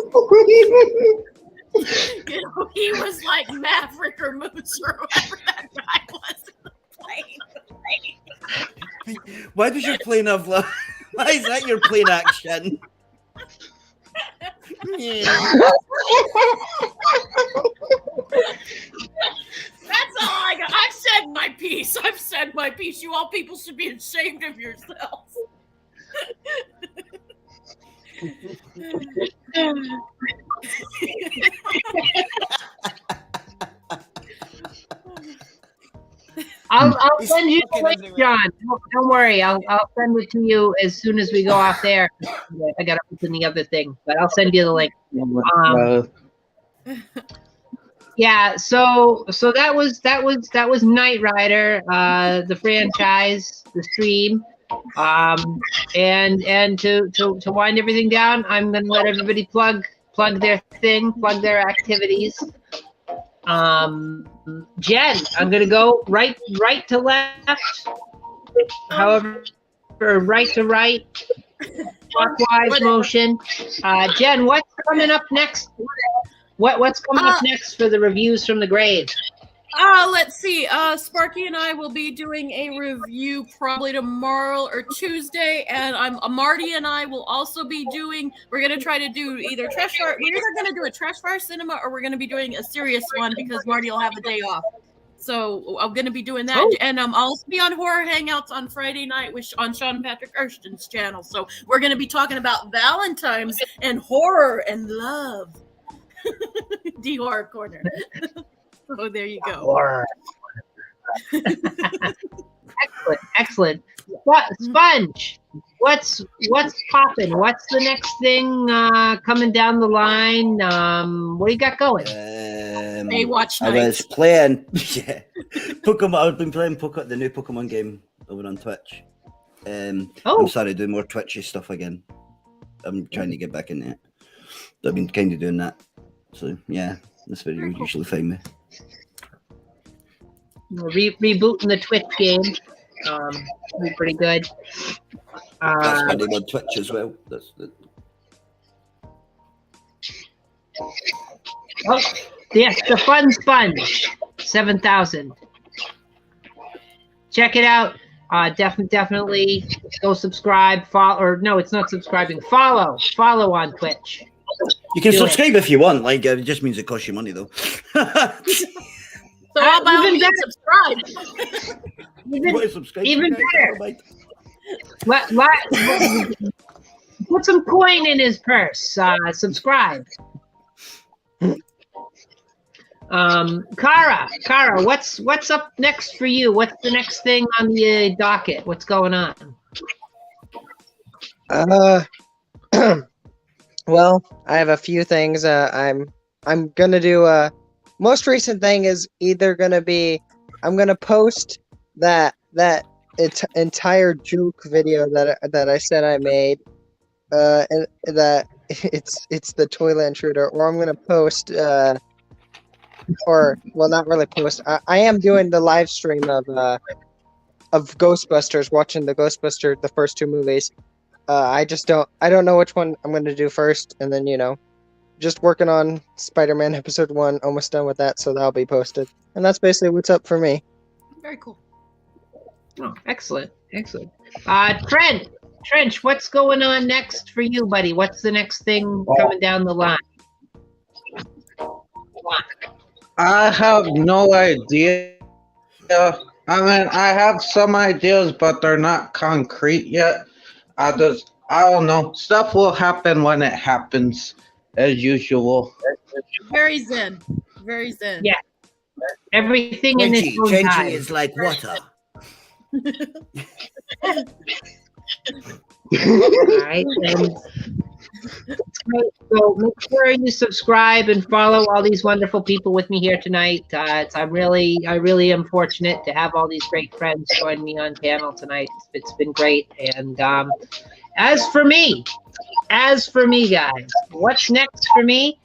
You know, he was like Maverick or Moose or whoever that guy was in the plane. Why does your plane have? Why is that your plane action? Yeah. That's all I got. I've said my piece. You all people should be ashamed of yourselves. I'll send you the link, John. Don't worry. I'll send it to you as soon as we go off there. I gotta open the other thing, but I'll send you the link. Yeah. So that was Knight Rider, the franchise, the stream, and to wind everything down, I'm gonna let everybody plug their thing, plug their activities. Jen, I'm gonna go right to left, however, or right to right, clockwise motion. Jen, what's coming up next? What's coming up next for the reviews from the grave? Let's see. Sparky and I will be doing a review probably tomorrow or Tuesday, and Marty and I will also be doing. We're gonna try to do either trash fire. We're either gonna do a trash fire cinema, or we're gonna be doing a serious one because Marty will have a day off. So I'm gonna be doing that, and I'll also be on Horror Hangouts on Friday night on Sean Patrick Erskind's channel. So we're gonna be talking about Valentine's and horror and love. The Horror Corner. So there you go. Excellent. Sponge, what's popping? What's the next thing coming down the line? What do you got going? Baywatch I was playing, Pokemon. I've been playing the new Pokemon game over on Twitch. I'm starting to do more Twitchy stuff again. I'm trying to get back into it. I've been kind of doing that. So yeah, that's where you usually find me. Rebooting the Twitch game. Be pretty good. That's my name on Twitch as well. Yes, the Fun Sponge 7000. Check it out. Definitely go subscribe. It's not subscribing. Follow on Twitch. You can subscribe if you want. Like it just means it costs you money though. So how about we subscribe? Even better. Put some coin in his purse. Subscribe. Kara, what's up next for you? What's the next thing on the docket? What's going on? Well, I have a few things. I'm gonna do. Most recent thing is either gonna be I'm gonna post that entire juke video that I said I made, and that it's the toilet intruder, or I'm gonna post not really post. I am doing the live stream of Ghostbusters, watching the first two movies. I don't know which one I'm gonna do first, and then just working on Spider-Man episode 1, almost done with that, so that'll be posted. And that's basically what's up for me. Very cool. Oh, excellent. Trench, what's going on next for you, buddy? What's the next thing coming down the line? I have no idea, I mean, I have some ideas, but they're not concrete yet. I don't know. Stuff will happen when it happens, as usual. Very zen. Very zen. Yeah. Everything in its own Chenji time. is like water. All right, and so make sure you subscribe and follow all these wonderful people with me here tonight. I really am fortunate to have all these great friends join me on panel tonight. It's been great. And as for me, guys, what's next for me?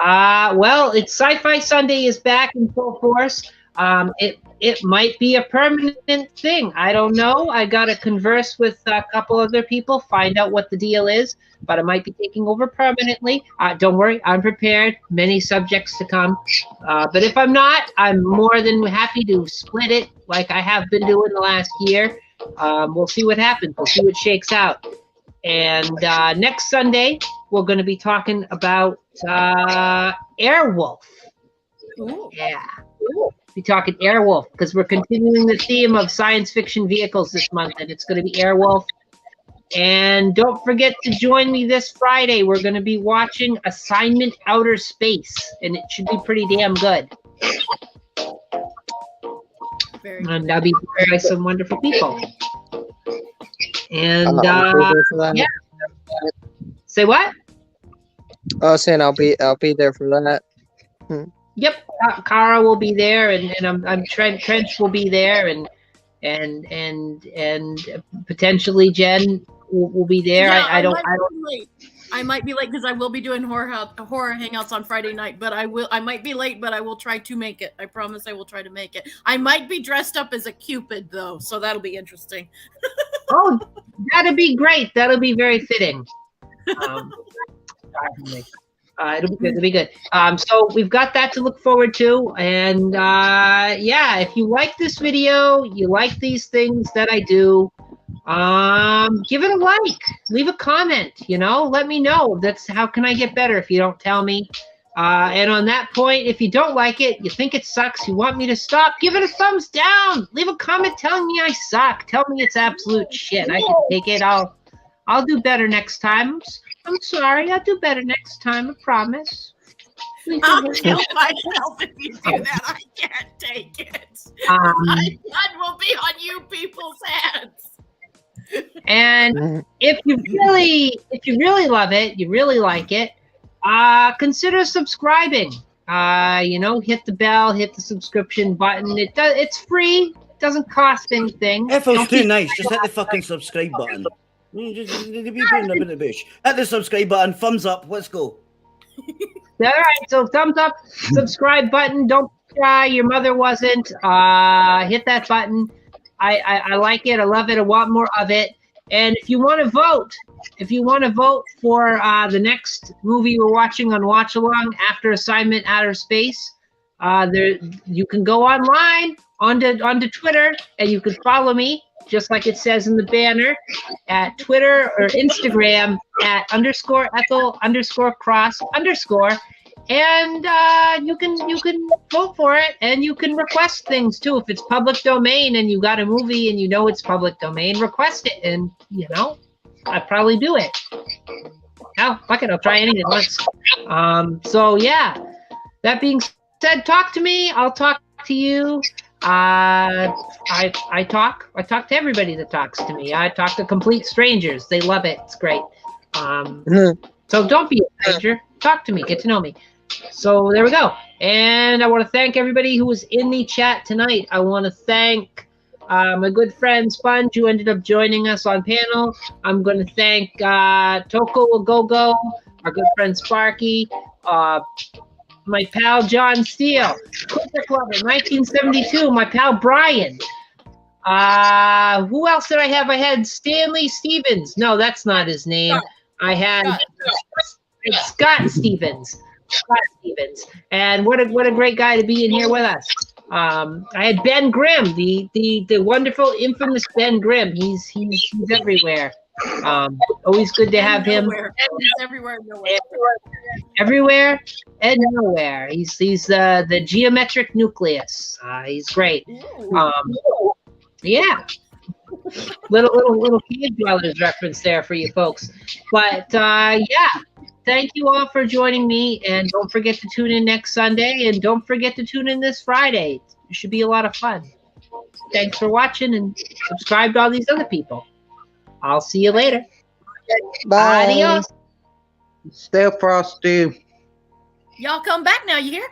Well, it's Sci-Fi Sunday is back in full force. It might be a permanent thing. I don't know. I got to converse with a couple other people, find out what the deal is, but it might be taking over permanently. Don't worry, I'm prepared. Many subjects to come. But if I'm not, I'm more than happy to split it like I have been doing the last year. We'll see what happens. We'll see what shakes out. And next Sunday, we're going to be talking about Airwolf. Ooh. Yeah. Be talking Airwolf because we're continuing the theme of science fiction vehicles this month, and it's going to be Airwolf. And don't forget to join me this Friday. We're going to be watching Assignment Outer Space, and it should be pretty damn good. And I'll be joined by some wonderful people. And yeah. Say what? I was saying I'll be there for that. Yep, Kara will be there, and I'm Trench will be there, and potentially Jen will be there. Yeah, I don't. I might be late because I will be doing horror hangouts on Friday night, but I might be late, but I will try to make it. I promise I will try to make it. I might be dressed up as a Cupid though, so that'll be interesting. Oh, that'll be great. That'll be very fitting. It'll be good. So we've got that to look forward to. And yeah, if you like this video, you like these things that I do, give it a like, leave a comment, let me know. That's how can I get better if you don't tell me. And on that point, if you don't like it, you think it sucks, you want me to stop, give it a thumbs down, leave a comment telling me I suck, tell me it's absolute shit. I can take it. I'll do better next time. I'm sorry. I'll do better next time. I promise. I'll kill myself if you do that. I can't take it. My blood will be on you people's hands. And if you really love it, you really like it, consider subscribing. Hit the bell, hit the subscription button. It's free. It doesn't cost anything. FO's too nice. Just hit the fucking subscribe button. Just be doing a bit of bush. Hit the subscribe button, thumbs up, let's go. All right, so thumbs up, subscribe button. Don't cry, your mother wasn't. Hit that button. I like it, I love it, I want more of it. And if you want to vote for the next movie we're watching on Watch Along after Assignment Outer Space, you can go online onto Twitter and you can follow me, just like it says in the banner, at Twitter or Instagram at _Ethel_Cross_. And you can vote for it, and you can request things too. If it's public domain and you got a movie and it's public domain, request it, and I'd probably do it. Oh, fuck it, I'll try anything once. So yeah, that being said, talk to me. I'll talk to you. I talk to everybody that talks to me. I talk to complete strangers. They love it. It's great. So don't be a stranger. Talk to me. Get to know me. So there we go. And I want to thank everybody who was in the chat tonight. I want to thank my good friend Sponge, who ended up joining us on panel. I'm going to thank Toko Agogo, our good friend Sparky, my pal John Steele, Clipper Clubber, 1972, my pal Brian. Who else did I have? I had Stanley Stevens. No, that's not his name. I had Scott Stevens. And what a great guy to be in here with us. I had Ben Grimm, the wonderful, infamous Ben Grimm. He's everywhere. Always good to have him. Nowhere. He's everywhere, nowhere. Everywhere and nowhere. He's the geometric nucleus. He's great. Ooh. Yeah. little cave dwellers reference there for you folks. But yeah, thank you all for joining me, and don't forget to tune in next Sunday, and don't forget to tune in this Friday. It should be a lot of fun. Thanks for watching, and subscribe to all these other people. I'll see you later. Bye. Adios. Stay frosty. Y'all come back now, you hear?